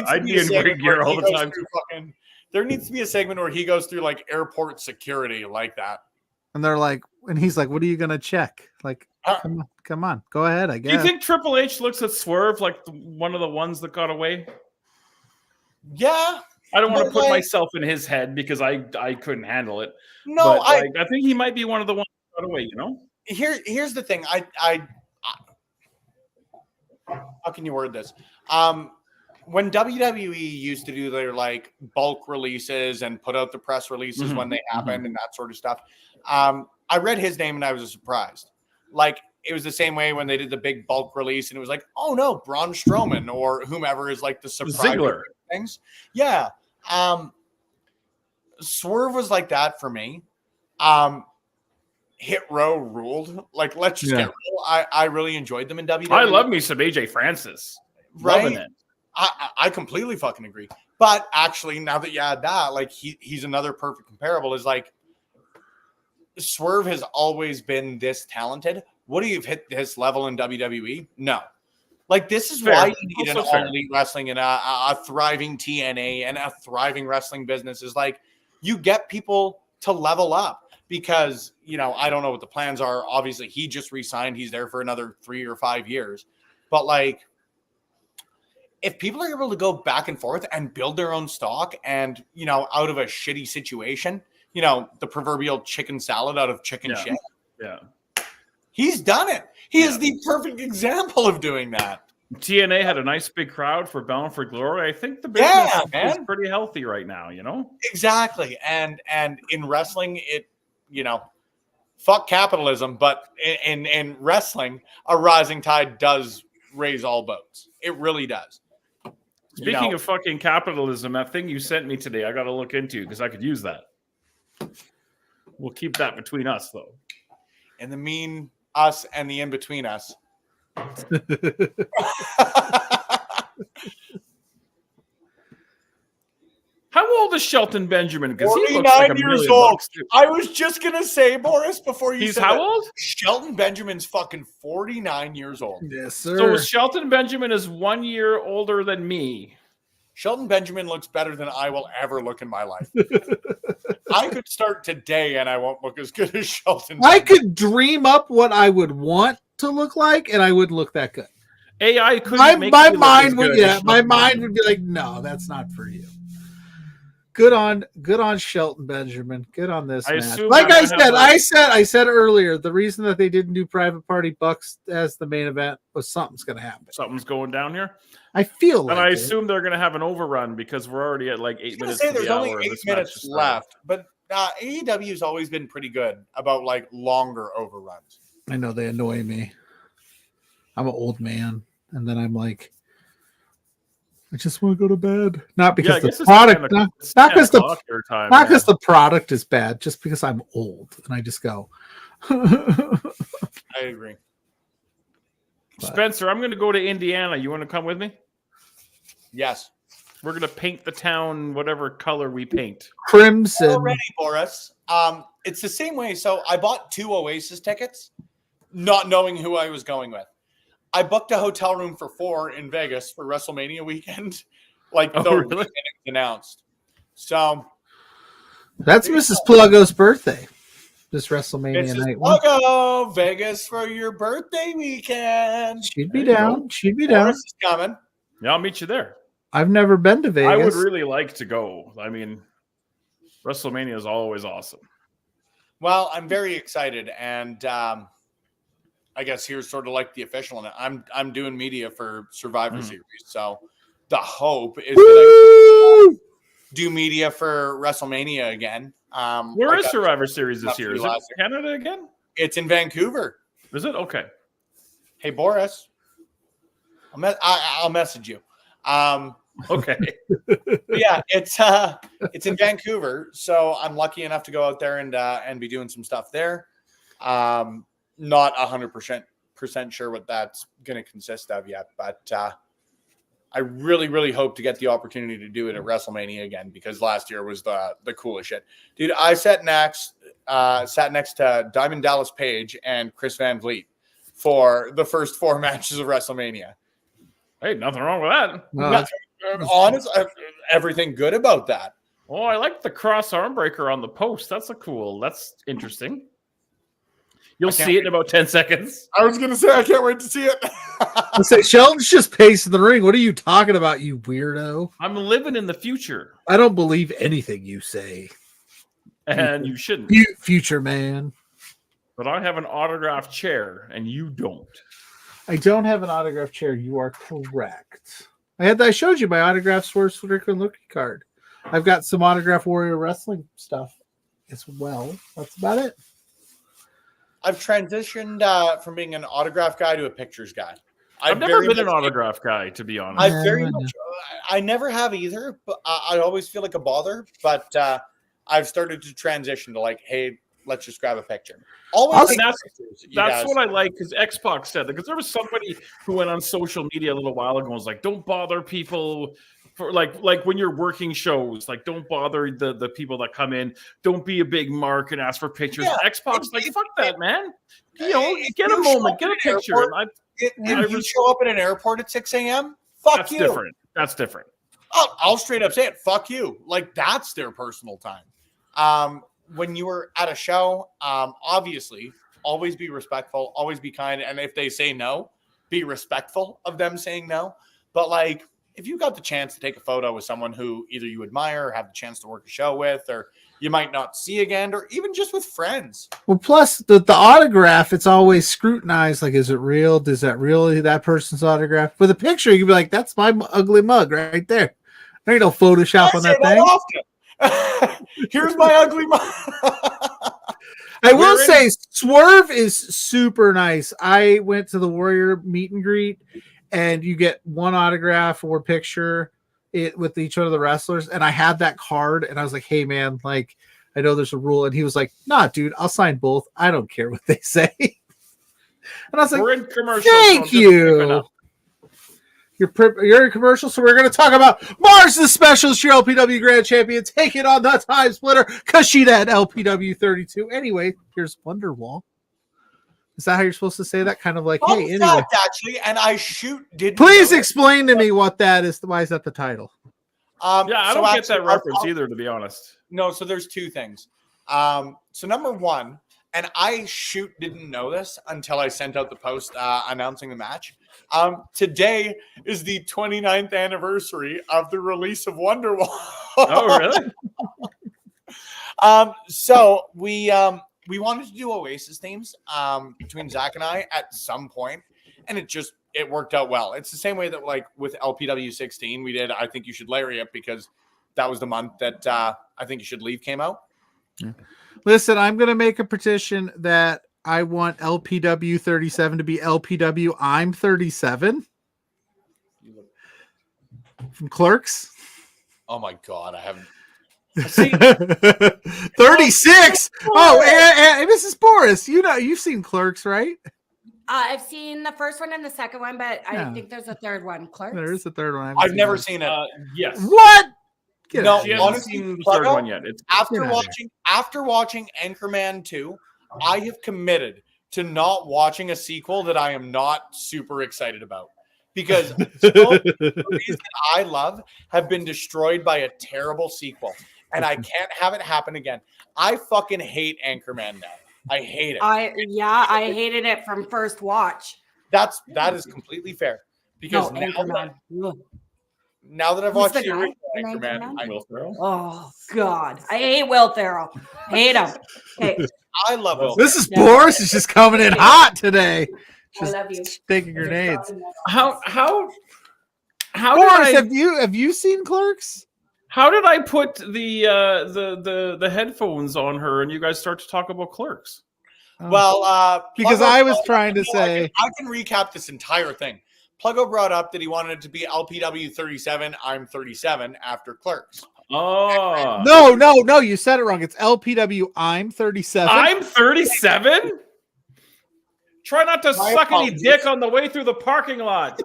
I'd be in ring gear all the time. There needs to be a segment where he goes through like airport security like that. And they're like, and he's like, what are you going to check? Like, come on, go ahead, I guess. Do you think Triple H looks at Swerve like one of the ones that got away? Yeah. I don't want to put myself in his head because I couldn't handle it. No, but, I think he might be one of the ones that got away, you know? Here's the thing. How can you word this? When WWE used to do their like bulk releases and put out the press releases when they happened and that sort of stuff, I read his name and I was surprised. Like it was the same way when they did the big bulk release and it was like, oh no, Braun Strowman or whomever is like the surprise Ziggler things. Yeah. Swerve was like that for me. Hit Row ruled. Like, let's just get real. I really enjoyed them in WWE. I love me some AJ Francis. Right? Loving it. I completely fucking agree. But actually, now that you add that, like he's another perfect comparable. Is like Swerve has always been this talented. Would he have hit this level in WWE? No. Like this is why you need an all elite wrestling and a thriving TNA and a thriving wrestling business. Is like you get people to level up. Because, you know, I don't know what the plans are. Obviously, he just re-signed. He's there for another 3 or 5 years. But, like, if people are able to go back and forth and build their own stock and, you know, out of a shitty situation, you know, the proverbial chicken salad out of chicken shit. Yeah. He's done it. He is the perfect example of doing that. TNA had a nice big crowd for Bound for Glory. I think the business is pretty healthy right now, you know? Exactly. And in wrestling, you know, fuck capitalism, but in wrestling, a rising tide does raise all boats. It really does. Speaking of fucking capitalism, that thing you sent me today, I got to look into because I could use that. We'll keep that between us, though. And the mean us and the in between us. How old is Shelton Benjamin? 49 years old. I was just going to say, Boris, before you said how old? Shelton Benjamin's fucking 49 years old. Yes, sir. So Shelton Benjamin is 1 year older than me. Shelton Benjamin looks better than I will ever look in my life. I could start today and I won't look as good as Shelton Benjamin. I could dream up what I would want to look like and I wouldn't look that good. AI couldn't my mind would be like, no, that's not for you. Good on Shelton Benjamin. Good on this match. Like I said earlier, the reason that they didn't do Private Party Bucks as the main event was something's going to happen. Something's going down here. I feel like, and I assume they're going to have an overrun because we're already at like 8 minutes. There's only 8 minutes left, but AEW has always been pretty good about like longer overruns. I know they annoy me. I'm an old man, and then I'm like, I just want to go to bed. Not because the product, not because the product is bad, just because I'm old and I just go. I agree. Spencer, I'm going to go to Indiana. You want to come with me? Yes. We're going to paint the town whatever color we paint. Crimson. Already, Boris. It's the same way. So I bought 2 Oasis tickets, not knowing who I was going with. I booked a hotel room for 4 in Vegas for WrestleMania weekend, like the weekend it was announced. So that's Mrs. Pluggo's birthday. This WrestleMania night. Pluggo, Vegas for your birthday weekend. She'd be down. She'd be down. Boris is coming. Yeah, I'll meet you there. I've never been to Vegas. I would really like to go. I mean, WrestleMania is always awesome. Well, I'm very excited, and I guess here's sort of like the official one. I'm doing media for Survivor Series, so the hope is that I do media for WrestleMania again. Where is Survivor Series this year? Is it last year. Canada again? It's in Vancouver. Is it? Okay. Hey, Boris, I'll message you. Okay. Yeah, it's in Vancouver, so I'm lucky enough to go out there and be doing some stuff there. Not 100% sure what that's going to consist of yet, but I really, really hope to get the opportunity to do it at WrestleMania again, because last year was the coolest shit. Dude, I sat next to Diamond Dallas Page and Chris Van Vliet for the first 4 matches of WrestleMania. Hey, nothing wrong with that. No, Honestly, everything good about that. Oh, I like the cross arm breaker on the post. That's interesting. You'll see it in about 10 seconds. I was going to say, I can't wait to see it. I say Sheldon's just pacing the ring. What are you talking about, you weirdo? I'm living in the future. I don't believe anything you say. And you shouldn't. Future man. But I have an autographed chair, and you don't. I don't have an autographed chair. You are correct. I showed you my autographed Swerve Strickland Loki card. I've got some autographed Warrior Wrestling stuff as well. That's about it. I've transitioned from being an autograph guy to a pictures guy. I've never been an autograph guy, to be honest. I never have either, but I always feel like a bother. But I've started to transition to like, hey, let's just grab a picture. That's what I like, because X-Pac said that, because there was somebody who went on social media a little while ago and was like, don't bother people for like when you're working shows, like don't bother the people that come in, don't be a big mark and ask for pictures. Yeah, X-Pac's like, fuck that, man. You know, get a moment, get a picture. If you show up at an airport at 6 a.m., fuck you. That's different. I'll straight up say it. Fuck you. Like, that's their personal time. When you were at a show, obviously, always be respectful, always be kind. And if they say no, be respectful of them saying no. But like, if you got the chance to take a photo with someone who either you admire or have the chance to work a show with, or you might not see again, or even just with friends. Well, plus the autograph, it's always scrutinized. Like, is it real? Is that really that person's autograph? With a picture, you can be like, that's my ugly mug right there. There ain't no Photoshop on that thing. Here's my ugly mug. I will say Swerve is super nice. I went to the Warrior meet and greet, and you get one autograph or picture with each one of the wrestlers. And I had that card, and I was like, hey, man, like, I know there's a rule. And he was like, nah, dude, I'll sign both. I don't care what they say. And I was like, we're in commercial. Thank you. You're in commercial, so we're going to talk about Mars the Specialist, your LPW Grand Champion, taking on the Time Splitter, Kushida at LPW 32. Anyway, here's Wonderwall. Is that how you're supposed to say that? Kind of like, hey, anyway. Actually, and I didn't. Please explain to me what that is. Why is that the title? Yeah, I don't get that reference either, to be honest. No, so there's two things. So number one, and I didn't know this until I sent out the post announcing the match. Today is the 29th anniversary of the release of Wonderwall. Oh, really? So we wanted to do Oasis themes between Zach and I at some point, and it worked out well. It's the same way that like with LPW 16 we did I Think You Should Lariat, because that was the month that I Think You Should Leave came out. Listen, I'm going to make a petition that I want LPW 37 to be LPW I'm 37 from Clerks. Oh my God, I haven't. 36. Oh, and Mrs. Boris, you've seen Clerks, right? I've seen the first one and the second one, but I think there's a third one. Clerks. There is a third one. I've never seen it. Yes. What? No, she hasn't seen the third one yet. After watching Anchorman 2, I have committed to not watching a sequel that I am not super excited about, because movies that I love have been destroyed by a terrible sequel, and I can't have it happen again. I fucking hate Anchorman now. I hate it. I hated it from first watch. That is completely fair, because Now that I've Who's watched the the guy original in Anchorman, Anchorman? Will Ferrell. Oh God, I hate Will Ferrell. Hate him. Okay, I love Will. This is Yeah. Boris is just coming in hot today. I Just love you. taking grenades. How Boris, did have you seen Clerks? how did I put the headphones on her and you guys start to talk about Clerks? Well, because Pluggo I was brought trying up- to no, say I can recap this entire thing. Pluggo brought up that he wanted it to be LPW 37. I'm 37 after Clerks. Oh, no, you said it wrong. It's LPW. I'm 37. I'm 37. Try not to My suck any apologies. dick on the way through the parking lot.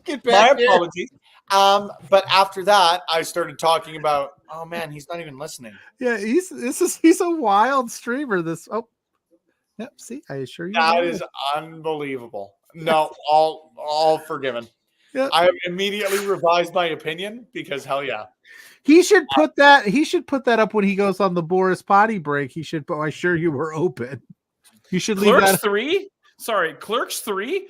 Get My back here. apologies. But after that, I started talking about. Oh man, he's not even listening. Yeah, he's a wild streamer. Yep. See, I assure you. That is unbelievable. No, all forgiven. Yeah. I have immediately revised my opinion because hell yeah. He should put that. He should put that up when he goes on the Boris potty break. He should. I assure you were open. You should leave Clerks that. 3? Sorry, Clerks 3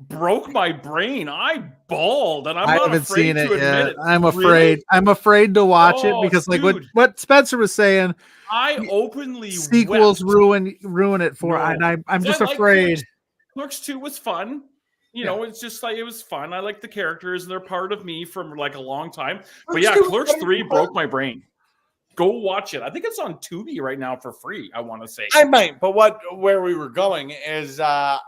broke my brain. I bawled, and I'm I not haven't afraid seen to it admit yet. it. I'm afraid. Really? I'm afraid to watch it Oh, because, like dude. what Spencer was saying, I openly sequels wept. ruin it for. No. And I'm So just I like afraid. Clerks 2 was fun. You know, it's just like it was fun. I like the characters. They're part of me from like a long time. But yeah, Clerks 3 broke my brain. Go watch it. I think it's on Tubi right now for free, I want to say. I might, but where we were going is I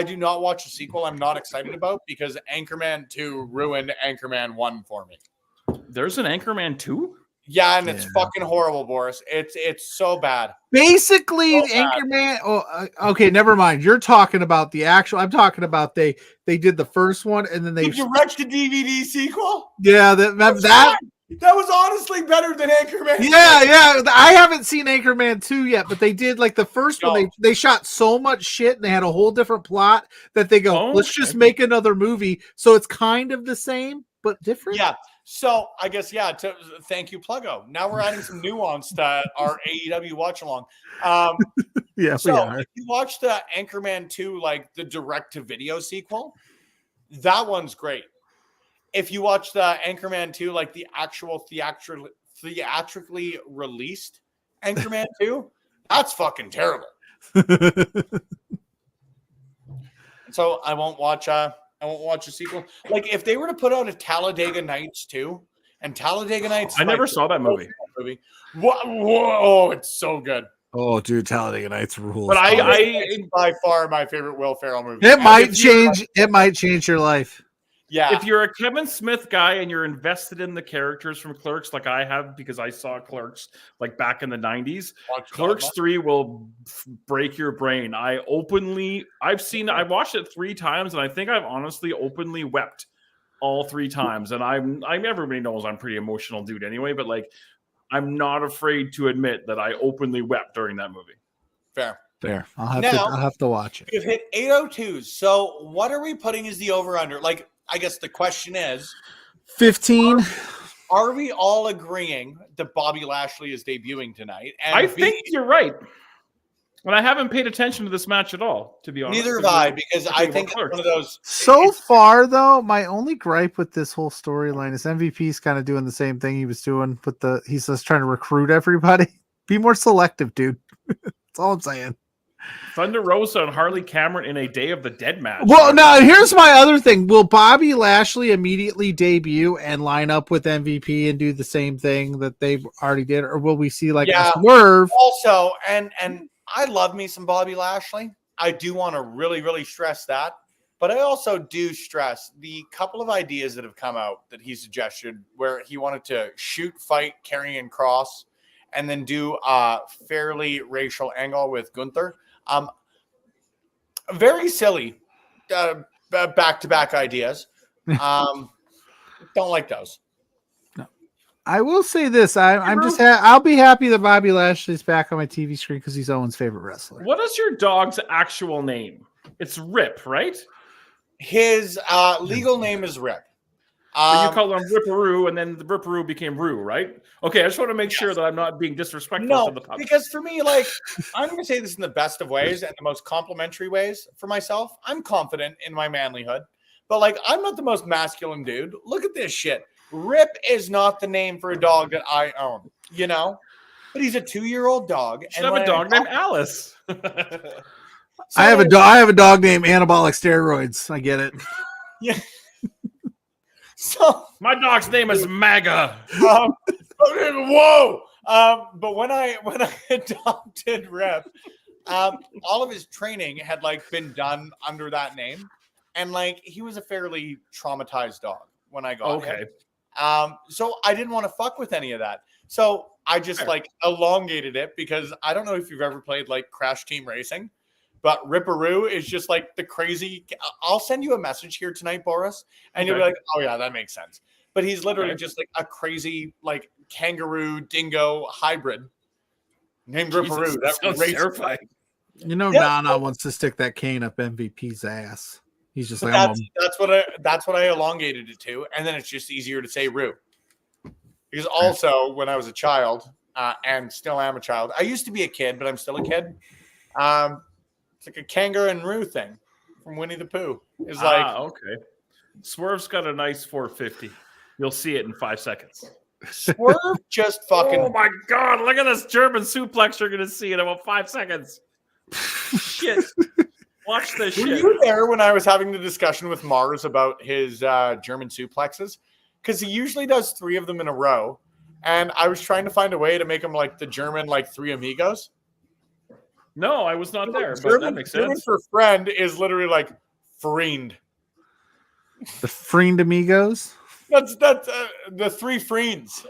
do not watch a sequel I'm not excited about because Anchorman 2 ruined Anchorman 1 for me. There's an Anchorman 2? Yeah, and it's fucking horrible, Boris. It's so bad. Basically, So bad. Anchorman. Oh, okay, never mind. You're talking about the actual. I'm talking about they did the first one and then they The direct-to-DVD sequel? that That was honestly better than Anchorman. yeah. I haven't seen Anchorman 2 yet, but they did like the first one. No. They shot so much shit and they had a whole different plot that they go, Oh, let's just make another movie. So it's kind of the same but different. Yeah. So I guess thank you, Pluggo. Now we're adding some nuance to our AEW watch along. Yeah. So if you watch the Anchorman 2, like the direct-to-video sequel, that one's great. If you watch the Anchorman 2, like the actual theatrically released Anchorman 2, that's fucking terrible. So I won't watch a sequel. Like if they were to put out a Talladega Nights 2, and Talladega Nights, I never saw that movie. Whoa, it's so good. Oh, dude, Talladega Nights rules. But It's by far my favorite Will Ferrell movie. It might change. It might change your life. Yeah. If you're a Kevin Smith guy and you're invested in the characters from Clerks, like I have, because I saw Clerks like back in the 90s, Clerks 3 will break your brain. I watched it 3 times, and I think I've honestly openly wept all 3 times. And everybody knows I'm a pretty emotional dude anyway, but like I'm not afraid to admit that I openly wept during that movie. Fair. I'll have to watch it. We've hit 802s. So what are we putting as the over-under? Like, I guess the question is 15. Are we all agreeing that Bobby Lashley is debuting tonight? And I think you're right. And I haven't paid attention to this match at all, to be honest. Neither have I, because I think it's one of those. So far, though, my only gripe with this whole storyline is MVP's kind of doing the same thing he was doing with he's just trying to recruit everybody. Be more selective, dude. That's all I'm saying. Thunder Rosa and Harley Cameron in a Day of the Dead match. Well, now here's my other thing. Will Bobby Lashley immediately debut and line up with MVP and do the same thing that they already did? Or will we see like a swerve? Also, and I love me some Bobby Lashley. I do want to really, really stress that. But I also do stress the couple of ideas that have come out that he suggested where he wanted to shoot, fight, Karrion Kross, and then do a fairly racial angle with Gunther. Very silly back-to-back ideas. Don't like those. No. I will say this. I'll be happy that Bobby Lashley's back on my TV screen because he's Owen's favorite wrestler. What is your dog's actual name? It's Rip, right? His legal name is Rip. But you call him Ripperoo, and then the Ripperoo became Roo, right? Okay, I just want to make sure that I'm not being disrespectful to the public. Because for me, like, I'm going to say this in the best of ways and the most complimentary ways for myself. I'm confident in my manlyhood, But like, I'm not the most masculine dude. Look at this shit. Rip is not the name for a dog that I own, you know? But he's a 2-year-old dog. You should have a dog named Alice. I have a dog named Anabolic Steroids. I get it. Yeah. So my dog's name is MAGA. Whoa! But when I adopted Rip, all of his training had like been done under that name, and like he was a fairly traumatized dog when I got him. So I didn't want to fuck with any of that. So I just like elongated it because I don't know if you've ever played like Crash Team Racing, but Ripperoo is just like the crazy. I'll send you a message here tonight, Boris, and you'll be like, "Oh yeah, that makes sense." But he's literally just like a crazy like kangaroo dingo hybrid named Ripperoo. That sounds terrifying. You know, Nana wants to stick that cane up MVP's ass. He's just like, that's what I elongated it to, and then it's just easier to say Roo. Because also, when I was a child, and still am a child, I used to be a kid, but I'm still a kid. It's like a kangaroo thing from Winnie the Pooh. It's like okay. Swerve's got a nice 450. You'll see it in 5 seconds. Swerve just fucking. Oh my god! Look at this German suplex. You're gonna see in about 5 seconds. Shit. Watch this shit. Were you there when I was having the discussion with Mars about his German suplexes? Because he usually does 3 of them in a row, and I was trying to find a way to make him like the German like Three Amigos. No, I was not there, German, but that makes sense. German for friend is literally like friend. The friend amigos. That's the 3 friends.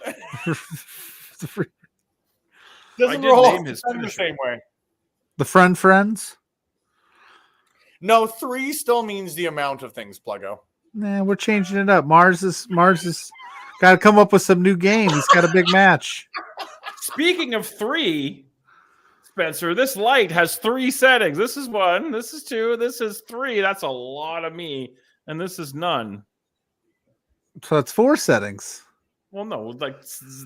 Doesn't roll the same way. The friends. No, 3 still means the amount of things, Pluggo. Nah, we're changing it up. Mars is got to come up with some new game. He's got a big match. Speaking of 3, Spencer, this light has 3 settings. This is 1, this is 2, this is 3. That's a lot of me, and this is none. So it's 4 settings. Well, no,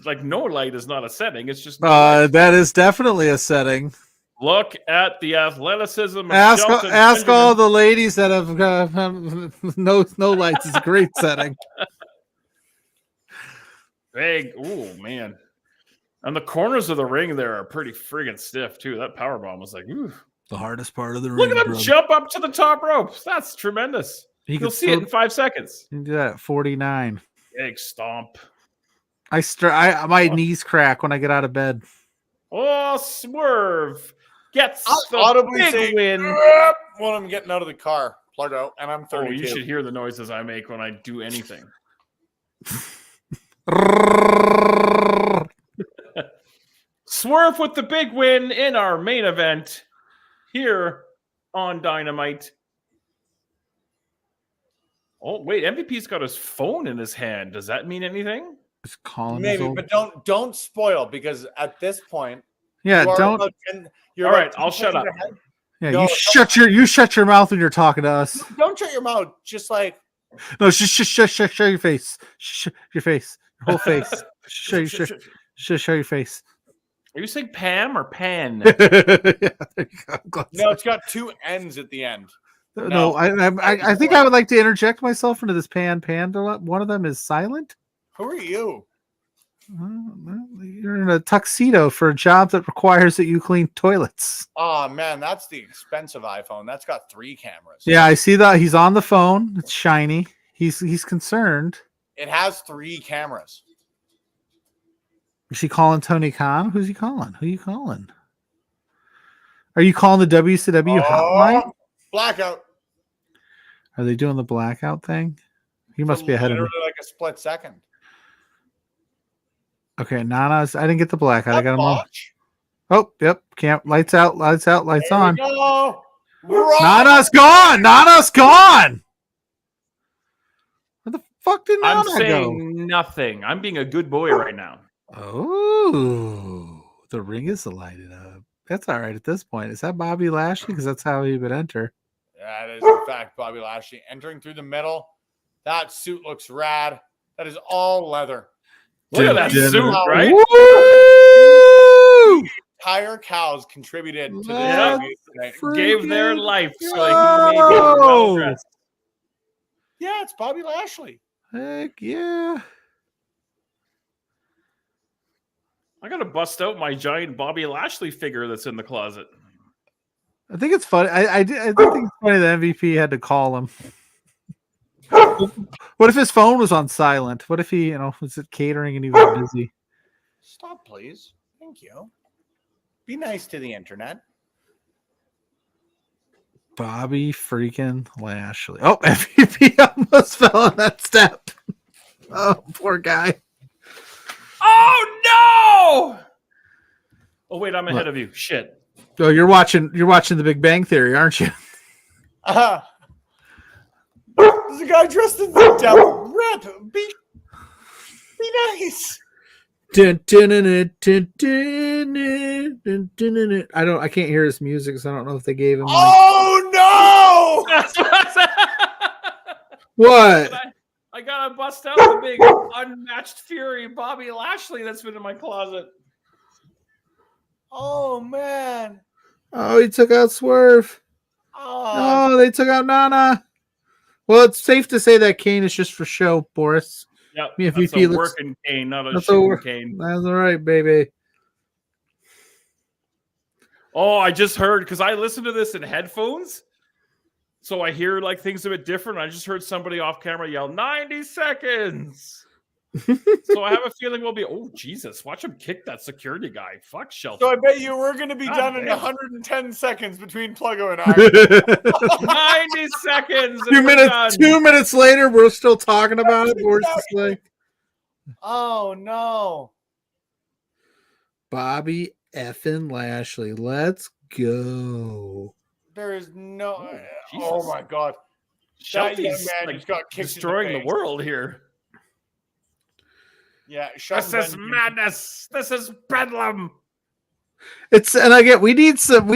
like no light is not a setting. It's just that is definitely a setting. Look at the athleticism. Of ask all the ladies that have no lights. It's a great setting. Big, oh man, and the corners of the ring there are pretty friggin' stiff too. That powerbomb was like, ooh. The hardest part of the ring. Look at him jump up to the top rope. That's tremendous. You'll see it in 5 seconds. You can do that at 49. Big stomp. My knees crack when I get out of bed. Oh, Swerve gets the audibly big win. When I'm getting out of the car, Pluggo, and I'm 32. Oh, you should hear the noises I make when I do anything. Swerve with the big win in our main event here on Dynamite. Oh, wait, MVP's got his phone in his hand. Does that mean anything? Just calling maybe, but don't spoil, because at this point, don't. All right, I'll shut up. Yeah, no, you shut your mouth when you're talking to us. Don't shut your mouth. Just like no, show your face. Your face, your whole face. show your face. Are you saying Pam or Pan? Yeah, there you go. No, it's got 2 N's at the end. No, I think I would like to interject myself into this Pan. One of them is silent. Who are you? You're in a tuxedo for a job that requires that you clean toilets. Oh man, that's the expensive iPhone. That's got 3 cameras. Yeah, I see that. He's on the phone. It's shiny. He's concerned. It has 3 cameras. Is he calling Tony Khan? Who's he calling? Who are you calling? Are you calling the WCW hotline? Blackout. Are they doing the blackout thing? He must be ahead of me. Like a split second. Okay, Nana's. I didn't get the blackout. I got him on. Oh, yep. Lights out. Lights out. Lights there on. Nana's gone. Nana's gone. Where the fuck did Nana go? I'm saying nothing. I'm being a good boy right now. Oh, the ring is lighted up. That's all right at this point. Is that Bobby Lashley? Because that's how he would enter. That is, in fact, Bobby Lashley entering through the middle. That suit looks rad. That is all leather. Look at that suit, right? Woo! Entire cows contributed to the tonight. Gave their life so he made it well dressed. Yeah, it's Bobby Lashley. Heck yeah. I gotta bust out my giant Bobby Lashley figure that's in the closet. I think it's funny. I do think it's funny that MVP had to call him. What if his phone was on silent? What if he, was at catering and he was busy? Stop, please. Thank you. Be nice to the internet. Bobby freaking Lashley. Oh, MVP almost fell on that step. Oh, poor guy. Oh no! Oh wait, I'm ahead of you. Shit. Oh, you're watching The Big Bang Theory, aren't you? There's a guy dressed as the devil. Rep, be nice. I can't hear his music, so I don't know if they gave him. Oh no! What? I gotta bust out the big unmatched fury Bobby Lashley that's been in my closet. Oh man! Oh, he took out Swerve. Oh, they took out Nana. Well, it's safe to say that Kane is just for show, Boris. Yep, MVP that's a looks, working Kane, not a that's shooting Kane. That's all right, baby. Oh, I just heard, because I listen to this in headphones, so I hear like things a bit different. I just heard somebody off camera yell 90 seconds. So I have a feeling we'll be, oh Jesus, watch him kick that security guy. Fuck Shelton. So I bet you we're going to be God done in damn. 110 seconds between Pluggo and I. 90 seconds. And we're done. 2 minutes later, we're still talking about it. We're just like, oh no. Bobby effing Lashley. Let's go. There is no. Jesus. Oh my God. Shelton's That young man like just got kicked destroying in the face. world here. Yeah, This is madness. This is bedlam. And again, we need some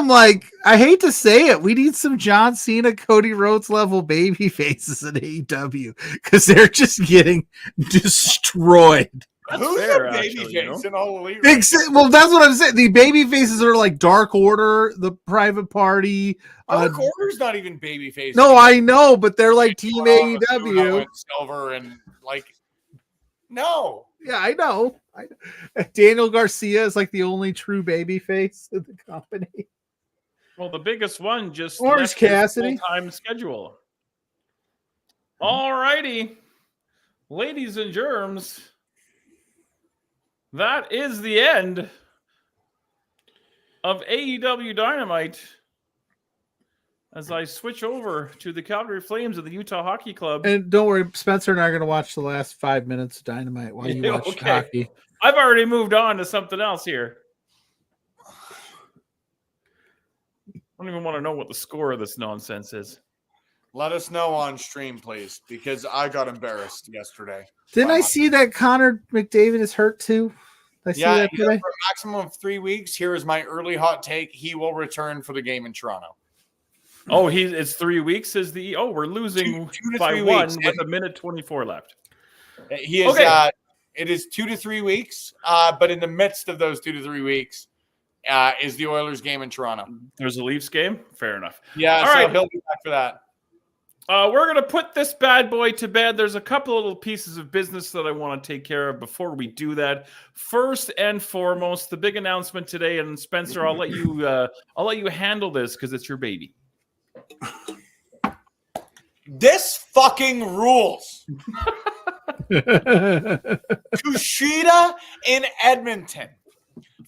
like, I hate to say it, we need some John Cena, Cody Rhodes level baby faces in AEW because they're just getting destroyed. That's Who's fair, the baby actually, face in all elite? Well, that's what I'm saying. The baby faces are like Dark Order, the Private Party. Dark Order's not even baby face. No, I know, but they're like Team Uno AEW. and Silver and like, no. Yeah, I know. Daniel Garcia is like the only true baby face of the company. Well, the biggest one just Orange left his Cassidy. full-time schedule. All righty, ladies and germs, that is the end of AEW Dynamite. As I switch over to the Calgary Flames of the Utah Hockey Club. And don't worry, Spencer and I are going to watch the last 5 minutes of Dynamite while you watch Okay. hockey. I've already moved on to something else here. I don't even want to know what the score of this nonsense is. Let us know on stream, please, because I got embarrassed yesterday. Didn't I see that Connor McDavid is hurt too? Did I see that he's out today? for a maximum of 3 weeks. Here is my early hot take. He will return for the game in Toronto. Oh, it's 3 weeks. We're losing Two to by 3 one weeks. with a minute 24 left. He is. Okay. It is 2 to 3 weeks, but in the midst of those 2 to 3 weeks, is the Oilers game in Toronto. There's a Leafs game. Fair enough. Yeah, All so right. he'll be back for that. We're going to put this bad boy to bed. There's a couple of little pieces of business that I want to take care of before we do that. First and foremost, the big announcement today, and Spencer, I'll let you handle this because it's your baby. This fucking rules. Kushida in Edmonton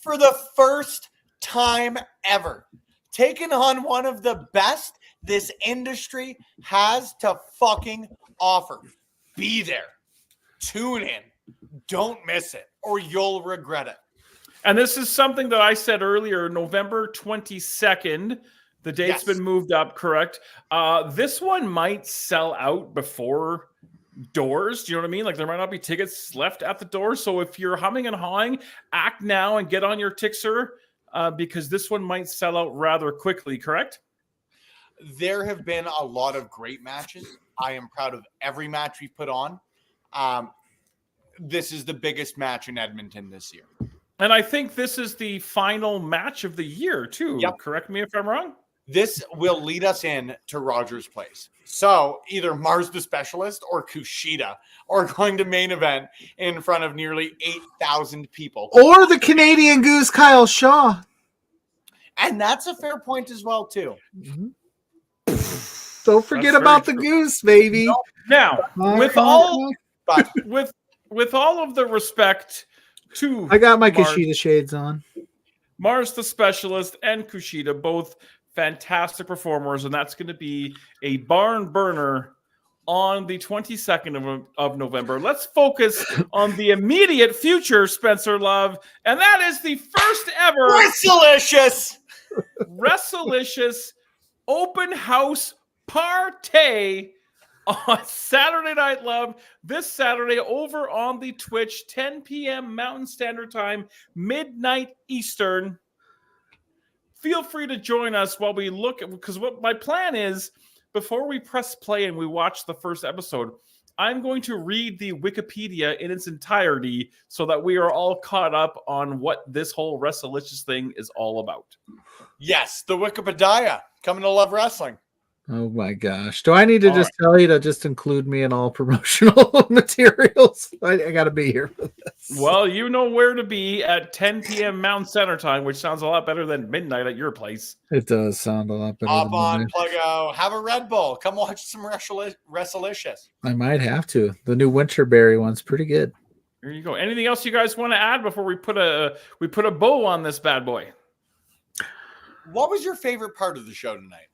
for the first time ever, taking on one of the best this industry has to fucking offer. Be there. Tune in. Don't miss it, or you'll regret it. And this is something that I said earlier, November 22nd. The date's been moved up, correct? This one might sell out before doors. Do you know what I mean? Like there might not be tickets left at the door. So if you're humming and hawing, act now and get on your Tixer because this one might sell out rather quickly, correct? There have been a lot of great matches. I am proud of every match we put on. This is the biggest match in Edmonton this year. And I think this is the final match of the year too. Yep. Correct me if I'm wrong. This will lead us in to Rogers Place. So either Mars the Specialist or Kushida are going to main event in front of nearly 8,000 people. Or the Canadian Goose, Kyle Shaw. And that's a fair point as well, too. Mm-hmm. Don't forget That's about the very Goose, baby. Now, with all of the respect to I got my Mars, Kushida shades on. Mars the Specialist and Kushida, both fantastic performers, and that's going to be a barn burner on the 22nd of November. Let's focus on the immediate future, Spencer Love, and that is the first ever Wrestlicious open house party on Saturday Night Love this Saturday over on the Twitch, 10 p.m. Mountain Standard Time, midnight Eastern. Feel free to join us while we look at, because what my plan is, before we press play and we watch the first episode, I'm going to read the Wikipedia in its entirety so that we are all caught up on what this whole Wrestlicious thing is all about. Yes, the Wikipedia coming to Love Wrestling. Oh my gosh. Do I need to All just tell you to just include me in all promotional materials? I got to be here for this. Well, you know where to be at 10 p.m. Mountain Center Time, which sounds a lot better than midnight at your place. It does sound a lot better. Hop than on, midnight. Pluggo. Have a Red Bull. Come watch some Wrestlicious. I might have to. The new Winterberry one's pretty good. There you go. Anything else you guys want to add before we put a bow on this bad boy? What was your favorite part of the show tonight?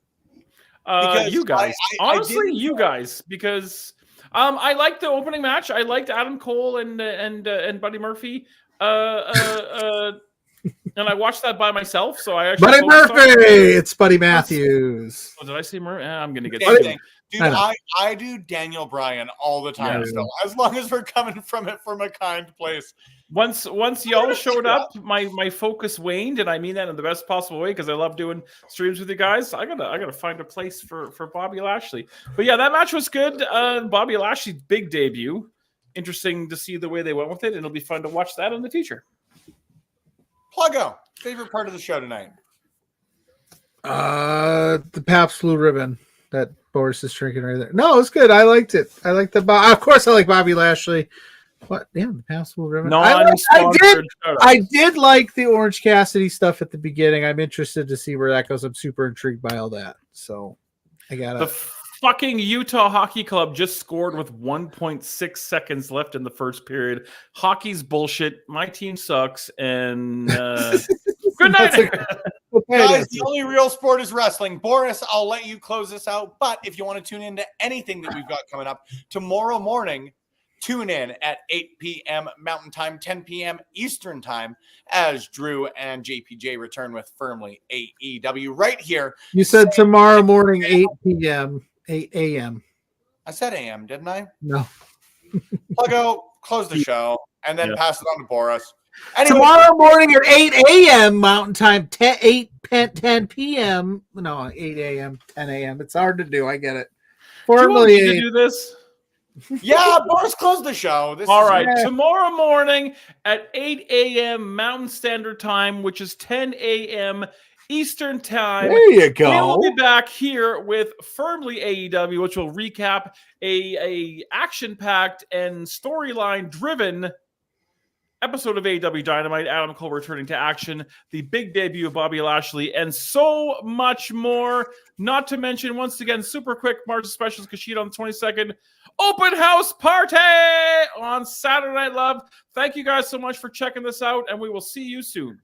You guys, honestly, I you guys, because I liked the opening match. I liked Adam Cole and Buddy Murphy. And I watched that by myself. So I actually Buddy Murphy. It's Buddy Matthews. Oh, did I say Murphy? I'm gonna get Same thing. Dude, I I do Daniel Bryan all the time Yeah. still, as long as we're coming from it from a kind place. Once y'all showed up, my focus waned, and I mean that in the best possible way because I love doing streams with you guys. I gotta find a place for Bobby Lashley. But yeah, that match was good. Bobby Lashley's big debut. Interesting to see the way they went with it, and it'll be fun to watch that in the future. Pluggo, favorite part of the show tonight? The Pabst Blue Ribbon that Boris is drinking right there. No, it's good. I liked it. I like of course I like Bobby Lashley. What? Yeah, the Pabst Blue Ribbon. I did like the Orange Cassidy stuff at the beginning. I'm interested to see where that goes. I'm super intrigued by all that. So I got the fucking Utah Hockey Club just scored with 1.6 seconds left in the first period. Hockey's bullshit. My team sucks. And good night. Guys, the only real sport is wrestling. Boris, I'll let you close this out. But if you want to tune into anything that we've got coming up tomorrow morning, tune in at 8 p.m. Mountain Time, 10 p.m. Eastern Time, as Drew and JPJ return with Firmly AEW right here. You said tomorrow morning, 8 p.m., 8 a.m. I said a.m., didn't I? No. Pluggo, close the show, and then pass it on to Boris. Anyway, tomorrow morning at 8 a.m. Mountain Time, 10 p.m. No, 8 a.m., 10 a.m. It's hard to do. I get it. Formally, do you want me to do this? Yeah, Boris, close the show. All right. Tomorrow morning at 8 a.m. Mountain Standard Time, which is 10 a.m. Eastern Time. There you go. We will be back here with Firmly AEW, which will recap a action-packed and storyline-driven episode of AEW Dynamite, Adam Cole returning to action, the big debut of Bobby Lashley, and so much more. Not to mention, once again, super quick March specials, Kushida on the 22nd. Open house party on Saturday Night Love. Thank you guys so much for checking this out, and we will see you soon.